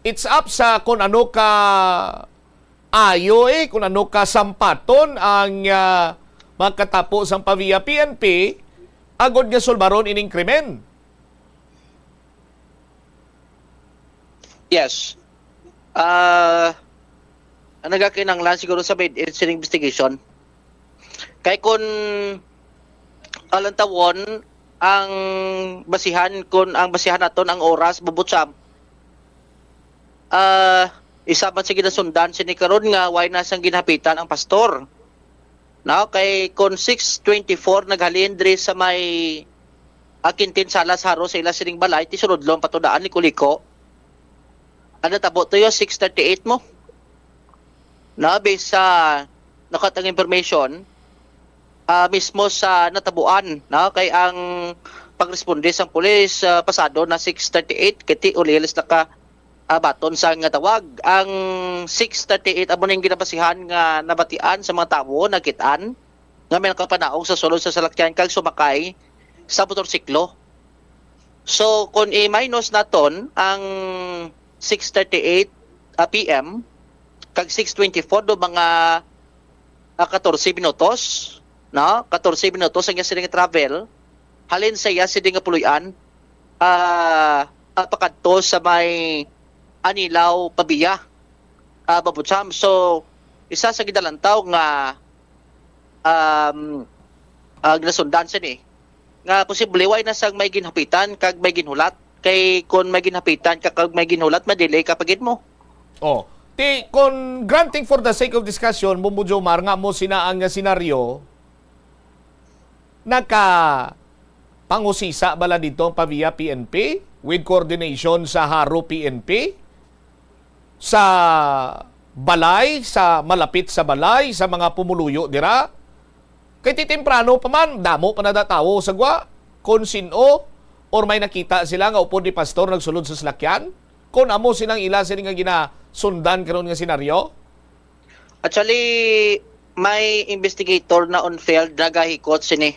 it's up sa kung ano ka ayo kung ano ka sampaton ang magkatapos ang paviya PNP, agod nga sulbaron ining krimen. Yes. Nagakinanglan siguro sa incident investigation. Kay kung alantawon ang basihan naton ang oras bubutsam. Isa man sa ginasundan sini karon nga way nasang ginahapitan ang pastor. Now kay kung 6:24 naghalin diri sa may Akintin Salas Haro sa ila sining balay ti sulodlong patudaan ni Kuliko. Ano tabo to yo 6:38 mo? Na based sa nakatang information mismo sa natabuan na kay ang pagresponde sang pulis pasado na 6:38 kiti ulilis na ka baton sa nga tawag. Ang 6:38 amo ning ginabasihan nga nabatian sa mga tawo nakitaan nga may nakapanaog sa sulod sa salakyan kag sumakay sa motorsiklo. So kung i-minus naton ang 6:38 PM kag 6:24 do mga 14 minutos, no? 14 minutos ang iya travel. Halin sa iya sining puluyan pakadto sa may Anilaw Pabiya. Babutsam. So isa sa gidalantaw nga ginasundan sini nga posible way na sang may ginhapitan kag may ginhulat. Kay kung may ginhapitan kag may ginhulat madelay kapagid mo. Kung granting for the sake of discussion, Bumbujo Mar, nga mo sina ang senaryo, pangusisa bala dito ang paviya PNP with coordination sa Haro PNP, sa balay, sa malapit sa balay, sa mga pumuluyo dira. Kay titemprano pa man, damo pa nadatawo sa gwa, kung sino, or may nakita sila nga upod ni pastor nagsulod sa salakyan? Kung amo sinang ila sila nga ginasundan karon nga senaryo? Actually, may investigator na on field nagahikot sini.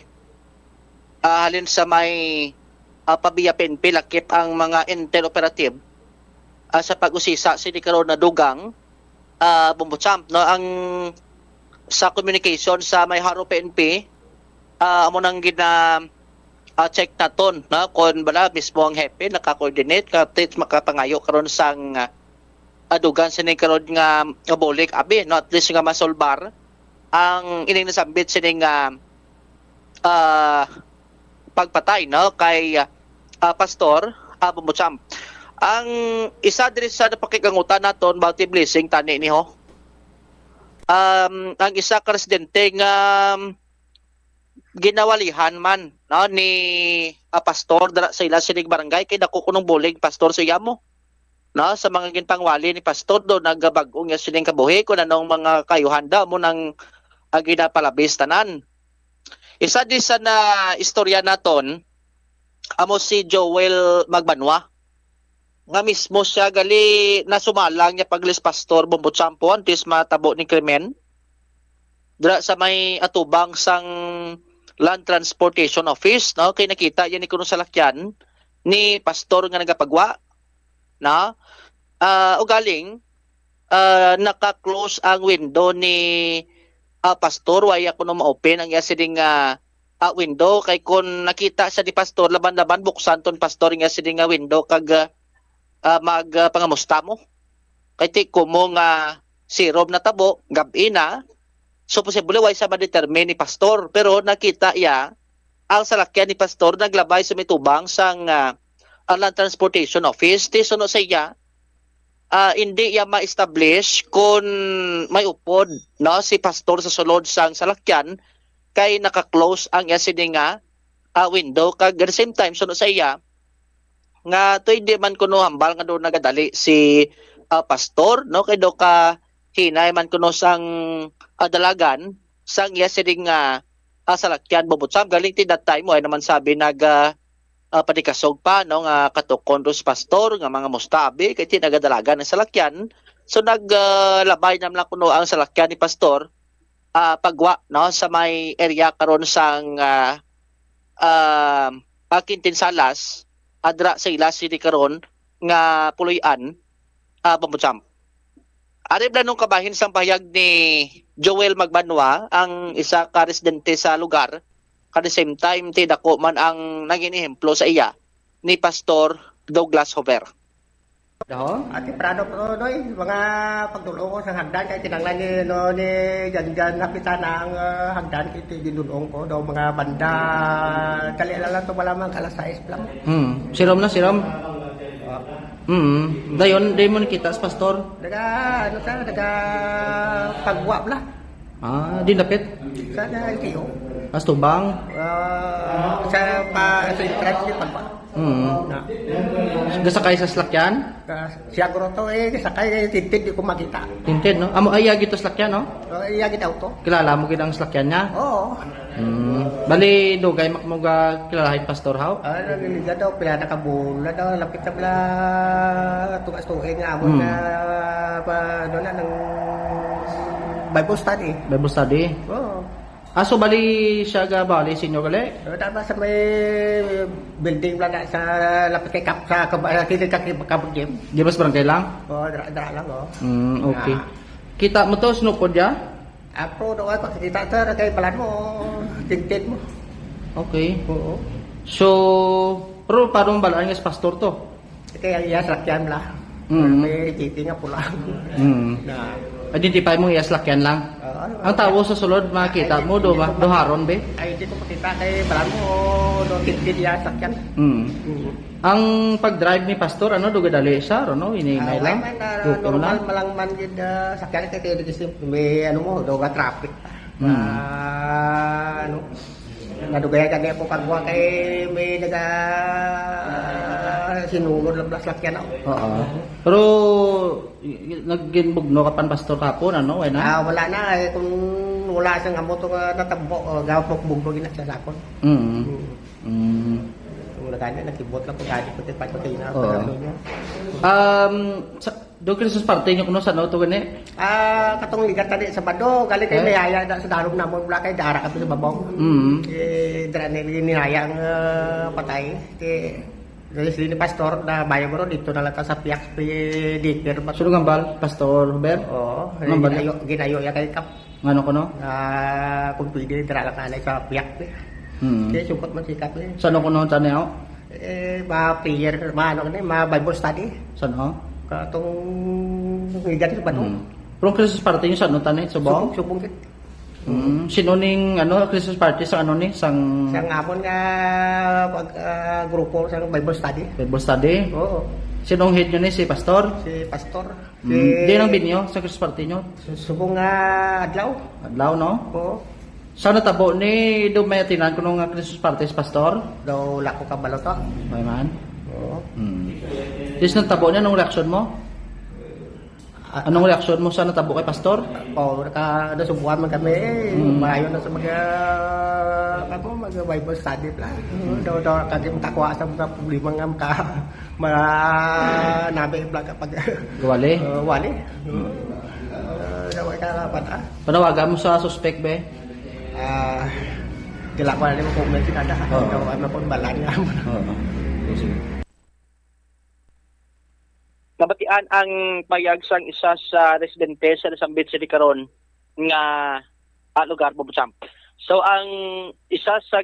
Halin sa may pabiya PNP lakip ang mga intel operative sa pag-usisa sini karon na dugang Bumbutsam no ang sa communication sa may Haro PNP amo nang check naton na kung bala mismo ang hepe naka-coordinate kapit makapangayo karon sang adugan sining karon nga bolik abi no at least nga masolbar ang ining nasambit sining pagpatay no kay pastor Bumbutsam. Ang isa diri sa napakikangutan naton about blessing tani niho. Ang isa ka residente nga ginawalihan man no ni pastor dara sa ila sining barangay kay dako kunong bulig pastor sa iyamo no sa mga ginpangwali ni pastor do nagabag-o nga sining kabuhi kun anong mga kayuhanda mo nang ginapalabis tanan. Isa di sa na istorya naton amo si Joel Magbanwa nga mismo siya gali nasumalang niya paglis pastor Bumbutsam po antes matabo ni krimen dira sa may atubang sang Land Transportation Office no kay nakita yan ni kuno salakyan ni pastor nga nagapagwa na ugaling naka-close ang window ni pastor waya kuno ma-open ang iya sining window kay kun nakita sa di pastor laban-laban buksan ton pastor nga sining window kag magpangamusta mo kay ti kumo nga si Rob na tabo gabi na. So posible way sa ma-determine ni pastor pero nakita iya ang salakyan ni pastor naglabay sa mitubang sang Land Transportation Office ti suno sa iya hindi iya ma-establish kung may upod no si pastor sa sulod sang salakyan kay naka-close ang iya sining window kag at the same time sunod sa iya nga to hindi man kuno hambal nga do nagadali si pastor no kay do ka hinay man kuno sang dalagan sang iya siring salakyan bubutsam galing ti that time mo ay naman sabi padikasog pa no nga katukon dos pastor nga mga mustabi kay ti nagadalagan ng salakyan so naglabay nam lang kuno ang salakyan ni pastor pagwa no sa may area karon sang Kintinsalas adra sa ila city karon nga puloy-an pamutsam. Arib na nung kabahin sang pahayag ni Joel Magbanwa ang isa ka residente sa lugar at the same time ti dako man ang naging ehemplo sa iya ni Pastor Douglas Hover. Ati prado po noy mga pagdulong ko sa hagdan kay tinanglan ni Janjan napita na ang hagdan kay ginulong ko daw mga banda kali lang to malamang alas 6 lang. Sirom na sirom. Dayon di mo nakita sa pastor. Daga pagwa bla. Di lapit. Sa tiyo. Astubang. Sa sa entrance ni pagwa. Gasakay sa slakyan? Siya ko to sakay tinted di ko makita. Tinted no? Amo iya gito slakyan no? Iya gito auto. Kilala mo gid ang slakyan niya? Oo. Bali dugay makmuga kilalahin pastor how? Niliga daw pila na kabula daw lapit sa pila tugas-tuig nga amon na doon na ng Bible study. Bible study? Oo. So bali siya ga bali sinyo gali? Tama sa may building lang na sa lapit kay kap sa kabagim. Di ba sa barangay lang? Oo, dara lang oh. Okay. Kita mo to snupod ya? Ako do ako kita sir kay balan mo tinted mo. Okay. Oo. So pero parang balaan nga sa pastor to? Kaya iya sakyan la. May titi nga pula. Na identify mo iya sakyan lang. Ang tawo sa sulod makita mo do ba? Doharon be? Ay dito makita kay balan mo do tinted iya sakyan. Ang pag-drive ni pastor ano do gadali siya no iningay lang. Normal malang man gid sakyan kay may ano mo do ga traffic. Ano nadugay ka po pagwa kay may naga sinunod lang sakyan ako. Oo. Pero nagginbugno ka pan pastor kapon ano way na? Wala na kung wala sang amo to natambo gawok bugno gina sa sakon. Nagani nakibot lang pag adi ko ti patay na pagano niya. Do Christmas party nyo kuno sa no to gani? Katong ligat tadi sa Bado, gali kay mayaya sa darong namon wala kay dara ka sa babong. Dra ni hayang patay ti dari sini pastor na bayo mo dito na lang ka sa piyak dikir ba. Sulo ngambal pastor Robert? Oo, ginayo ya kay kap. Ngano kuno? Kung pwede dra lang kanay sa piyak. Kaya support man sikat ni. Sano kuno tanay prayer, ano ni, Bible study. Sano? Katong ligat sa Bado. Pero Christmas party nyo sa ano tanay? Subong? Subong kit. Sino ning Christmas party sa ano ni? Sang amon nga grupo sa Bible study. Bible study? Oo. Sinong head nyo ni? Si pastor? Si pastor. Di nang binyo sa Christmas party nyo? Subong adlaw. Adlaw no? Oo. Sa natabo ni do may atinan ko nung Christmas party sa pastor? Daw lako ka balo to. May man? Oo. Dis natabo niya anong reaksyon mo? Anong reaksyon mo sa natabo kay pastor? Nasubukan man kami. Maayon na sa Bible study pala. Daw kagim takwa sa mga problema nga nabi pala kapag wali? Wali. Daw ka pata. Panawagan mo sa suspect be? Kailangan na mo comment si kada. Daw ano po balan nga. Nabatian ang payag sang isa sa residente sa Nasambit City karon nga lugar Bubutsam. So ang isa sa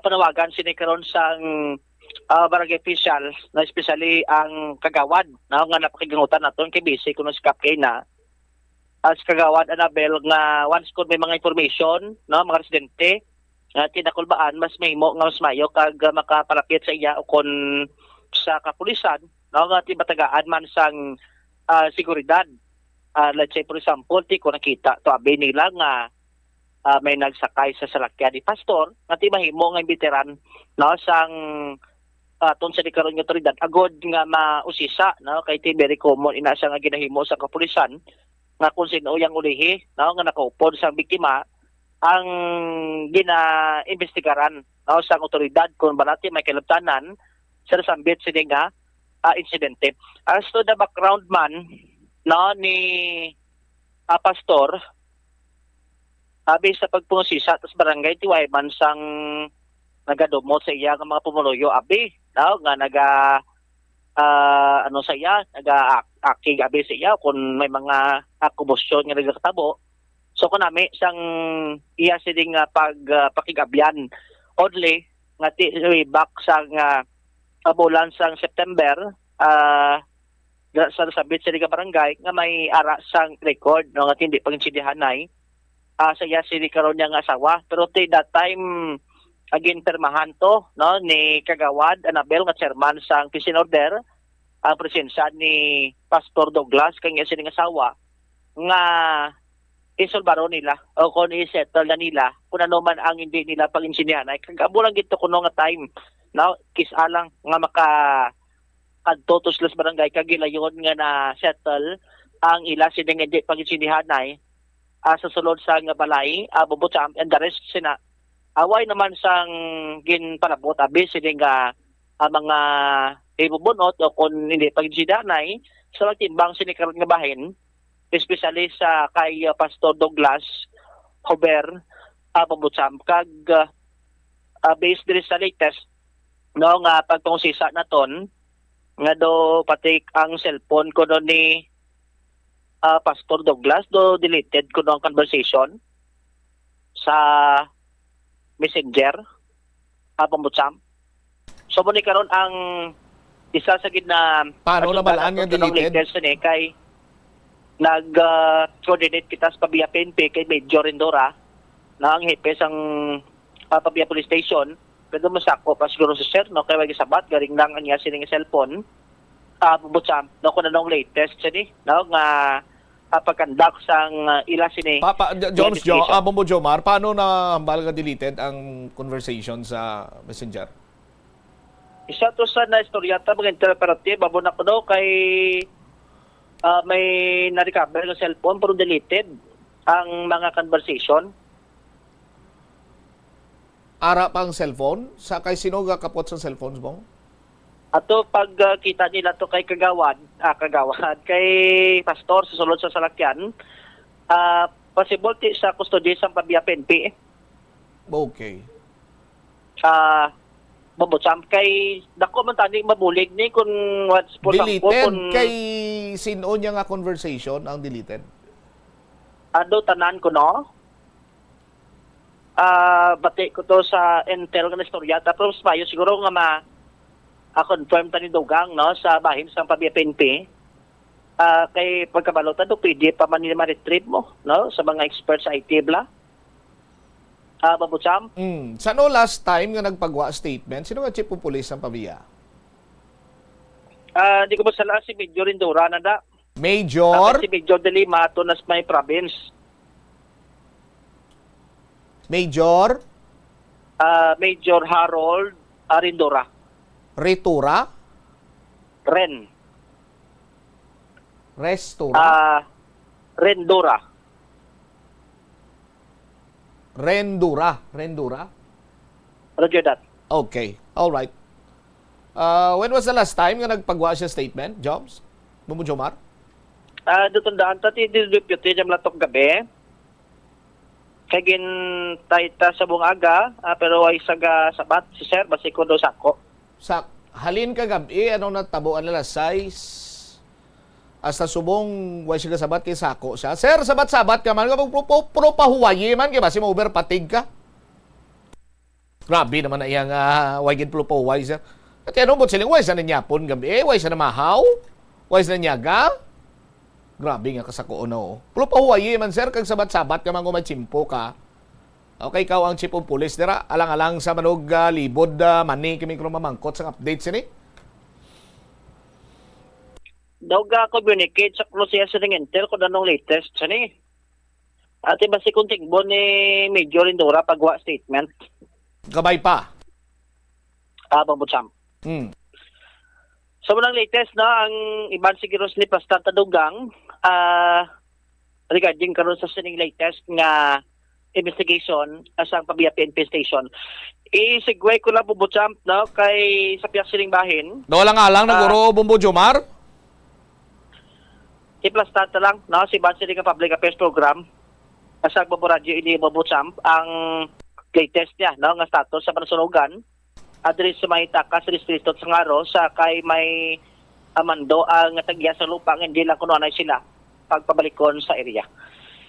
panawagan sini karon sang barangay official na especially ang kagawad na nga napakigangutan naton kay busy kuno si Kap kay na as kagawad Anabel nga once kung may mga information no mga residente tinakulbaan mas mahimo nga mas mayo kag makapalapit sa iya o kon sa kapulisan no nga tibatagaan man sang seguridad. Let's say for example ti ko nakita to abi nila nga may nagsakay sa salakyan ni pastor nga ti mahimo nga veteran no sang ton sa karon nga otoridad agod nga mausisa no kay ti very common ina siya nga ginahimo sa kapulisan nga kung sino yang ulihi no nga nakaupod sa biktima ang gina-investigaran no sang otoridad kung balati may kalabtanan sa sambit sini nga insidente. As to the background man no ni pastor based sa pagpungusisa sa barangay Tiwayman sang nagadumot sa iya nga mga pumuluyo no nga ano sa iya nag-akig sa iya kung may mga kumusyon nga nagkatabo. So kunami sang iya sining pakigabyan only nga way back sang bulan sang September sa sabit sa liga barangay nga may ara sang record no nga hindi paginsidihanay sa iya sini karon niya nga asawa pero that time again permahan to no ni Kagawad Anabel nga chairman sang peace and order ang presensya ni Pastor Douglas kang iya sini nga asawa nga isolbaro nila o kung i-settle na nila kung ano man ang hindi nila paginsidihanay kagabo lang gito kuno nga time no kisalang nga maka kadto tos barangay kagilayon nga na settle ang ila sini nga hindi paginsidihanay sa sulod sa nga balay Bobotsam and the rest sina away naman sang ginpalabot sini nga mga ibubunot o kung hindi paginsidihanay sa timbang sini karon nga bahin especially sa kay Pastor Douglas Hover Bobotsam kag based diri sa latest no nga pagpangusisa naton nga do patik ang cellphone ko do ni Pastor Douglas do deleted ko ang conversation sa Messenger Bobotsam. So mo ni karon ang isa sa gidna paano na balaan nga deleted kay nag-coordinate kita sa Pabia PNP kay Major Indora na ang hepe sang Pabia Police Station pero masako pa siguro sa sir no kay wagi sabat garing lang niya sining cellphone Bobotsam no kun anong latest sini no nga pagkandak sang ila sini Jones Bombo Jomar paano na hambal nga deleted ang conversation sa Messenger? Isa to sa na istoryata mga interpretive babo na ko daw kay may na-recover ng cellphone pero deleted ang mga conversation. Ara pang cellphone? Sa kay sino kapot sa cellphones mo? Ato pag kita nila to kay Kagawad kay pastor sa sulod sa salakyan possible sa custody sa Pabia PNP. Okay. Bobotsam kay dako man tani mabulig ni kun what's po deleted kay sino niya nga conversation ang deleted? Ado tanan ko no. Bati ko to sa intel nga istorya tapos mayo siguro nga confirm tani Dugang no sa bahin sa Pabia PNP. Kay pagkabalota do pwede pa man nila ma-retrieve mo no sa mga experts sa IT bla. Bobotsam. Sa no last time nga nagpagwa statement, sino nga chief of police ng Pabia? Di ko masala si Major Indora na da. Major? Si Major de Lima to nas may province. Major? Major Harold Arindora. Ritura? Ren. Restura? Rendora. Rendura? Roger that. Okay. All right. When was the last time nga nagpagwa siya statement, Jobs? Bombo Jomar? Dutundaan ta ti deputy jam latok gabi. Kagin tayta sa bungaga pero ay saga sabat si sir basi ko do sako. Sa halin ka gabi anong natabuan nila size? Hasta subong way siya sabat kay sako siya. Sir, sabat-sabat ka man pro pahuwayi man kay basi mo-over patig ka. Grabe naman na iyang wagin pro pahuway sir. At ano mo siling way sa nanyapon gabi, way sa namahaw, way sa nanyaga. Grabe nga kasako no. Pro pahuwayi man sir kag sabat-sabat ka man gumachimpo ka. Okay, ikaw ang chief of police dira. Alang-alang sa manog libod mani kami kung mamangkot sa update sini. Daw ga communicate sa close sa ng intel ko danong latest sani. At iba si Kuntigbon ni Major Indora pagwa statement. Gabay pa. Bamboo Champ. Hmm. Sa unang latest, no, ang iban siguro ni Pastor Tadugang regarding karon sa sining latest nga investigation sa Pabia PNP station. Isigway ko lang Bamboo Champ, no, kay sa piyak sining bahin. Doon lang naguro Bumbo Jomar. I-plus lang, no, si Ban sining Public Affairs Program sa Bamboo Radio ini Bamboo Champ ang latest niya, no, nga status sa panasunugan. Adres sa may takas sa distrito sa Ngaro sa kay may amando ang tagya sa lupa nga hindi lang kuno na sila pagpabalikon sa area.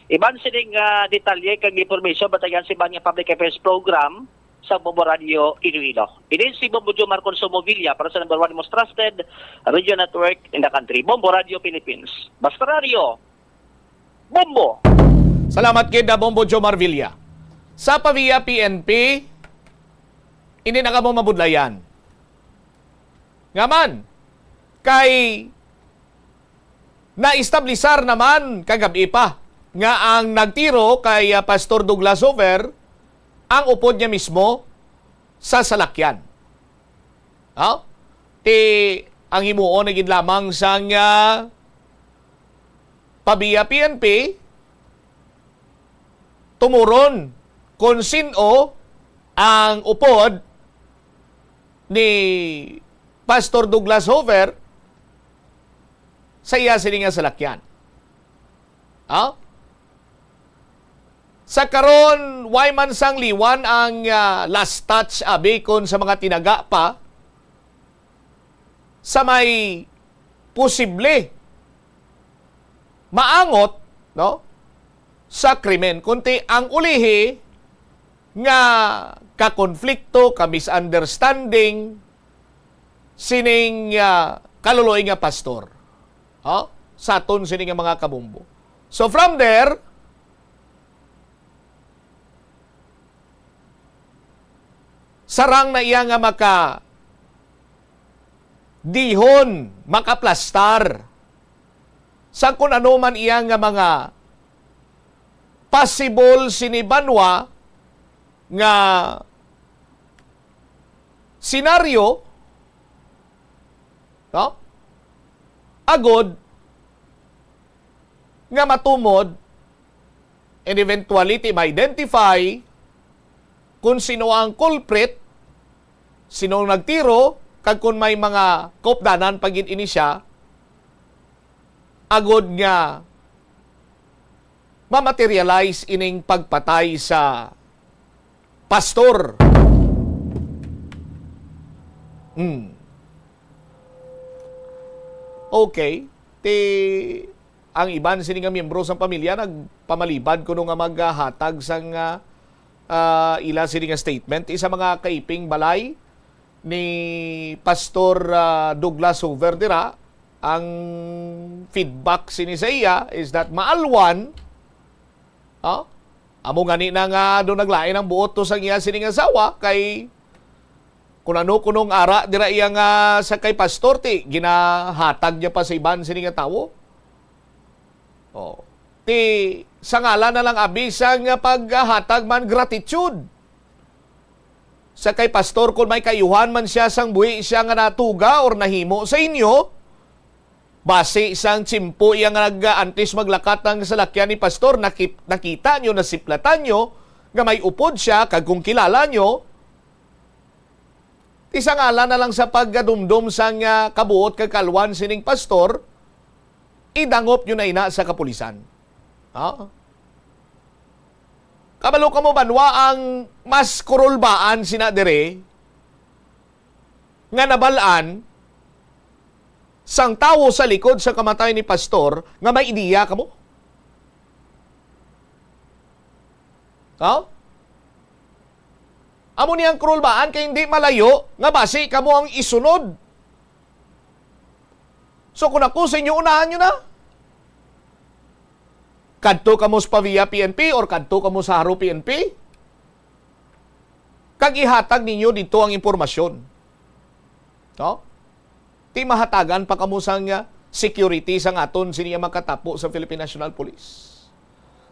Iban sining detalye kag information batayan si Banya Public Affairs Program sa Bamboo Radio Iloilo. Ini si Bamboo Jomar Consumo Villa para sa number 1 most trusted radio network in the country, Bamboo Radio Philippines. Basta Radio Bamboo. Salamat kay Bamboo Jomar Villa. Sa Pavia PNP, hindi na ka mo mabudlayan. Ngaman, kay na-establisar naman kagabi pa nga ang nagtiro kay Pastor Douglas Hover ang upod niya mismo sa salakyan. Ang himuon na gid lamang sang Pavia PNP tumuron kung sino ang upod ni Pastor Douglas Hover sa iya sininga salakyan. Sa karon way man sang liwan ang last touch abikon sa mga tinaga pa sa may posible maangot, no, sa krimen kunti ang ulihi nga kakonflikto, ka-misunderstanding sining kaluloy nga pastor. Sa aton sining nga mga kabumbo. So from there, sarang na iya nga maka dihon, makaplastar sa kung ano man iya nga mga possible sinibanwa nga senaryo, no? Agod nga matumod and eventuality ma-identify kung sino ang culprit, sino ang nagtiro, kag kung may mga kopdanan pagin ini siya, agod nga ma-materialize ining pagpatay sa pastor. Okay. Ang iban sini nga miyembro sa pamilya nagpamalibad kuno nga maghatag sang ila sini nga statement. Isa mga kaiping balay ni Pastor Douglas Hover dira, ang feedback sini sa iya is that maalwan, amo gani na nga doon naglain ang buot to sa iya sining asawa kay kung ano kunong ara dira iya nga sa kay pastor ti ginahatag niya pa sa iban sining tawo. Ti sa ngalan na lang abisang paghatag man gratitude sa kay pastor kung may kayuhan man siya sang buhi siya nga natuga or nahimo sa inyo base isang tsimpo iya nga nag-antis maglakat ng salakyan ni pastor, nakita nyo, nasiplatan nyo, nga may upod siya, kag kung kilala nyo, isang ala na lang sa pagdumdum sang kabuot kag kalwan sining pastor, idangop nyo na ina sa kapulisan. Kabalo ka mo banwa ang mas kurulbaan sina dire, nga nabalaan, sang tawo sa likod sa kamatay ni pastor nga may ideya kamo? Amo niyang krulbaan kay hindi malayo nga basi kamo ang isunod. So kung ako sa inyo, unahan nyo na. Kadto kamo sa Pavia PNP or kadto kamo sa Haro PNP. Kag ihatag ninyo dito ang impormasyon. Ti mahatagan pa kamo sang security sang aton siniya makatapo sa Philippine National Police.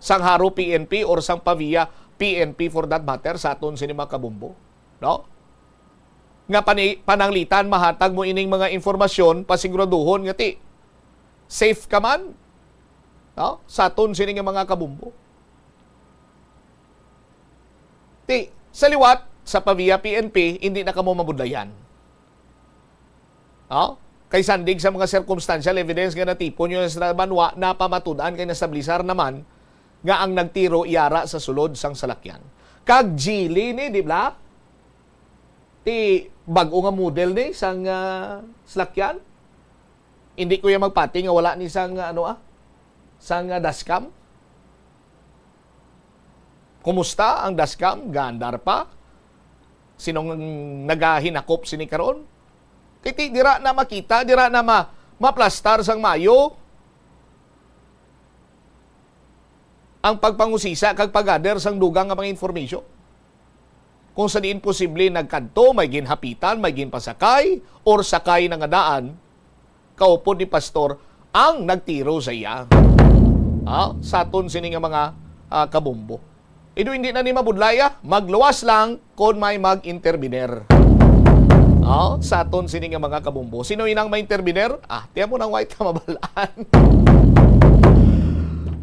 sang Haro PNP or sang Pavia PNP for that matter sa aton sinima kabumbo. No? Nga pananglitan mahatag mo ining mga informasyon pasiguraduhon nga ti safe ka man, no? Sa aton sini nga mga kabumbo. Ti sa liwat sa Pavia PNP hindi na kamo mabudlayan. No? Kay sandig sa mga circumstantial evidence nga natipon nyo sa banwa na pamatudan kay nastablisar naman nga ang nagtiro iyara sa sulod sang salakyan. Kag Gili ni, di ba? Ti bag-o nga model ni sang salakyan. Hindi ko yung magpati nga wala ni sang sang dashcam. Kumusta ang dashcam? Gandar pa? Sinong nagahinakop sini karon? Titi dira na makita, dira na maplastar sang mayo. Ang pagpangusisa kag pagader sang dugang nga mga information. Kung sa diin posible nagkanto, may ginhapitan, may ginpasakay, or sakay na nga daan, kaupod ni pastor ang nagtiro sa iya. Saton sini nga mga kabumbo. Ido hindi na ni mabudlaya, magluwas lang kung may mag-interbiner. Saton sini nga mga kabumbo. Sino inang ma-interbiner? Tiyan mo ng white na mabalaan.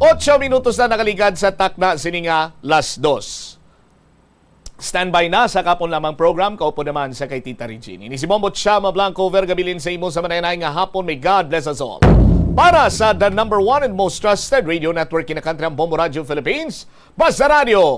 8 minutos na nakaligad sa takna sini nga las 2. Standby na sa kapon lamang program. Kaupo naman sa kay Tita Regine. Ini si Bombo Chama Blanco Vergabilin sa imo sa manayay nga hapon. May God bless us all. Para sa the number 1 and most trusted radio network in the country, ang Bombo Radio Philippines, Basta Radio,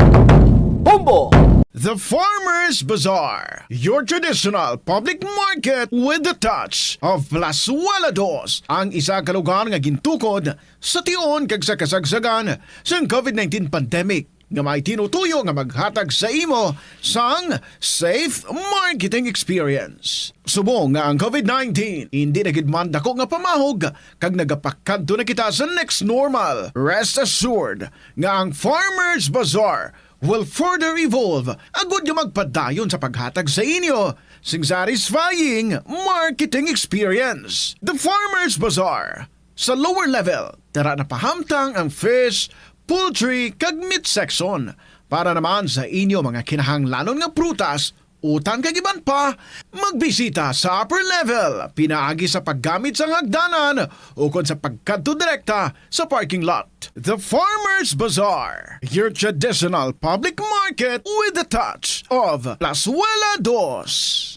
Bombo! The Farmers Bazaar, your traditional public market with the touch of Plazuela Dos, ang isa ka lugar nga gintukod sa tion kag sa kasagsagan sa COVID-19 pandemic nga may tinutuyo nga maghatag sa imo sang safe marketing experience. Subong nga ang COVID-19 hindi na gid man dako nga pamahog kag nagapakadto na kita sa next normal. Rest assured nga ang Farmers Bazaar will further evolve agud nga magpadayon sa paghatag sa inyo sing satisfying marketing experience. The Farmers Bazaar. Sa lower level, tara na pahamtang ang fish, poultry, kag meat section. Para naman sa inyo mga kinahanglanon nga prutas, utan kag iban pa, magbisita sa upper level, pinaagi sa paggamit sa hagdanan o kon sa pagkadto direkta sa parking lot. The Farmers Bazaar, your traditional public market with the touch of Plazuela Dos.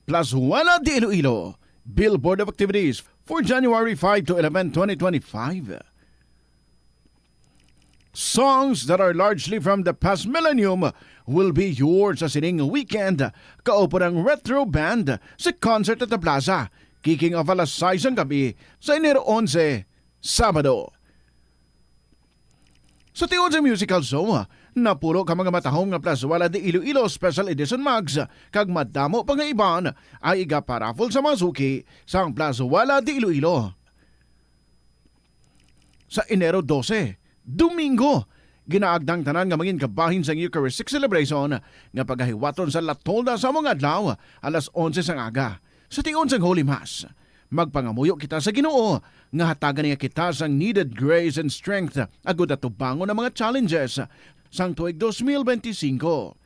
Plazuela de Iloilo, Billboard of Activities for January 5 to 11, 2025. Songs that are largely from the past millennium will be yours sa sining weekend. Kaupo ng retro band sa concert at the plaza. Kicking off alas 6 ang gabi sa Enero 11, Sabado. Sa tiyon sa musical show, napuro ka mga matahong nga Plazuela de Iloilo Special Edition Mags kag madamo pa nga iban ay igaparafol sa mga suki sa Plazuela de Iloilo. Sa Enero 12, Domingo, ginaagdang tanan nga mangin kabahin sa Eucharistic celebration nga paghahiwaton sa Latolda sa mga adlaw alas 11 sang aga. Sa tion sang Holy Mass, magpangamuyo kita sa Ginoo nga hatagan niya kita sang needed grace and strength agud atubangon ang mga challenges sang tuig 2025.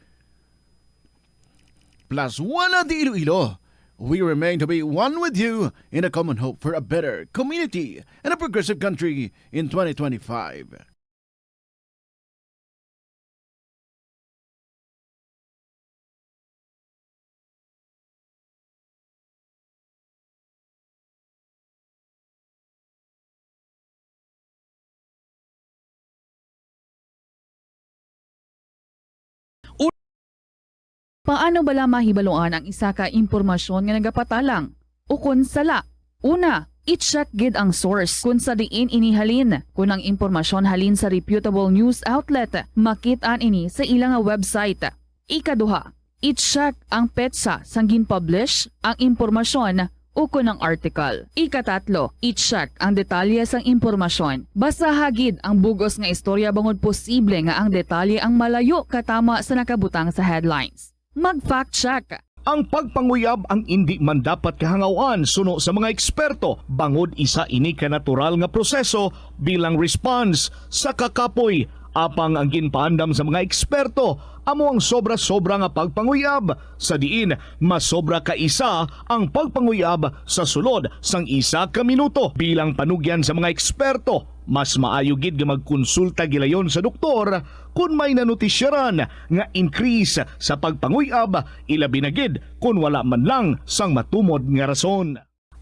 Plazuela de Iloilo, we remain to be one with you in a common hope for a better community and a progressive country in 2025. Paano bala mahibaluan ang isa ka impormasyon nga nagapatalang? O kun sala? Una, i-check gid ang source kung sa diin inihalin. Kung ang impormasyon halin sa reputable news outlet, makit-an ini sa ilang website. Ikaduha, i-check ang petsa sang gin-publish ang impormasyon o kun ang article. Ikatatlo, i-check ang detalye sang impormasyon. Basta hagid ang bugos nga istorya bangod posible nga ang detalye ang malayo katama sa nakabutang sa headlines. Mag-fact check. Ang pagpanguyab ang hindi man dapat kahangawan suno sa mga eksperto bangod isa ini ka natural nga proseso bilang response sa kakapoy. Apang ang ginpaandam sa mga eksperto amo ang sobra-sobra nga pagpanguyab sa diin mas sobra ka isa ang pagpanguyab sa sulod sang isa ka minuto. Bilang panugyan sa mga eksperto, mas maayo gid nga magkonsulta gilayon sa doktor kung may nanutisyaran nga increase sa pagpanguyab, ilabi na gid kung wala man lang sang matumod nga rason.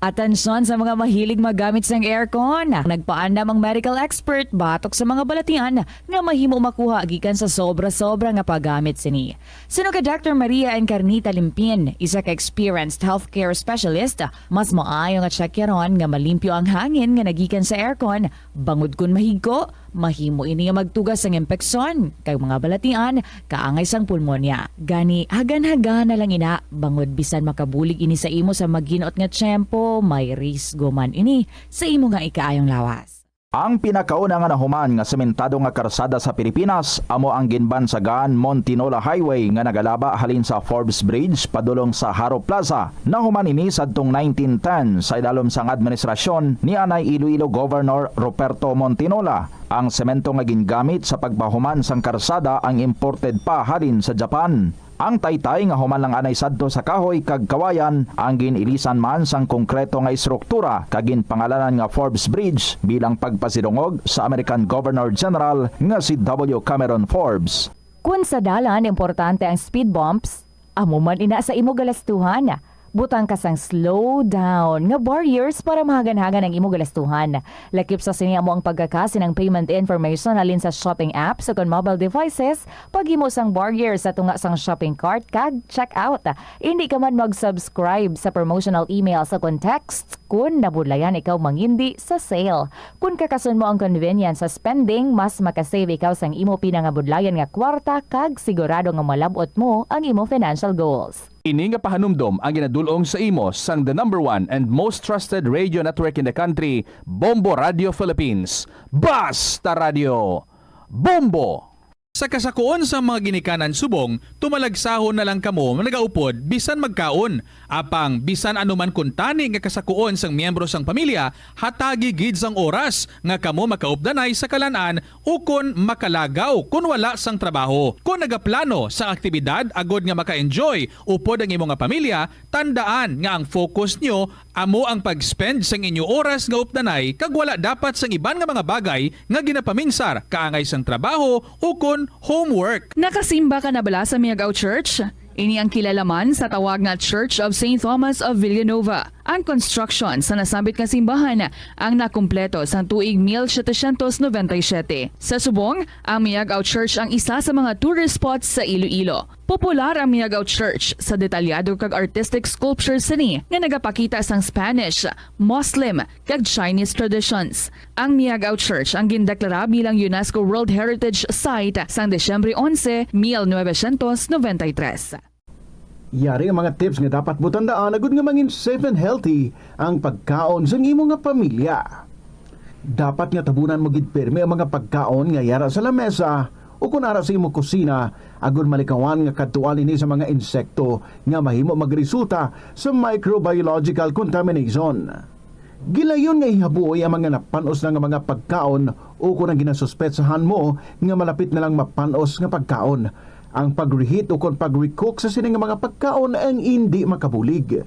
Atensyon sa mga mahilig magamit ng aircon. Nagpaandam ang medical expert batok sa mga balatian nga mahimo makuha gikan sa sobra-sobra nga paggamit sini. Suno ka Dr. Maria Encarnita Limpin, isa ka experienced healthcare specialist, mas maayo nga checkyaron nga malimpyo ang hangin nga nagikan sa aircon bangod kun mahigko, mahimo ini nga magtugas ng impeksyon kay mga balatian kaangay sang pulmonya. Gani hagan-hagan na lang ina bangod bisan makabulig ini sa imo sa maginot nga tiyempo, may risgo man ini sa imo nga ikaayong lawas. Ang pinakauna nga nahuman nga sementado nga karsada sa Pilipinas amo ang ginbansagan Montinola Highway nga nagalaba halin sa Forbes Bridge padulong sa Haro Plaza. Nahuman ini sadtong 1910 sa idalom sang administrasyon ni anay Iloilo Governor Ruperto Montinola. Ang semento nga gingamit sa pagpahuman sang karsada ang imported pa halin sa Japan. Ang taytay nga human lang anay sadto sa kahoy kag kawayan ang ginilisan man sang konkreto nga istruktura kag ginpangalanan nga Forbes Bridge bilang pagpasidungog sa American Governor General nga si W. Cameron Forbes. Kung sa dalan importante ang speed bumps, amo man ina sa imo galastuhan. Butang ka sang slow down nga barriers para mahagan-hagan ang imo galastuhan. Lakip sa sinya mo ang pagkakasi ng payment information alin sa shopping apps o mobile devices, paghimo sang barriers sa tunga sang shopping cart kag check out. Hindi ka man mag-subscribe sa promotional email sa context kung nabudlayan ikaw mangindi sa sale. Kung kakasun mo ang convenience sa spending, mas makasave ikaw sang imo pinangabudlayan nga kwarta kag sigurado nga malabot mo ang imo financial goals. Ini nga pahanumdom ang ginadulong sa imo sang the #1 and most trusted radio network in the country, Bombo Radio Philippines. Basta Radio! Bombo! Sa kasakuon sa mga ginikanan subong, tumalagsahon na lang kamo nagaupod bisan magkaon. Apang bisan anuman kuntani nga kasakuon sang miyembro sang pamilya, hatagi gid sang oras nga kamo makaupdanay sa kalan-an o kon makalagaw kun wala sang trabaho. Kung nagaplano sa aktibidad agod nga maka-enjoy upod ang imong nga pamilya, tandaan nga ang focus nyo amo ang pag-spend sang inyo oras nga updanay kag wala dapat sang iban nga mga bagay nga ginapaminsar kaangay sang trabaho o kon homework. Nakasimba ka na bala sa Miagao Church? Ini ang kilalaman sa tawag nga Church of St. Thomas of Villanova. Ang construction sa nasabit nga simbahan ang nakumpleto sa tuig 1797. Sa subong, ang Miagao Church ang isa sa mga tourist spots sa Iloilo. Popular ang Miagao Church sa detalyado kag artistic sculptures sini nga nagapakita sang Spanish, Muslim kag Chinese traditions. Ang Miagao Church ang gindeklara bilang UNESCO World Heritage Site sang Desyembre 11, 1993. Yari ang mga tips nga dapat mo tandaan agud nga mangin safe and healthy ang pagkaon sa imo nga pamilya. Dapat nga tabunan mo gid pirmi ang mga pagkaon nga yara sa lamesa o kung ara sa imo kusina agud malikawan nga kadtuan ini sa mga insekto nga mahimo magresulta sa microbiological contamination. Gilayon nga ihabuoy ang mga napanos na nga mga pagkaon o kung ang ginasuspetsahan mo nga malapit na lang mapanos nga pagkaon. Ang pag-reheat o kung pag-recook sa sining mga pagkaon ang hindi makabulig.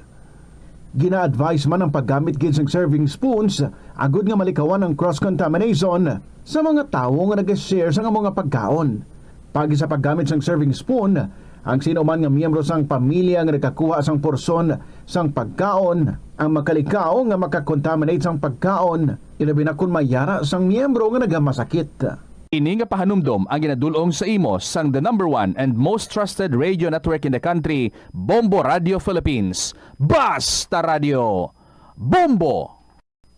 Gina-advise man ang paggamit gid sang serving spoons agud nga malikawan ang cross-contamination sa mga tawo nga nag-share sa mga pagkaon. Pagi sa paggamit sang serving spoon, ang sino man nga miyembro sang pamilya nga nagkakuha sang porsyon sang pagkaon ang makalikaw nga makakontaminate sang pagkaon, ilabi na kung mayara sang miyembro nga nagamasakit. Ini nga pahanumdom ang ginadulong sa imo sang the #1 and most trusted radio network in the country, Bombo Radio Philippines. Basta Radio! Bombo!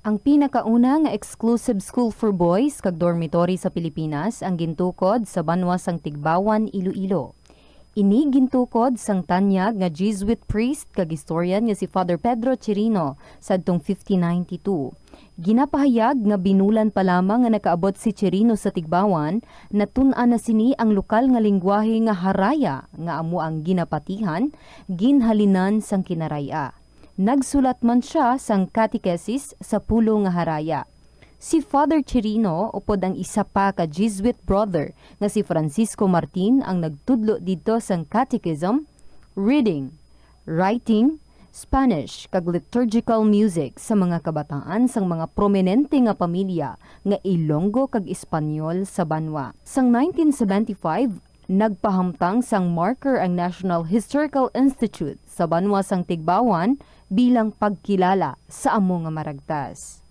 Ang pinakauna nga exclusive school for boys kag dormitory sa Pilipinas ang gintukod sa Banwa sang Tigbawan, Iloilo. Ini gintukod sang tanyag nga Jesuit priest kag historian nga si Father Pedro Chirino sadtong 1592. Ginapahayag nga binulan pa lamang nga nakaabot si Chirino sa Tigbawan, natun-an na sini ang lokal nga lingwahe nga Haraya nga amo ang ginapatihan, ginhalinan sang Kinaraya. Nagsulat man siya sang catechesis sa pulo nga Haraya. Si Father Chirino upod ang isa pa ka Jesuit brother nga si Francisco Martin ang nagtudlo dito sang catechism, reading, writing, Spanish kag liturgical music sa mga kabataan sang mga prominente nga pamilya nga Ilonggo kag Espanyol sa Banwa. Sang 1975, nagpahamtang sang marker ang National Historical Institute sa Banwa sang Tigbawan bilang pagkilala sa amo nga maragtas.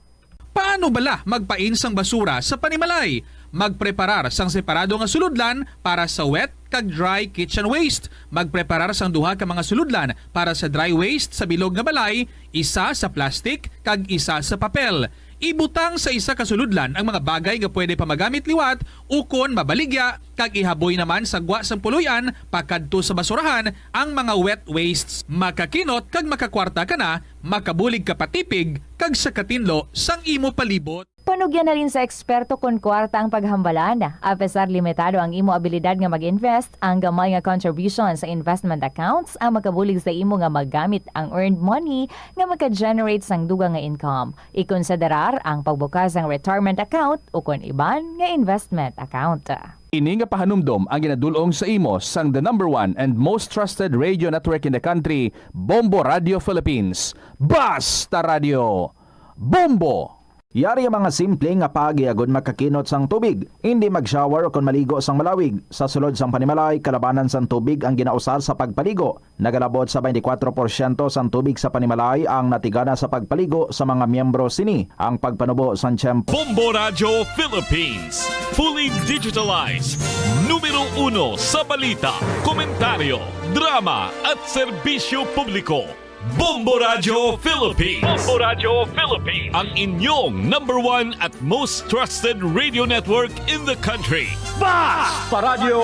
Paano bala magpain sang basura sa panimalay? Magpreparar sang separado nga suludlan para sa wet kag dry kitchen waste. Magpreparar sang duha ka mga suludlan para sa dry waste sa bilog nga balay, isa sa plastic kag isa sa papel. Ibutang sa isa ka suludlan ang mga bagay nga pwede pa magamit liwat ukon mabaligya kag ihaboy naman sa gwa sang puluyan pakadto sa basurahan ang mga wet wastes. Makakinot kag makakwarta ka na, makabulig ka patipig kag sa katinlo sang imo palibot. Panugyan na rin sa eksperto kung kwarta ang paghambalan. Apesar limitado ang imo abilidad nga mag-invest, ang gamay nga contribution sa investment accounts ang makabulig sa imo nga maggamit ang earned money nga maka-generate sang dugang nga income. Ikonsiderar ang pagbukas ng retirement account o kung iban nga investment account. Ini nga pahanumdom ang ginadulong sa imo sang the #1 and most trusted radio network in the country, Bombo Radio Philippines. Basta Radio Bombo! Yari ang mga simple nga pagiagod makakinot sang tubig. Hindi mag-shower o kung maligo sang malawig. Sa sulod sang panimalay, kalabanan sang tubig ang ginausar sa pagpaligo. Nagalabot sa 24% sang tubig sa panimalay ang natigana sa pagpaligo sa mga miyembro sini. Ang pagpanubo sang tiyempo. Bombo Radio Philippines. Fully digitalized. Numero 1 sa balita, komentaryo, drama at serbisyo publiko. Bombo Radio Philippines. Bombo Radio Philippines. Ang inyong #1 at most trusted radio network in the country. Basta Radio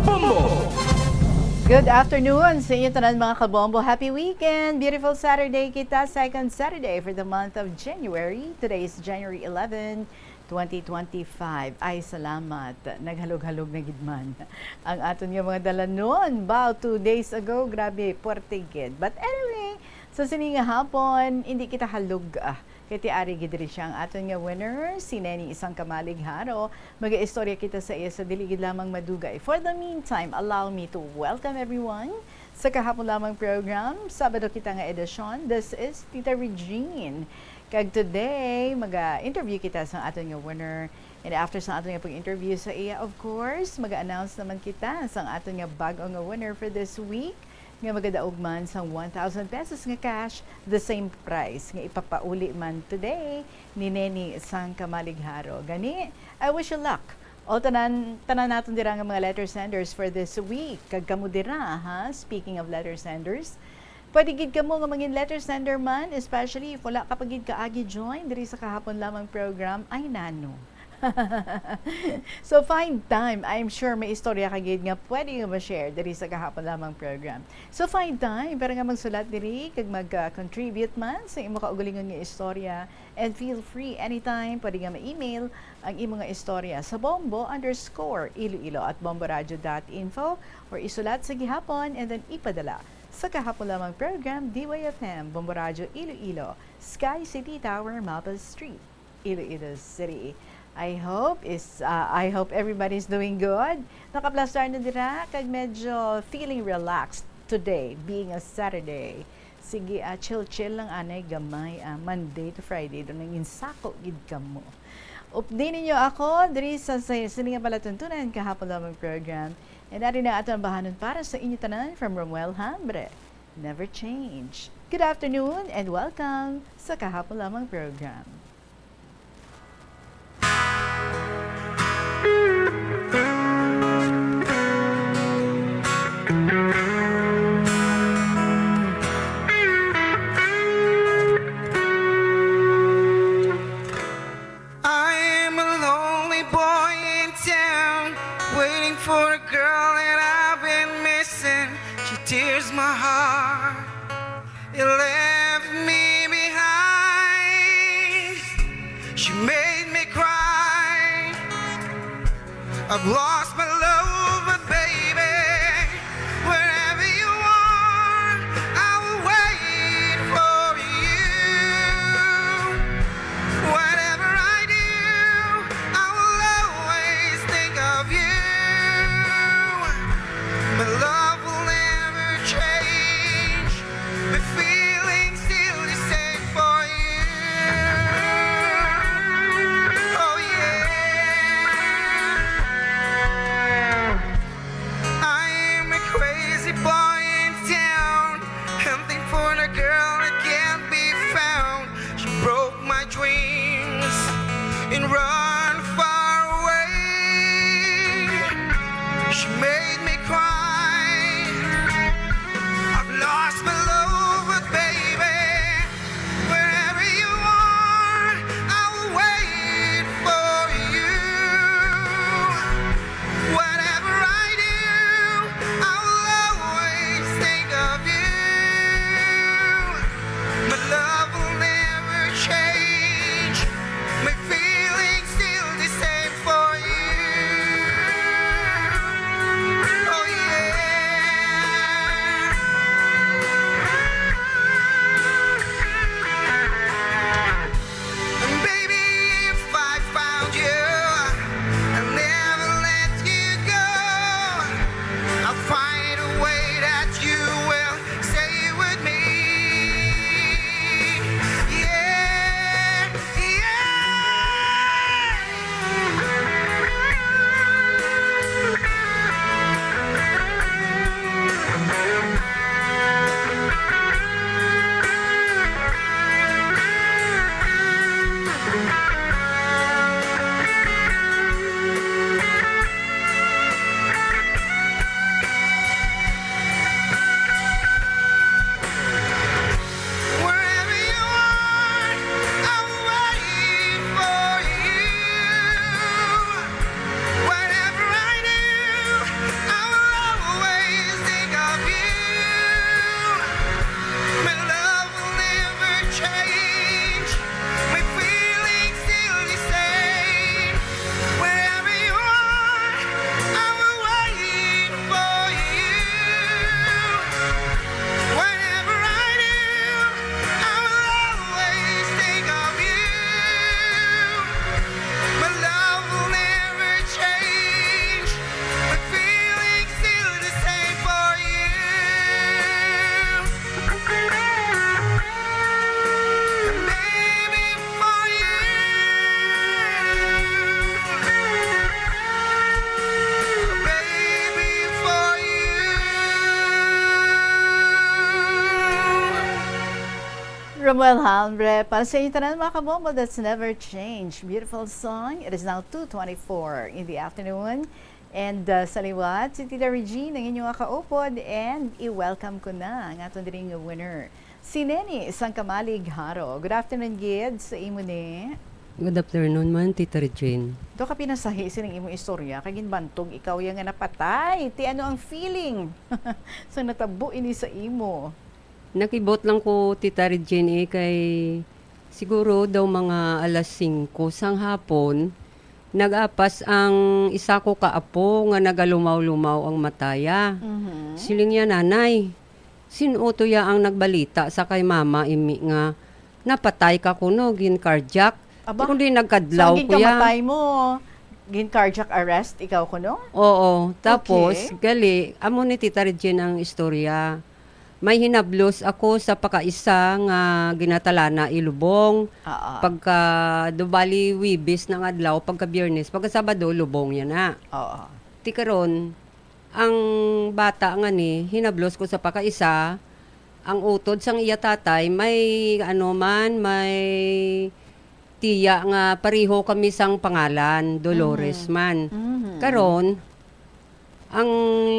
Bombo! Good afternoon sa inyo tanan mga kabombo. Happy weekend! Beautiful Saturday kita, second Saturday for the month of January. Today is January 11, 2025. Ay, salamat. Naghalog-halog na gidman. Ang aton nga mga dala noon, about 2 days ago, grabe, puwerte gid. But anyway, sa sininga hapon, hindi kita halog. Kaya tiari gidri siya ang aton nga winner, si Neni Isang Kamalig Haro. Mag-istorya kita sa iya sa diligid lamang madugay. For the meantime, allow me to welcome everyone sa kahapon lamang program. Sabado kita nga edisyon. This is Tita Regine. Kag today, mag-interview kita sa aton nga winner. And after sa aton nga pag-interview sa iya, of course, mag-announce naman kita sa aton nga bago nga winner for this week. Nga magadaog man sa 1,000 pesos nga cash, the same price nga ipapauli man today ni Neni Isang Kamalig Haro. Gani, I wish you luck. O tanan naton dira nga mga letter senders for this week. Kag kamo dira, ha? Speaking of letter senders, pwede gid ka mo nga mangin letter sender man, especially if wala ka pagid kaagi join diri sa kahapon lamang program, ay nano. So find time. I'm sure may istorya ka gid nga pwede nga ma-share diri sa kahapon lamang program. So find time para nga magsulat diri kag mag-contribute man sa imo kaugalingon nga istorya, and feel free anytime pwede nga ma-email ang imo nga istorya sa bombo_iloilo@bomboradio.info or isulat sa gihapon and then ipadala sa kahapon lamang program, DYFM, Bombo Radio Iloilo, Sky City Tower, Malpas Street, Iloilo City. I hope everybody's doing good. Nakaplastar na dira kag medyo feeling relaxed today, being a Saturday. Sige, chill lang gamay, Monday to Friday do nang insako gid kamo. Update ninyo ako diri sa sininga palatuntunan kahapon lamang program. And narin na ato ang bahanon para sa inyo tanan from Romuel Hambre. Never change. Good afternoon and welcome sa kahapon lamang program. I'm a lonely boy in town, waiting for a girl that I've been You left me behind. She made me cry. I've lost my love, but baby, wherever you are, I will wait for you. Whatever I do, I will always think of you. My love will never change. My feelings still the same for you. Oh yeah. I am a crazy boy in town, hunting for a girl that can't be found. She broke my dreams and run far away. She made me cry. I've lost my love, but baby, wherever you are, I will wait for you. Whatever I do, I will always think of you. My love will never change. My feelings still the same for you. Oh yeah. And baby, if I found you, I'll never let you go. I'll find a way that you will stay with me. Yeah, wherever you are, I will wait for you. Whatever I do, I will always think of you. My love will never change. My feelings still the same. Wherever you are, I will wait for you. Whatever I do, I will always think of you. My love will never change. My feelings still the same for you. Baby, for you. Baby, for you. Romuel Halmbre, para sa inyo tanan mga kabombo, that's never changed. Beautiful song. It is now 2:24 in the afternoon. And sa liwat, si Tita Regine, ang inyong kaupod, and i-welcome ko na ang atong diring winner. Si Neni, isang kamalig haro. Good afternoon, Gid, sa imo ni. Good afternoon man, Tita Regine. Do ka pinasahi sining imong istorya, kagin bantog ikaw yang nga napatay. Ti ano ang feeling? Sa natabo ini sa imo. Nakibot lang ko, Tita Regine, kay siguro daw mga alas 5 sang hapon, nag-apas ang isa ko kaapo nga nagalumaw-lumaw ang mataya. Siling ya nanay, sinuto ya ang nagbalita sa kay mama imi nga napatay ka kuno, gin cardiac. Aba, kundi nagkadlaw so, ko ya. kamatay mo, gin cardiac arrest, ikaw kuno? Oo, tapos Okay. gali, amo ni Tita Regine ang istorya. May hinablos ako sa pakaisa nga ginatalana ilubong. Pagka dubali wibis ng adlaw, pagka biyernes, pagka sabado lubong yan na. Oo. Ti karon, ang bata nga ni hinablos ko sa pakaisa, ang utod sang iya tatay may may tiya nga pariho kami sang pangalan, Dolores man. Karon, ang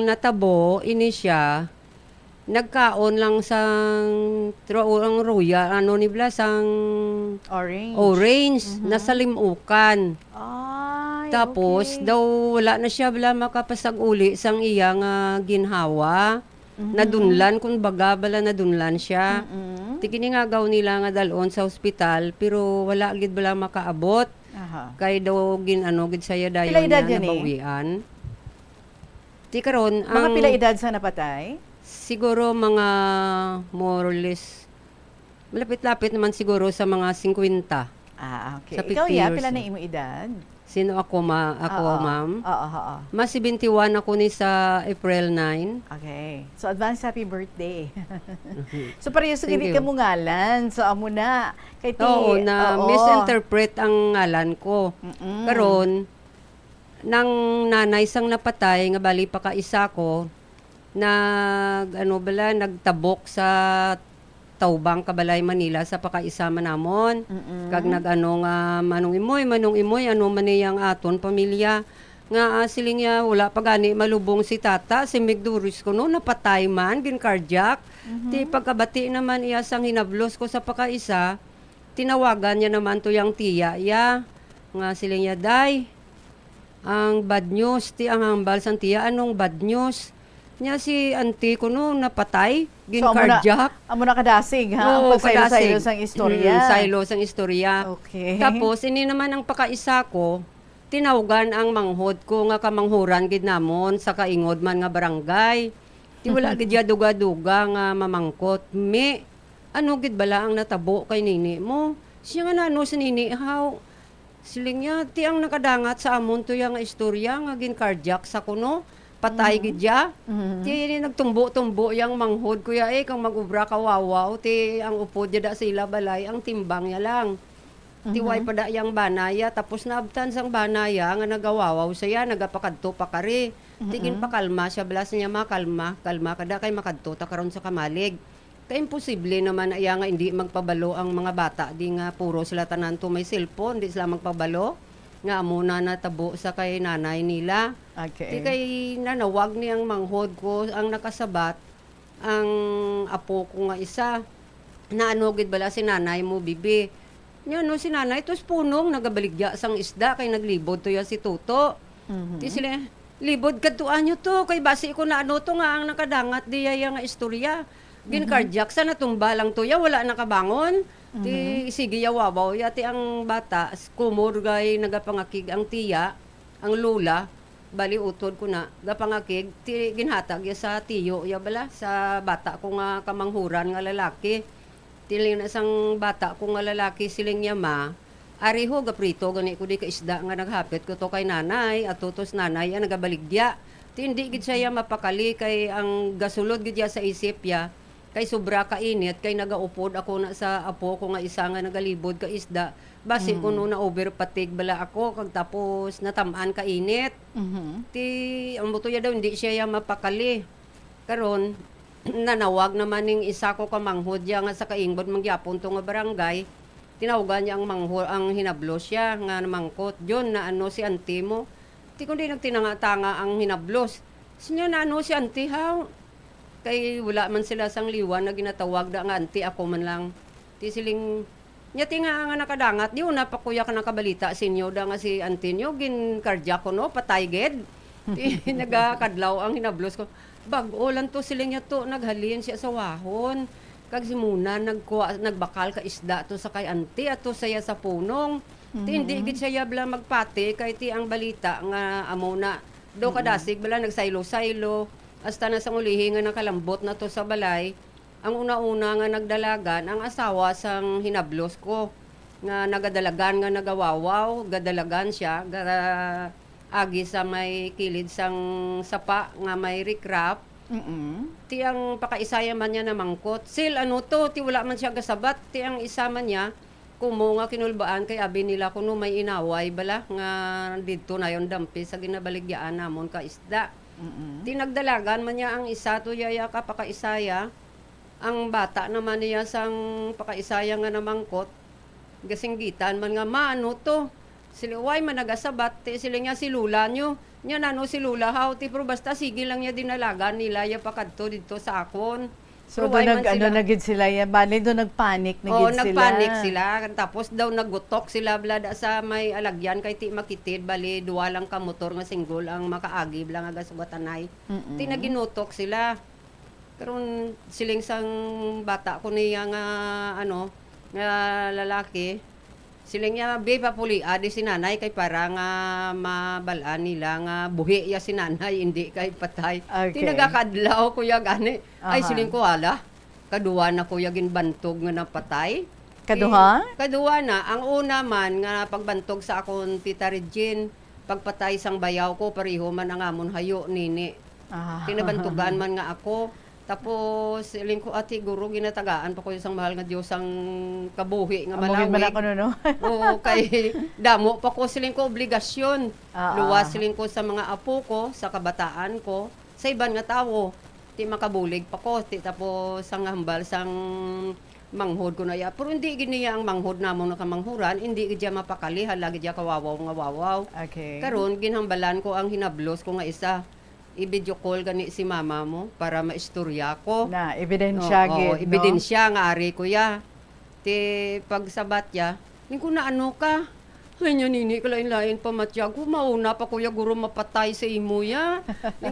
natabo ini siya nagkaon lang sang ang roya ni sang orange nasa limukan. Tapos daw wala na siya bala makapasag uli sang iya nga ginhawa. Nadunlan kung baga bala nadunlan siya. Ti giningagaw nila nga dalon sa ospital pero wala gid bala makaabot. Aha. Kay daw gid saya dayon Pila edad niya yan eh? nabawian. Ti karon Mga pila edad sa napatay? siguro mga more or less malapit-lapit naman siguro sa mga 50. Okay. Sa 50 Ikaw, years pila na eh. imo edad? Sino ako ma'am? Oo. Mas 71 ako ni sa April 9. Okay. So, advance happy birthday. So, parehas Thank gini you. ka mo ngalan. So, amo na. Kay ti, Oo, na misinterpret ang ngalan ko. Karon nang nanay sang napatay nga bali pa ka isa ko nagtabok sa Taubang, Kabalay, Manila sa pakaisama namon. Kag nag-ano nga manong imoy ano man niyang aton pamilya nga siling ya wala pa gani malubong si tata si Migduris ko no napatay man gin cardiac. Ti pagkabati naman iya sang hinablos ko sa pakaisa tinawagan niya naman to yang tiya ya nga siling ya day ang bad news ti ang hambal sang tiya anong bad news nya si auntie ko no napatay gin cardiac. Amo na kadasig ha. Oo, Ang pagsaylo-saylo sang istorya. Saylo sang istorya. Okay. Tapos ini naman ang pakaisa ko tinawagan ang manghod ko nga kamanghuran gid namon sa kaingod man nga barangay. Di wala gid ya duga-duga nga mamangkot. Ano gid bala ang natabo kay nini mo? Siya nga nano si nini how siling niya ti ang nakadangat sa amon to yang istorya nga gin cardiac sa kuno. Patay gid ya. Ti nagtumbo-tumbo yang manghod kuya kang magubra ka wawaw ti ang upod da sila balay ang timbang ya lang. Ti way pada yang banaya tapos naabtan sang banaya nga nagawawaw saya nagapakadto pa kari. Tigin pa kalma siya blas niya kalma kada kay makadto ta karon sa kamalig. Kay imposible naman iya nga hindi magpabalo ang mga bata di nga puro sila tanan to may cellphone di sila magpabalo. Nga muna natabo sa kay nanay nila. Okay. Di kay nanawag niyang manghod ko ang nakasabat ang apo ko nga isa. Naano gid bala si nanay mo bibi. Nya no si nanay tos punong nagabaligya sang isda kay naglibod to ya si Toto. Di sila libod kadtuan nyo to kay basi ko na ano to nga ang nakadangat diya nga istorya. Gin cardiac sa natumba lang to ya wala nakabangon. Ti sige yawabaw yati ang bata kumur gay nagapangakig ang tiya ang lula bali utod ko na gapangakig ti ginhatag ya sa tiyo ya bala sa bata ko nga kamanghuran nga lalaki tiling na sang bata ko nga lalaki siling yama ariho gaprito gani ko di ka isda nga naghapit ko to kay nanay at tutos nanay ang nagabaligya ti hindi gid siya mapakali kay ang gasulod gid ya sa isip ya kay sobra ka init kay nagaupod ako na sa apo ko nga isa nga nagalibod ka isda basi ko no na overpatig bala ako kag tapos natamaan ka init ti ang buto ya daw hindi siya mapakali karon nanawag naman ning isa ko ka manghod ya nga sa kaingbod mangyapon to nga barangay tinawagan niya ang manghod ang hinablos siya nga namangkot John na ano si auntie mo ti kundi nagtinanga-tanga ang hinablos sinya na ano si auntie how kay wala man sila sang liwan na ginatawag da nga auntie ako man lang ti siling nya tinga nga nakadangat di una pa kuya ka nakabalita sinyo da nga si auntie nyo gin cardiac ko no patay ged ti nagakadlaw ang hinablos ko bag-o lang to siling nya to naghalin siya sa wahon kag si Muna nagbakal ka isda to sa kay auntie ato saya sa punong ti hindi gid siya bala magpati kay ti ang balita nga amo na do kadasig bala nagsaylo-saylo hasta na sang ulihi nga nakalambot na to sa balay, ang una-una nga nagdalagan, ang asawa sang hinablos ko, nga nagadalagan nga nagawawaw, gadalagan siya, agi sa may kilid sang sapa, nga may rikrap, ti ang pakaisaya man niya na mangkot, sil ano to, ti wala man siya gasabat, ti ang isa man niya, kumo nga kinulbaan kay abi nila kuno may inaway bala, nga dito na yon dampi sa ginabaligyaan namon ka isda. Tinagdalagan man niya ang isa to yaya ka pakaisaya ang bata naman niya sang pakaisaya nga namangkot gasinggitan man nga maano to sila way man nagasabat sila niya si lula nyo niya nano si lula how ti pero basta sige lang niya dinalagan nila ya pakadto dito sa akon. So doon nagid sila yan. Bali doon nagpanik na gid sila. Nagpanik sila. Tapos daw nagutok sila blada sa may alagyan kay ti makitid. Bali duwa lang ka motor nga singgol ang makaagi bla nga gasugatanay. Ti naginutok sila. Karon siling sang bata ko niya nga nga lalaki. Siling niya be papuli adi si nanay kay para nga mabalaan nila nga buhi ya si nanay hindi kay patay. Okay. Tinagakadlaw kuya gani. Ay Aha. siling ko ala. Kaduwa na kuya ginbantog nga napatay. Kaduha? Kaduwa na. Ang una man nga pagbantog sa akon Tita Regine, pagpatay sang bayaw ko pareho man ang amon hayo nini. Kinabantugan man nga ako. Tapos siling ko ati guro ginatagaan pa ko isang mahal nga Dios ang kabuhi nga Amugin man ako malawig. no. Oo, kay damo pa ko siling ko obligasyon. Luwas siling ko sa mga apo ko, sa kabataan ko, sa iban nga tawo. Ti makabulig pa ko, ti tapos sang hambal sang manghod ko na ya. Pero hindi giniya ang manghod namon na kamanghuran, hindi gidya mapakali, halagi gidya kawawaw nga wawaw. Okay. Karon ginhambalan ko ang hinablos ko nga isa. I-video call gani si mama mo para maistorya ko. Na, ebidensya Oo, gid, no? ebidensya nga ari ko ya. Ti pagsabat ya, ko na ano ka? Ay nya nini kalain-lain pa matyag ko mauna pa kuya guro mapatay sa imo ya.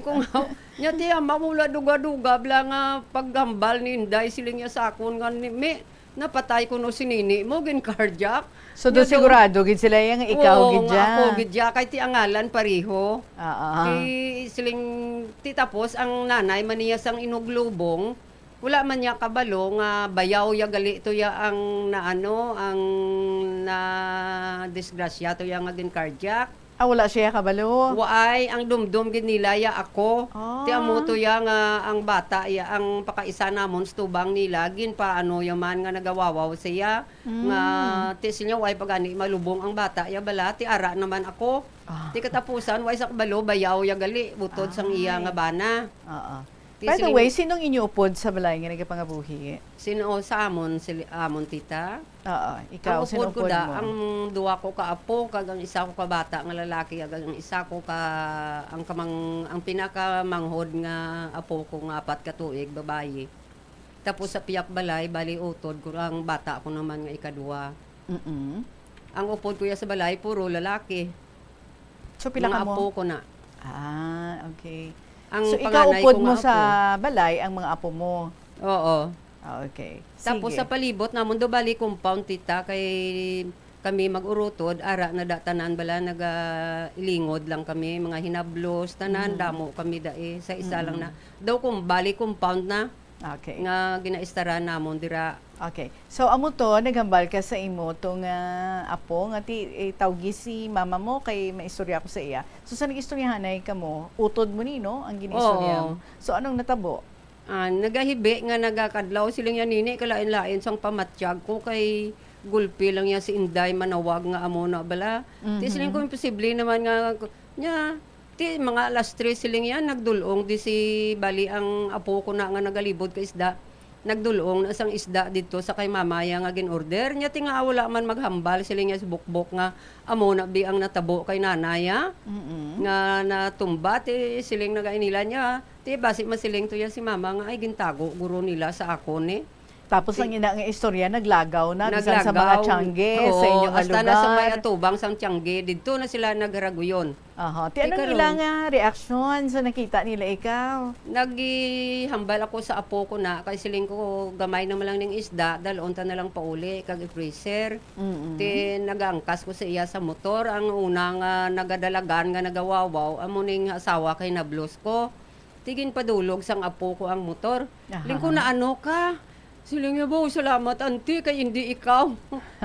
Ko nga nya ti ama mula duga-duga bla nga paggambal ni Inday siling ya sakon nga ni me napatay ko no si nini mo gin cardiac. So do sigurado gid sila yang ikaw gid dya. Ako gid dya kay ti angalan pareho. Ti siling ti tapos ang nanay maniya sang inuglubong wala man niya kabalo nga bayaw ya gali to ya ang naano ang na disgrasya to ya nga gin cardiac. Wala siya kabalo. Waay ang dumdum gid nila ya ako. Ti amo to ya nga ang bata ya ang pakaisa namon stubang nila gin pa ano yaman nga nagawawaw siya nga ti sinya way pagani malubong ang bata ya bala ti ara naman ako. Ti katapusan way sa kabalo bayaw ya gali butod sang iya nga bana. By the way, sinong inyuupod sa balay nga nagapangabuhi? Sino sa amon amon tita? Ikaw ang sinong upod ko da mo? ang duwa ko ka apo kag ang isa ko ka bata nga lalaki kag ang isa ko ka ang pinaka manghod nga apo ko nga 4 ka tuig babayi. Tapos sa piyak balay bali utod ko ang bata ko naman nga ikaduwa. Ang upod ko ya sa balay puro lalaki. So pila ka mo? Mga apo ko na. Okay. Ang so ikaw panganay upod ko mo nga sa apo. balay ang mga apo mo? Oo. Okay. Tapos sa palibot namon do bali compound tita kay kami mag-urutod ara na datanan bala naga-ilingod lang kami mga hinablos tanan damo kami dae sa isa lang na daw kung bali compound na. Okay. Nga ginaistaran namon dira. Okay. So amo to naghambal ka sa imo tong apo nga ti tawgi si mama mo kay maistorya ko sa iya. So sa nag-istoryahanay kamo, utod mo ni no ang ginistorya mo. So anong natabo? Nagahibi nga nagakadlaw silang yan nini kalain-lain sang pamatyag ko kay gulpi lang yan si Inday manawag nga amo na bala. Ti siling ko imposible naman nga nya ti mga alas 3 siling yan nagdulong di si bali ang apo ko na nga nagalibod ka isda. Nagdulong na sang isda dito sa kay mamaya nga gin-order nya ti nga wala man maghambal siling niya sa bukbok nga amo na bi ang natabo kay nanaya nga natumba ti siling nagainila niya ti basi masiling to ya si mama nga ay gintago guro nila sa akon eh. Tapos ang ina nga istorya naglagaw na bisan sa mga tiyangge sa inyong hasta lugar. na sa may atubang sang tiyangge dito na sila nagharaguyon. Ti anong ilang reaksyon sa nakita nila ikaw? Nagihambal ako sa apo ko na kay siling ko gamay naman lang ning isda dalon ta na lang pauli kag i-freezer. Ti nagangkas ko sa iya sa motor ang unang nagadalagan nga nagawawaw amo ning asawa kay nablos ko. Tigin padulog sang apo ko ang motor. Lingko na ano ka? Siling niya, salamat auntie, kay hindi ikaw.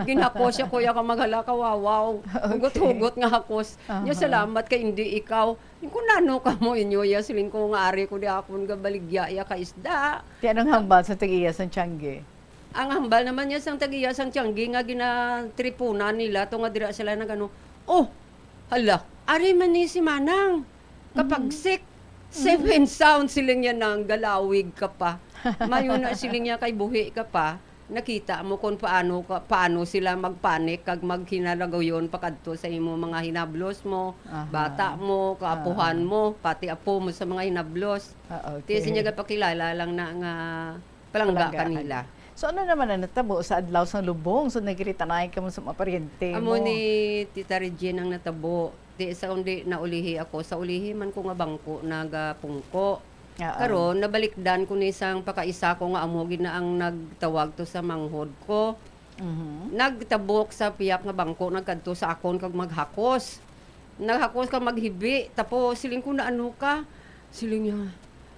Ginako siya, kuya ka maghala ka, wawaw. Hugot-hugot nga hakos. Niya, salamat kay hindi ikaw. Kung nano ka mo inyo, ya, siling ko nga ari ko di akong gabaligya, ya, ka isda. Ti anong hambal sa tagiya sa tiyangge? Ang hambal naman niya sang tagiya sang tiyangge, nga ginatripunan nila, to nga dira sila na gano, hala, ari man ni si Manang. Kapag sick, 7 sound siling niya nang galawig ka pa. Mayon na siling niya kay buhi ka pa, nakita mo kung paano sila magpanik kag maghinalagaw yon pakadto sa imo mga hinablos mo, bata mo, kaapuhan mo, pati apo mo sa mga hinablos. Ti sinya gapakilala lang na nga palangga kanila. So ano naman ang natabo sa adlaw sang lubong? So nagritanay ka mo sa mga paryente mo. Amo ni Tita Regine ang natabo. Di sa undi naulihi ako, sa ulihi man ko nga bangko nagapungko. Karon nabalikdan ko ni isang pakaisa ko nga amo na ang nagtawag to sa manghod ko. Nagtabok sa piyak nga bangko nagkadto sa akon kag maghakos. Naghakos ka maghibi tapos siling ko na ano ka. Siling niya,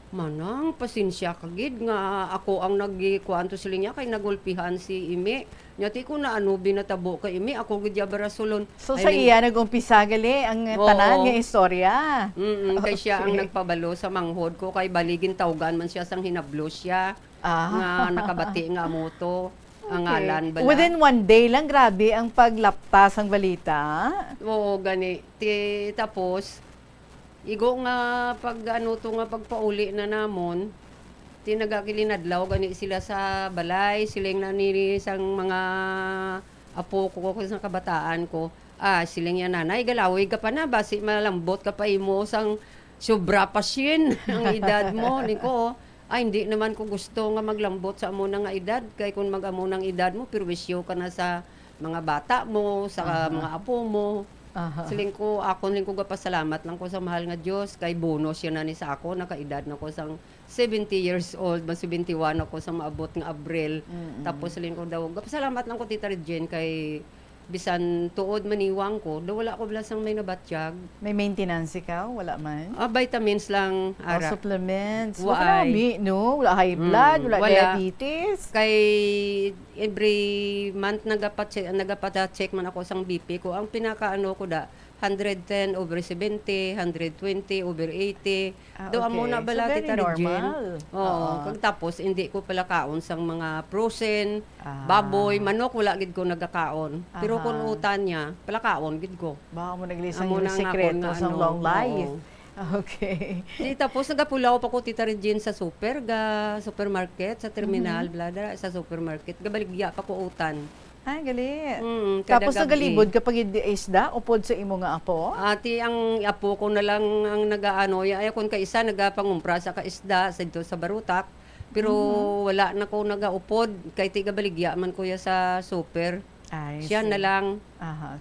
manang pasensya ka gid nga ako ang nagikuan to siling niya kay nagulpihan si Imi. Nyati ko na ano binatabo kay Imi ako gid ya barasulon. So sa iya nag-umpisa gali ang tanan nga istorya. Kay siya ang nagpabalo sa manghod ko kay baligin tawgan man siya sang hinablo siya. Nga nakabati nga moto ang ngalan bala. Within one day lang grabe ang paglaptas ang balita. Oo gani. Tapos igo nga pag ano to nga pagpauli na namon tinagakilinadlaw gani sila sa balay siling na ni sang mga apo ko sa kabataan ko siling yan nanay galawig ka pa na basi malambot ka pa imo sang sobra pasyen ang edad mo niko hindi naman ko gusto nga maglambot sa amo nga edad kay kung mag-amo ng edad mo perwisyo ka na sa mga bata mo sa mga apo mo. Siling ko, akon ko gapasalamat lang ko sa mahal nga Dios kay bonus yun na ni sa ako, nakaedad na ko sang 70 years old, 71 ako sa maabot nga Abril. Tapos siling ko daw, gapasalamat lang ko Tita Regine kay bisan tuod maniwang ko, daw wala ko blasang may nabatyag. May maintenance ikaw? Wala man? Vitamins lang, ara. Supplements? Wala no? Wala high blood? Wala diabetes? Kay every month nagapat-check man ako sang BP ko. Ang pinakaano ko 110 over 70, 120 over 80. Do amo na bala Tita Regine. Oo. Tapos hindi ko pala kaon sang mga frozen, baboy, manok wala gid ko nagakaon. Pero kung utan niya, pala kaon gid ko. Baka mo naglisan yung sekreto sa long life. Okay. Tapos nagapulaw pa ko Tita Regine sa supermarket, sa terminal, blada, sa supermarket. Gabaligya pa ko utan. Gali. Tapos nagalibod kapag isda upod sa imo nga apo? Ati ang apo ko na lang ang nagaano, ay kon ka isa nagapangumpra sa kaisda sa dito sa Barutak. Pero wala na ko nagaupod kay tiga baligya man kuya sa super. Siya na lang.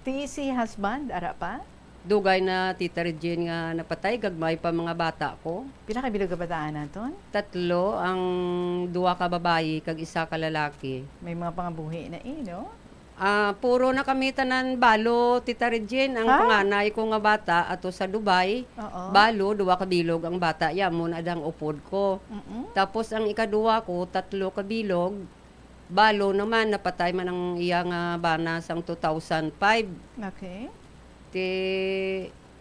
Ti si husband ara pa? Dugay na Tita Regine nga napatay gagmay pa mga bata ko. Pila ka bilog ka bataan naton? 3, ang 2 ka babayi kag 1 ka lalaki. May mga pangabuhi na no? Puro na kami tanan balo Tita Regine ang panganay ko nga bata ato sa Dubai. Balo 2 ka bilog ang bata ya mo na dang upod ko. Tapos ang ikaduwa ko 3 ka bilog. Balo naman napatay man ang iya nga bana sang 2005. Okay.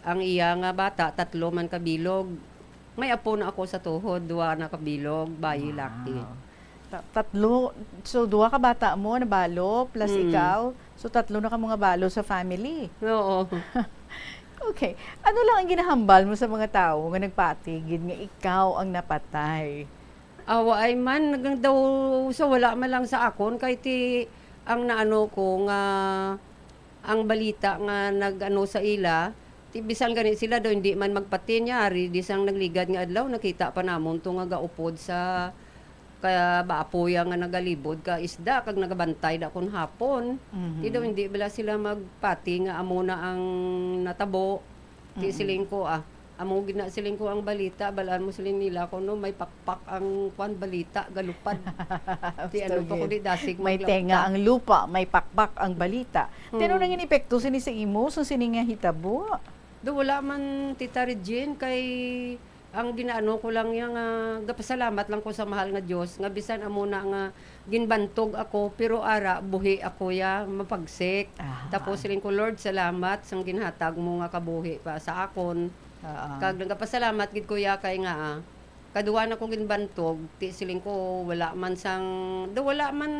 Ang iya nga bata 3 man kabilog. May apo na ako sa tuhod 2 na kabilog bayi laki. 3 so 2 ka bata mo na balo plus ikaw so 3 na ka mga balo sa family. Oo. Okay. Ano lang ang ginahambal mo sa mga tao nga nagpatigid nga ikaw ang napatay? Ay man nagang daw sa wala man lang sa akon kay ang naano ko nga ang balita nga nag-ano sa ila, bisan gani sila daw hindi man magpatinyari, disang nagligad nga adlaw, nakita pa namon to nga gaupod sa kaya baapoya nga nagalibod ka isda kag nagabantay da kon hapon. Ti daw hindi bala sila magpati nga amo na ang natabo. Ti siling ko amo gina siling ko ang balita, balaan mo siling nila ko no may pakpak ang kwan balita galupad. Ti ano pa ko di dasig may tenga ang lupa, may pakpak ang balita. Tino nang inepekto sini sa imo so sini nga hitabo? Do wala man Tita Regine kay ang ginaano ko lang yang gapasalamat lang ko sa mahal nga Dios nga bisan amo na nga ginbantog ako pero ara buhi ako ya mapagsik. Tapos siling ko Lord salamat sang ginhatag mo nga kabuhi pa sa akon. Kag nagapasalamat gid ko ya kay nga kaduwa na ko ginbantog ti siling ko wala man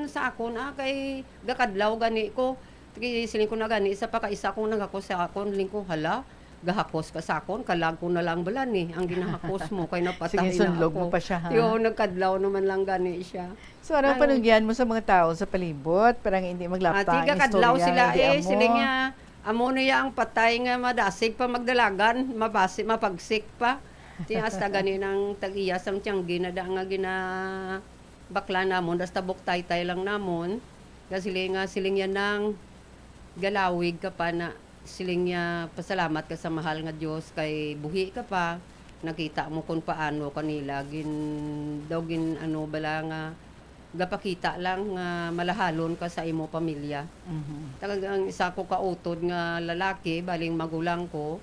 sa akon kay gakadlaw gani ko ti siling ko na gani isa pa ka isa kong nagakos sa akon ling ko hala gahakos ka sa akon kalag ko na lang bala ni ang ginahakos mo kay napatay na ako. Mo pa siya Yo nagkadlaw naman lang gani siya. So ano panungyan mo sa mga tao sa palibot parang hindi maglapta ang kadlaw sila siling niya amo niya ang patay nga madasig pa magdalagan, mapagsik pa. Ti hasta gani nang tag-iyas ang tiyanggi na da nga bakla namon, das tabok tay-tay lang namon. Siling yan nang galawig ka pa na siling niya pasalamat ka sa mahal nga Dios kay buhi ka pa nakita mo kung paano kanila gin ano bala nga gapakita lang nga malahalon ka sa imo pamilya. Talagang isa ko kautod nga lalaki baling magulang ko.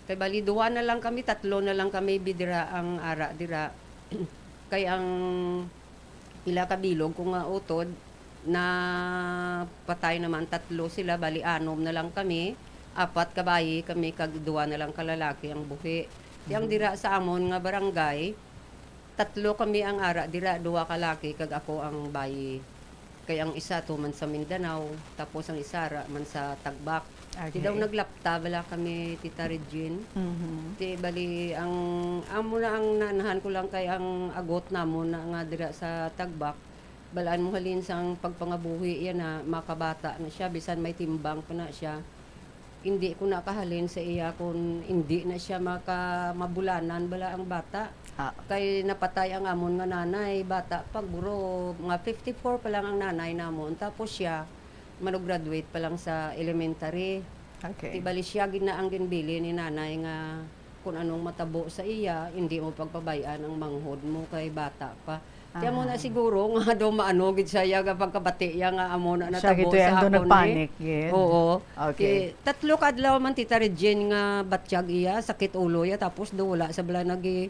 Kay bali duwa na lang kami, tatlo na lang kami bidira ang ara dira. Kay ang pila ka bilog ko nga utod na patay naman tatlo sila, bali anom na lang kami. 4 kabayi kami, kag duwa na lang kalalaki ang buhi. Yang dira sa amon nga barangay, 3 kami ang ara dira, 2 kalaki kag ako ang bayi. Kay ang isa to man sa Mindanao, tapos ang isa ra man sa Tagbak. Ti daw naglapta bala kami Tita Regine. Ti bali ang amo na ang naanahan ko lang kay ang agot namon na nga dira sa Tagbak. Balaan mo halin sang pagpangabuhi yan na makabata na siya, bisan may timbang pa na siya. Hindi ko nakahalin sa iya kung hindi na siya mabulanan bala ang bata. Kay napatay ang amon nga nanay, bata pagburo, mga 54 pa lang ang nanay namon. Tapos siya, graduate pa lang sa elementary. Okay. Tibali siya ginaang ginbili ni nanay nga kung anong matabo sa iya, hindi mo pagpabayaan ang manghod mo kay bata pa. Kaya mo na siguro nga daw maano gid siya kapag kabati ya nga amo na natabo sa ako ni. Panic gid. Oo. Okay. 3 kadlaw man Tita Regine nga batsyag iya, sakit ulo ya, tapos do wala sa bala nagi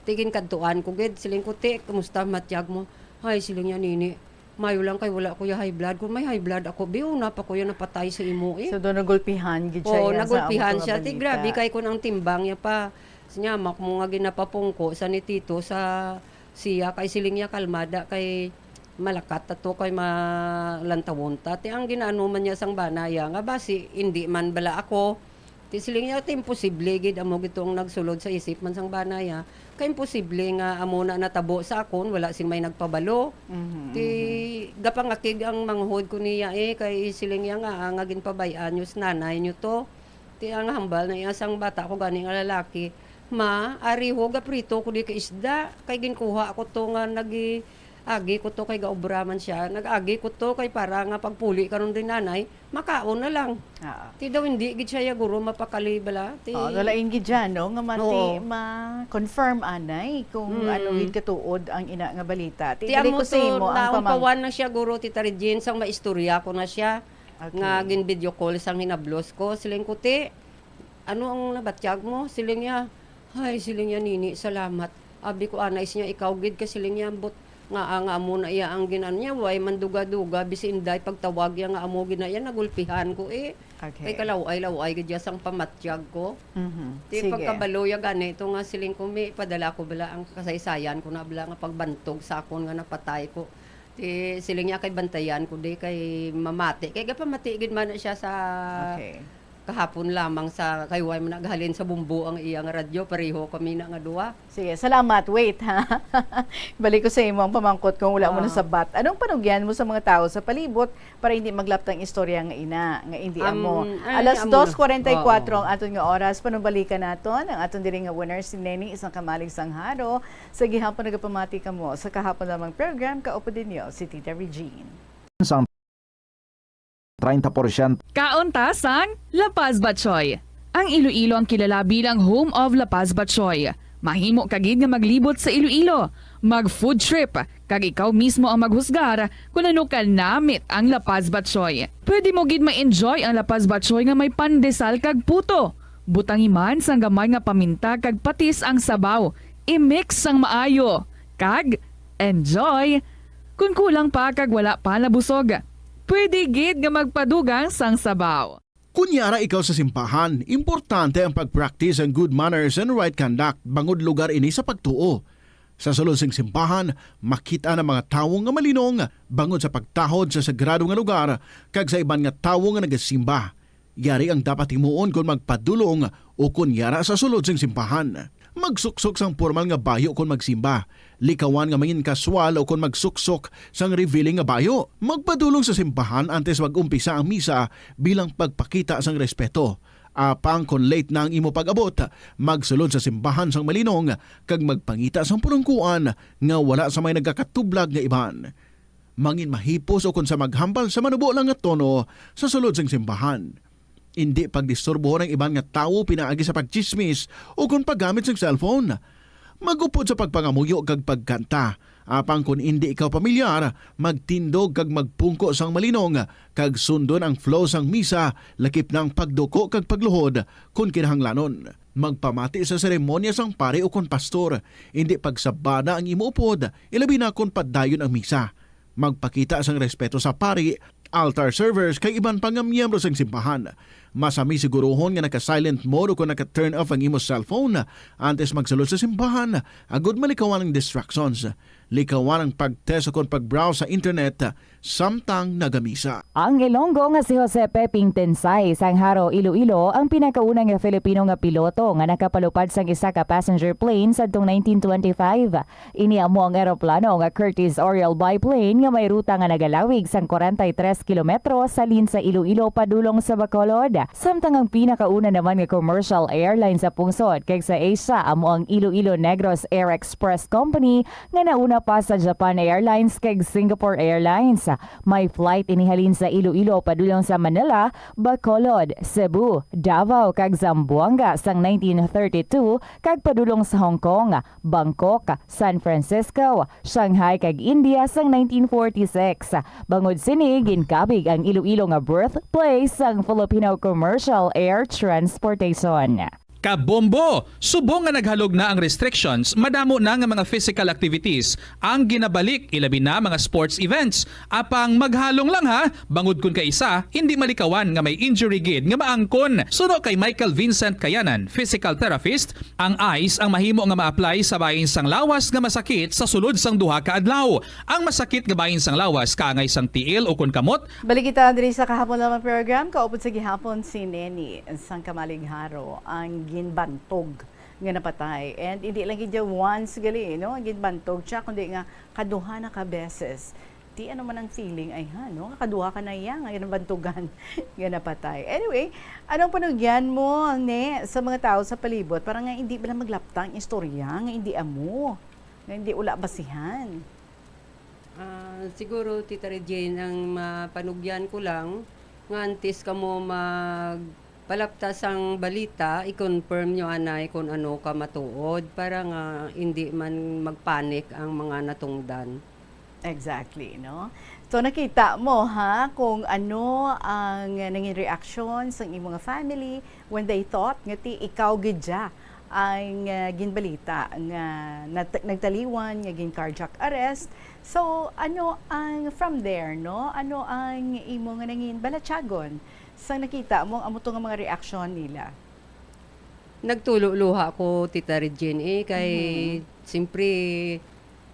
tigin kadtuan ko gid siling ko ti, kumusta matiyag mo? Hay siling ya nini. Mayo lang kay wala ko ya high blood. Kung may high blood ako, biyo na pa ko ya napatay sa imo eh. So do nagulpihan gid siya. Oo, nagulpihan siya. Ti grabe kay kun ang timbang ya pa. Sinyamak mo nga ginapapungko sa ni Tito sa siya kay siling ya kalmada kay malakat tato kay malantawon ta. Ti ang ginaano man niya sang banaya nga basi hindi man bala ako. Ti siling ya ti imposible gid amo gitong nagsulod sa isip man sang banaya. Kay imposible nga amo na natabo sa akon, wala sing may nagpabalo. Ti gapangakig ang manghod ko niya kay siling ya nga ginpabayan nyo sa nanay nyo to. Ti ang hambal na iya sang bata ko gani nga lalaki. Ma, ariho gaprito ko di ka isda. Kay ginkuha ako to nga agi ko to kay gaobraman siya. Nag-agi ko to kay para nga pagpuli karon din nanay, makaon na lang. Ti daw hindi gid siya guro mapakali bala. Ti walain gid dyan, no? Nga ma-confirm anay kung ano gid katuod ang ina nga balita. Ti amo to naungpawan na siya guro Tita Regine sang maistorya ko na siya. Nga gin video call sang hinablos ko. Siling ko ti, ano ang nabatyag mo? Siling niya, ay, siling niya nini, salamat. Abi ko anais niya, ikaw gid ka siling niya, but nga amo na iya ang ginan niya, way manduga-duga, bisinday pagtawag ya nga amo gina iya, nagulpihan ko Kay kalaway gid ya sang pamatyag ko. Ti pagkabalo ya ganito nga siling ko, may padala ko bala ang kasaysayan ko na bala nga pagbantog sa akon nga napatay ko. Ti siling niya kay bantayan ko di kay mamati. Kay gapamati gid man na siya sa kahapon lamang sa kayway mo naghalin sa bumbu ang iyang radyo, pareho kami na nga duwa. Sige, salamat. Wait ha. Balik ko sa imo ang pamangkot kung wala mo na sabat. Anong panugyan mo sa mga tao sa palibot para hindi maglaptang istorya nga ina, nga hindi amo. Alas 2:44 ang aton nga oras, panubalikan naton ang aton diri nga winner si Neni isang kamalig sangharo. Sa gihapon nagapamati kamo sa kahapon lamang program kaupo dinyo si Tita Regine. 30%. Kauntasan, La Paz Batchoy. Ang Iloilo ang kilala bilang home of La Paz Batchoy. Mahimo kagid nga maglibot sa Iloilo, mag-food trip, kag ikaw mismo ang maghusgar kung ano ka namit ang La Paz Batchoy. Pwede mo gid ma-enjoy ang La Paz Batchoy nga may pandesal kag puto. Butang iman sang gamay nga paminta kag patis ang sabaw. I-mix sang maayo. Kag enjoy. Kung kulang pa kag wala pa nabusog, pwede gid nga magpadugang sang sabaw. Kunyara ikaw sa simbahan, importante ang pag-practice ang good manners and right conduct bangod lugar ini sa pagtuo. Sa sulod sing simbahan, makita ng mga tawo nga malinong bangod sa pagtahod sa sagrado nga lugar kag sa iban nga tawo nga nagasimba. Yari ang dapat himuon kung magpadulong o kunyara sa sulod sing simbahan. Magsuksok sang formal nga bayo kung magsimba. Likawan nga mangin kaswal o kung magsuksok sang revealing nga bayo. Magpadulong sa simbahan antes mag-umpisa ang misa bilang pagpakita sang respeto. Apang kung late na ang imo pag-abot, magsulod sa simbahan sang malinong kag magpangita sang pulungkuan nga wala sa may nagkakatublag nga iban. Mangin mahipos o kung sa maghambal sa manubo lang nga tono sa sulod sang simbahan. Hindi pagdisturbo ng ibang nga tawo pinaagi sa pagchismis o kung paggamit sa cellphone. Magupod sa pagpangamuyo kag pagkanta. Apang kung hindi ikaw pamilyar, magtindog kag magpungko sang malinong kag sundon ang flow sang misa, lakip ng pagduko kag pagluhod kung kinahanglanon. Magpamati sa seremonya sang pare o kon pastor, hindi pagsabada ang imuupod, ilabi na kung padayon ang misa. Magpakita sang respeto sa pari, altar servers kay iban pang miyembro sang simbahan. Masami siguruhon nga naka-silent mode o kung naka-turn off ang imong cellphone antes magsulod sa simbahan, agud malikawan ang distractions. Likawan ang pag-test o kung pag-browse sa internet samtang nagamisa. Ang Ilonggo nga si Jose Peping Tensay sang Haro, Iloilo ang pinakaunang nga Filipino nga piloto nga nakapalupad sang isa ka passenger plane sadtong 1925. Ini amo ang eroplano nga Curtiss Oriole biplane nga may ruta nga nagalawig sang 43 kilometro sa lin sa Iloilo padulong sa Bacolod. Samtang ang pinakauna naman nga commercial airline sa pungsod kay sa Asia amo ang Iloilo Negros Air Express Company nga nauna pa sa Japan Airlines kay Singapore Airlines. May flight inihalin sa Iloilo padulong sa Manila, Bacolod, Cebu, Davao kag Zamboanga sang 1932 kag padulong sa Hong Kong, Bangkok, San Francisco, Shanghai kag India sang 1946. Bangod sini ginkabig ang Iloilo nga birthplace sang Filipino Commercial Air Transportation. Kabombo! Subong nga naghalog na ang restrictions, madamo na nga mga physical activities ang ginabalik, ilabi na mga sports events. Apang maghalong lang ha, bangod kun kay isa, hindi malikawan nga may injury gid nga maangkon. Suno kay Michael Vincent Kayanan, physical therapist, ang ice ang mahimo nga ma-apply sa bahin sang lawas nga masakit sa sulod sang duha ka adlaw. Ang masakit nga bahin sang lawas kaangay sang tiil o kun kamot. Balik kita diri sa kahapon lamang program, kaupod sa gihapon si Neni sang Kamalingharo ang ginbantog nga napatay. And hindi lang gid once gali, no? Ginbantog siya kundi nga kaduha na ka beses. Di ano man ang feeling ay no? Kaduha ka na iya nga ginbantugan nga napatay. Anyway, anong panugyan mo ne sa mga tao sa palibot para nga hindi bala maglaptang istorya nga hindi amo, nga hindi ula basihan. Siguro Tita Regine ang mapanugyan ko lang nga antes ka mo palaptas ang balita, i-confirm nyo anay kung ano ka matuod para nga hindi man magpanik ang mga natungdan. Exactly, no? So nakita mo ha kung ano ang nanging reaction sa imong family when they thought nga ti ikaw gidya ang ginbalita nga nagtaliwan nga gin cardiac arrest. So ano ang from there, no? Ano ang imo nga nanging balatyagon? Sa nakita mo, amo to nga mga reaksyon nila? Nagtululuha ko, Tita Regine, kay simpre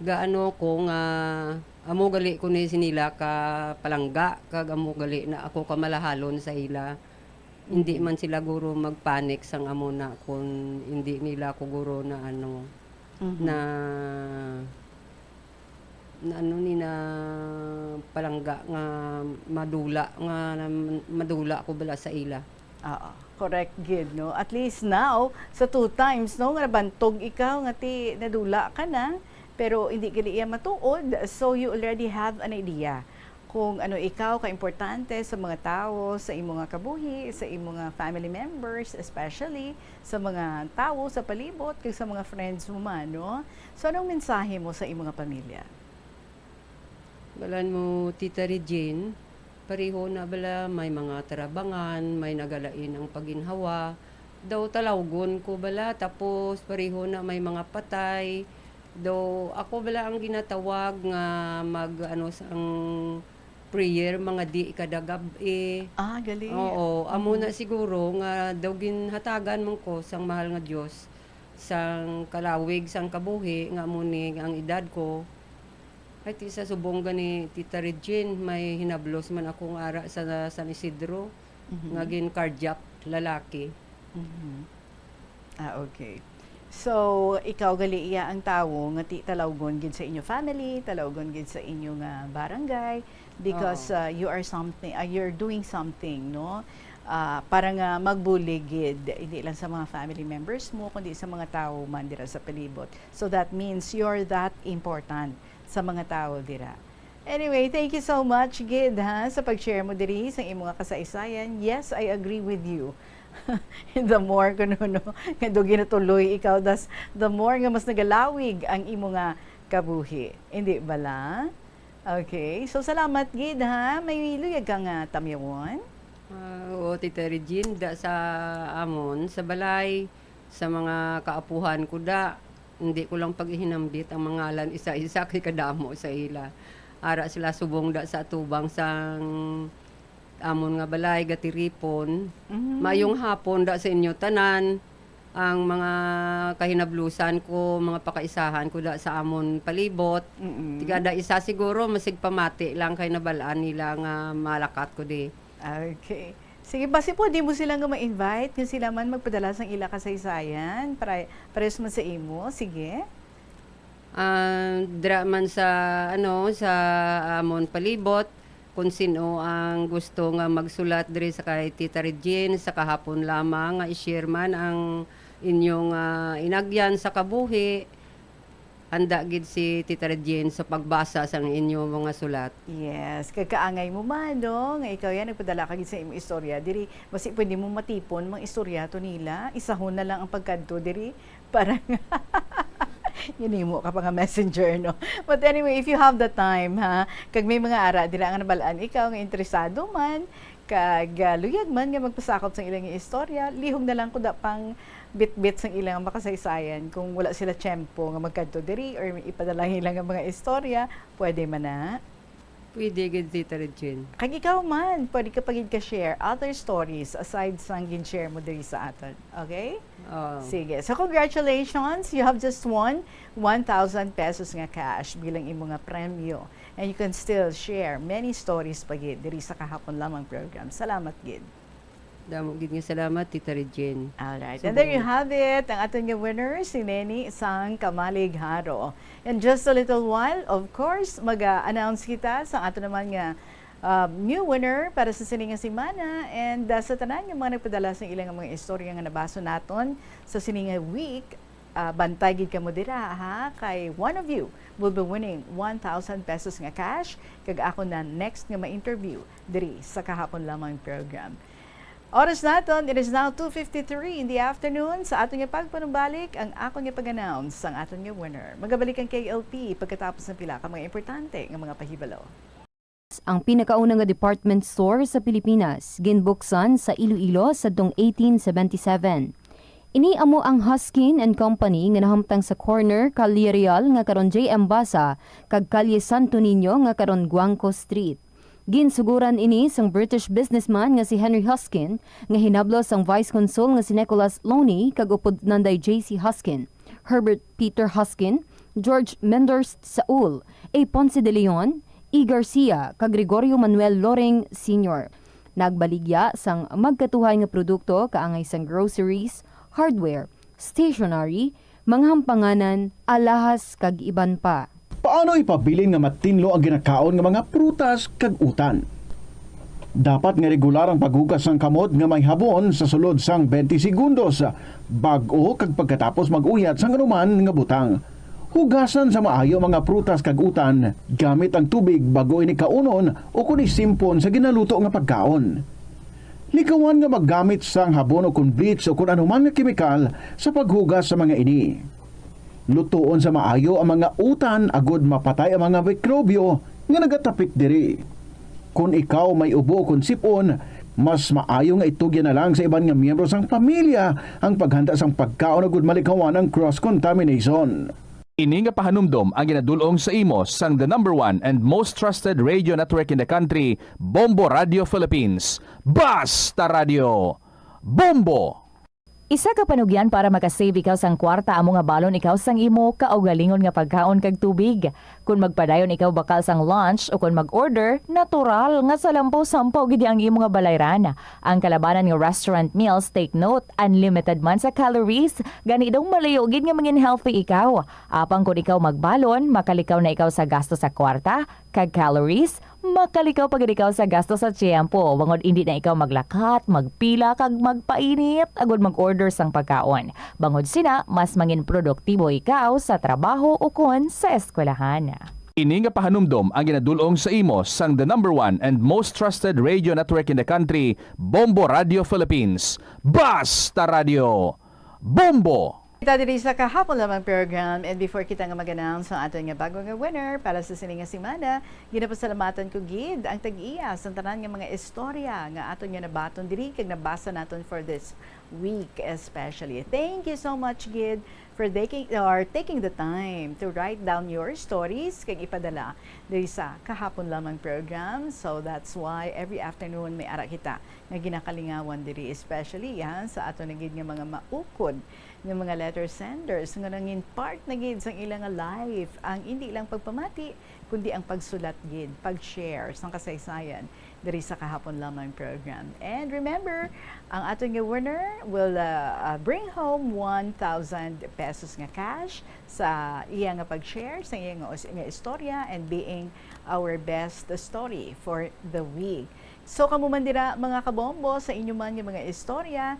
gaano ko nga amo gali ko ni sinila ka palangga, kag amo gali na ako kamalahalon sa ila. Hindi man sila guro magpanik sang amo na kung hindi nila ko guro na na ano ni na palangga nga madula ko bala sa ila. Correct gid, no? At least now sa 2 times no nga bantog ikaw nga ti nadula ka na pero hindi gali iya matuod, so you already have an idea kung ano ikaw ka-importante sa mga tao, sa imong nga kabuhi, sa imong nga family members, especially sa mga tao sa palibot kag sa mga friends mo man, no? So anong mensahe mo sa imong nga pamilya? Balan mo, Tita Regine, pareho na bala, may mga tarabangan, may nagalain ang paginhawa. Daw talawgon ko bala, tapos pareho na may mga patay. Daw ako bala ang ginatawag nga sang prayer, mga di kadagab galing. Oo, amo na siguro nga daw ginhatagan mo ko sang mahal nga Dios sang kalawig, sang kabuhi, nga muni ang edad ko. Ay, sa subong gani, Tita Regine, may hinablos man akong ara sa San Isidro, nga gin cardiac lalaki. Okay. So, ikaw gali iya ang tawo nga talawgon gid sa inyo family, talawgon gid sa inyo nga barangay because you are something, you're doing something, no? Para nga magbuligid hindi lang sa mga family members mo kundi sa mga tao man dira sa palibot. So that means you're that important sa mga tao dira. Anyway, thank you so much, Gid, ha, sa pag-share mo diri sa imong kasaysayan. Yes, I agree with you. The more kuno nga do ginatuloy ikaw, the more nga mas nagalawig ang imo nga kabuhi. Hindi bala? Okay. So salamat, Gid, ha. May luyag ka nga tamyawon. Oo, Tita Regine, da sa amon, sa balay, sa mga kaapuhan ko da, hindi ko lang paghihinambit ang mga ngalan isa-isa kay kadamo sa ila. Ara sila subong da sa tubang sang amon nga balay, gatiripon. Mayong hapon da sa inyo tanan, ang mga kahinablusan ko, mga pakaisahan ko da sa amon palibot. Tiga da isa siguro, masig pamati lang kay nabalaan nila nga malakat ko di. Okay. Sige, basi po, di mo sila nga ma-invite kung sila man magpadala sang ila kasaysayan para pares man sa imo. Sige. Dra man sa sa amon palibot kung sino ang gusto nga magsulat diri sa kay Tita Regine sa kahapon lamang nga i-share man ang inyong inagyan sa kabuhi. Handa gid si Tita Regine sa pagbasa sa inyong mga sulat. Yes, kakaangay mo man, no? Nga ikaw yan, nagpadala ka gid sa imong istorya. Diri, basi pwede mo matipon mga istorya to nila. Isahon na lang ang pagkadto diri para mo ka pa nga messenger, no? But anyway, if you have the time, ha, kag may mga ara, dira nga nabalaan ikaw nga interesado man, kag luyag man nga magpasakop sa ilang istorya, lihog na lang ko da pang bit-bit sa ilang makasaysayan. Kung wala sila tiyempo nga magkadto diri or ipadala ilang nga mga istorya, pwede man na. Pwede gid Tita Regine. Kag ikaw man, pwede ka pagid ka share other stories aside sa gin-share mo diri sa aton. Okay? Sige. So congratulations, you have just won 1,000 pesos nga cash bilang imo nga premyo. And you can still share many stories pagid diri sa kahapon lamang program. Salamat gid. Damo gid nga salamat Tita Regine. Alright. And there you have it. Ang aton nga winner, si Neni Sang Kamalig Haro. In just a little while, of course, mag-announce kita sa ato naman nga new winner para sa siningang simana. And sa tanan yung mga nagpadala sa ilang mga istorya nga nabaso naton sa siningang week, bantay gid ka mo dira, ha? Kay one of you will be winning 1,000 pesos nga cash. Kag ako na next nga ma-interview diri sa kahapon lamang program. Oras naton, it is now 2:53 in the afternoon. Sa aton nga pagpanumbalik, ang ako nga pag-announce ang aton nga winner. Magabalik ang KLP pagkatapos ng pila ka mga importante nga mga pahibalo. Ang pinakaunang nga department store sa Pilipinas, ginbuksan sa Iloilo sa 1877. Ini amo ang Huskin and Company nga nahamtang sa corner Calle Real nga karon JM Basa kag Calle Santo Niño nga karon Guangco Street. Ginsuguran ini sang British businessman nga si Henry Huskin nga hinablos ang Vice Consul nga si Nicholas Loney kag upod nanday J.C. Huskin, Herbert Peter Huskin, George Menders Saul, A. Ponce de Leon, E. Garcia kag Gregorio Manuel Loring Sr. Nagbaligya sang magkatuhay nga produkto kaangay sang groceries, hardware, stationery, mga hampanganan, alahas kag iban pa. Paano ipabilin nga matinlo ang ginakaon nga mga prutas kag utan? Dapat nga regular ang paghugas ng kamot nga may habon sa sulod sang 20 segundos bag-o kag pagkatapos mag-uyat sang anuman nga butang. Hugasan sa maayo mga prutas kag utan gamit ang tubig bago ini kaunon o kun isimpon sa ginaluto nga pagkaon. Likawan nga maggamit sang habon o kun bleach o kun anuman nga kemikal sa paghugas sa mga ini. Lutuon sa maayo ang mga utan agod mapatay ang mga mikrobyo nga nagatapik diri. Kung ikaw may ubo kung sipon, mas maayo nga itugyan na lang sa iban nga miyembro sang pamilya ang paghanda sang pagkaon agud malikawan ang cross-contamination. Ini nga pahanumdom ang ginadulong sa imo sang the #1 and most trusted radio network in the country, Bombo Radio Philippines. Basta Radio! Bombo! Isa ka panugyan para makasave ikaw sang kwarta amo nga balon ikaw sang imo kaugalingon nga pagkaon kag tubig. Kung magpadayon ikaw bakal sang lunch o kung mag-order, natural nga sa lampaw-sampaw gid ang imo nga balayran. Ang kalabanan nga restaurant meals, take note, unlimited man sa calories, gani daw malayo gid nga mangin healthy ikaw. Apang kung ikaw magbalon, makalikaw na ikaw sa gasto sa kwarta, kag calories, makalikaw pag ikaw sa gasto sa tiyempo. Bangod hindi na ikaw maglakat, magpila, kag magpainit, agod mag-order sang pagkaon. Bangod sina, mas mangin produktibo ikaw sa trabaho o kon sa eskwelahan. Ini nga pahanumdom ang ginadulong sa imo sang the number one and most trusted radio network in the country, Bombo Radio Philippines. Basta Radio! Bombo! Kita diri sa kahapon lamang program, and before kita nga mag-announce ang ato nga bago nga winner para sa sining nga semana, ginapasalamatan ko gid ang tag-iya sa tanan nga mga istorya nga ato nga nabaton diri kag nabasa naton for this week especially. Thank you so much gid for taking the time to write down your stories kag ipadala diri sa kahapon lamang program. So that's why every afternoon may ara kita nga ginakalingawan diri, especially sa ato na gid nga mga maukod ng mga letter senders nga nangin part na gid sang ilang life ang hindi lang pagpamati kundi ang pagsulat gid, pag-share sang kasaysayan diri sa kahapon lamang program. And remember, ang ating winner will bring home 1,000 pesos nga cash sa iya nga pag-share sa iya nga istorya and being our best story for the week. So kamo man dira mga kabombo sa inyo man nga mga istorya,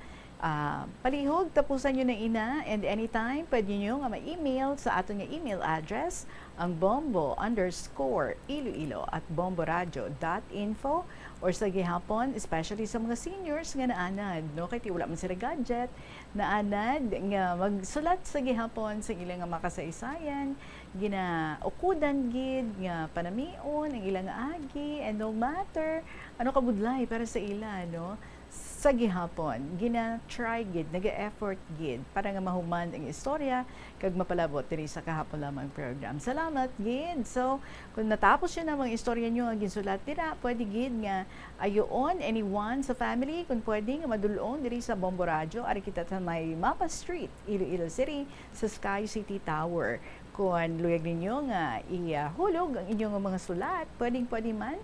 palihog, tapusan nyo na ina, and anytime, pwede nyo nga ma-email sa ato nga email address, ang bombo_iloilo@bomboradio.info, or sa gihapon, especially sa mga seniors nga naanad, no? Kaya wala man sila gadget, naanad nga magsulat sa gihapon sa ilang nga makasaysayan, ginaukudan gid nga panamion, ang ilang agi, and no matter, ano kabudlay para sa ila, no? Sa gihapon, gina-try gid, naga-effort gid para nga mahuman ang istorya kag mapalabot diri sa kahapon lamang program. Salamat gid. So, kung natapos yun ang mga istorya nyo nga ginsulat dira, pwede gid nga ayoon anyone sa family kung pwede nga madulong diri sa Bombo Radio. Ari kita sa may Mapa Street, Iloilo City, sa Sky City Tower. Kung luyag ninyo nga ihulog ang inyong mga sulat, pwede man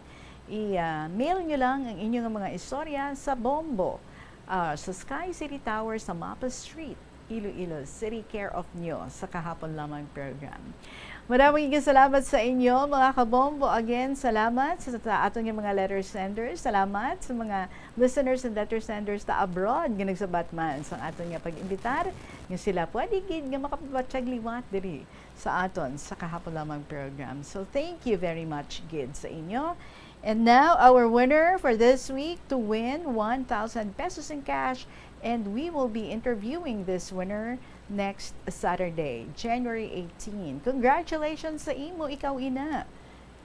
i-mail nyo lang ang inyong mga istorya sa Bombo, sa Sky City Tower sa Mapa Street, Iloilo City, care of nyo sa kahapon lamang program. Maraming salamat sa inyo mga kabombo. Again, salamat sa aton nga mga letter senders. Salamat sa mga listeners and letter senders ta abroad nga nagsabatman sa aton nga pag-imbitar nga sila pwede gid nga makapabatsyag liwat diri sa aton sa kahapon lamang program. So thank you very much gid sa inyo. And now, our winner for this week to win 1,000 pesos in cash, and we will be interviewing this winner next Saturday, January 18. Congratulations sa imo, ikaw ina.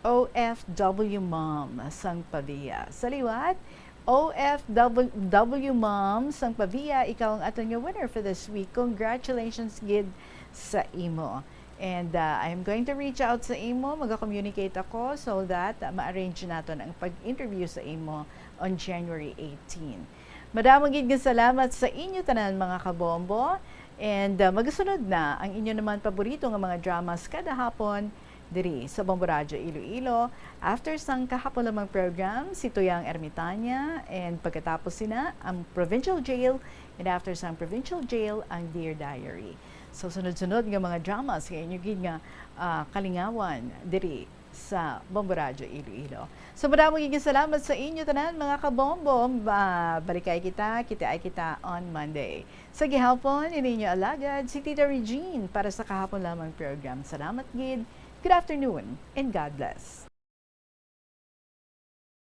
OFW Mom sang Pavia. Saliwat, OFW Mom sang Pavia, ikaw ang aton nga winner for this week. Congratulations gid sa imo. And I'm going to reach out sa imo, mag-communicate ako so that ma-arrange natin ang pag-interview sa imo on January 18. Madamang gid nga salamat sa inyo tanan mga kabombo, and magasunod na ang inyo naman paborito nga mga dramas kada hapon diri sa Bombo Radio Iloilo. After sang kahapon lamang program, si Tuyang Ermitanya, and pagkatapos sina ang Provincial Jail, and after sang Provincial Jail, ang Dear Diary. So sunod-sunod nga mga dramas kay inyo gid nga kalingawan diri sa Bombo Radio Iloilo. So maraming salamat sa inyo tanan mga kabombo. Balikay kita on Monday. Sa gihapon, ininyo alagad si Tita Regine para sa kahapon lamang program. Salamat gid. Good afternoon and God bless.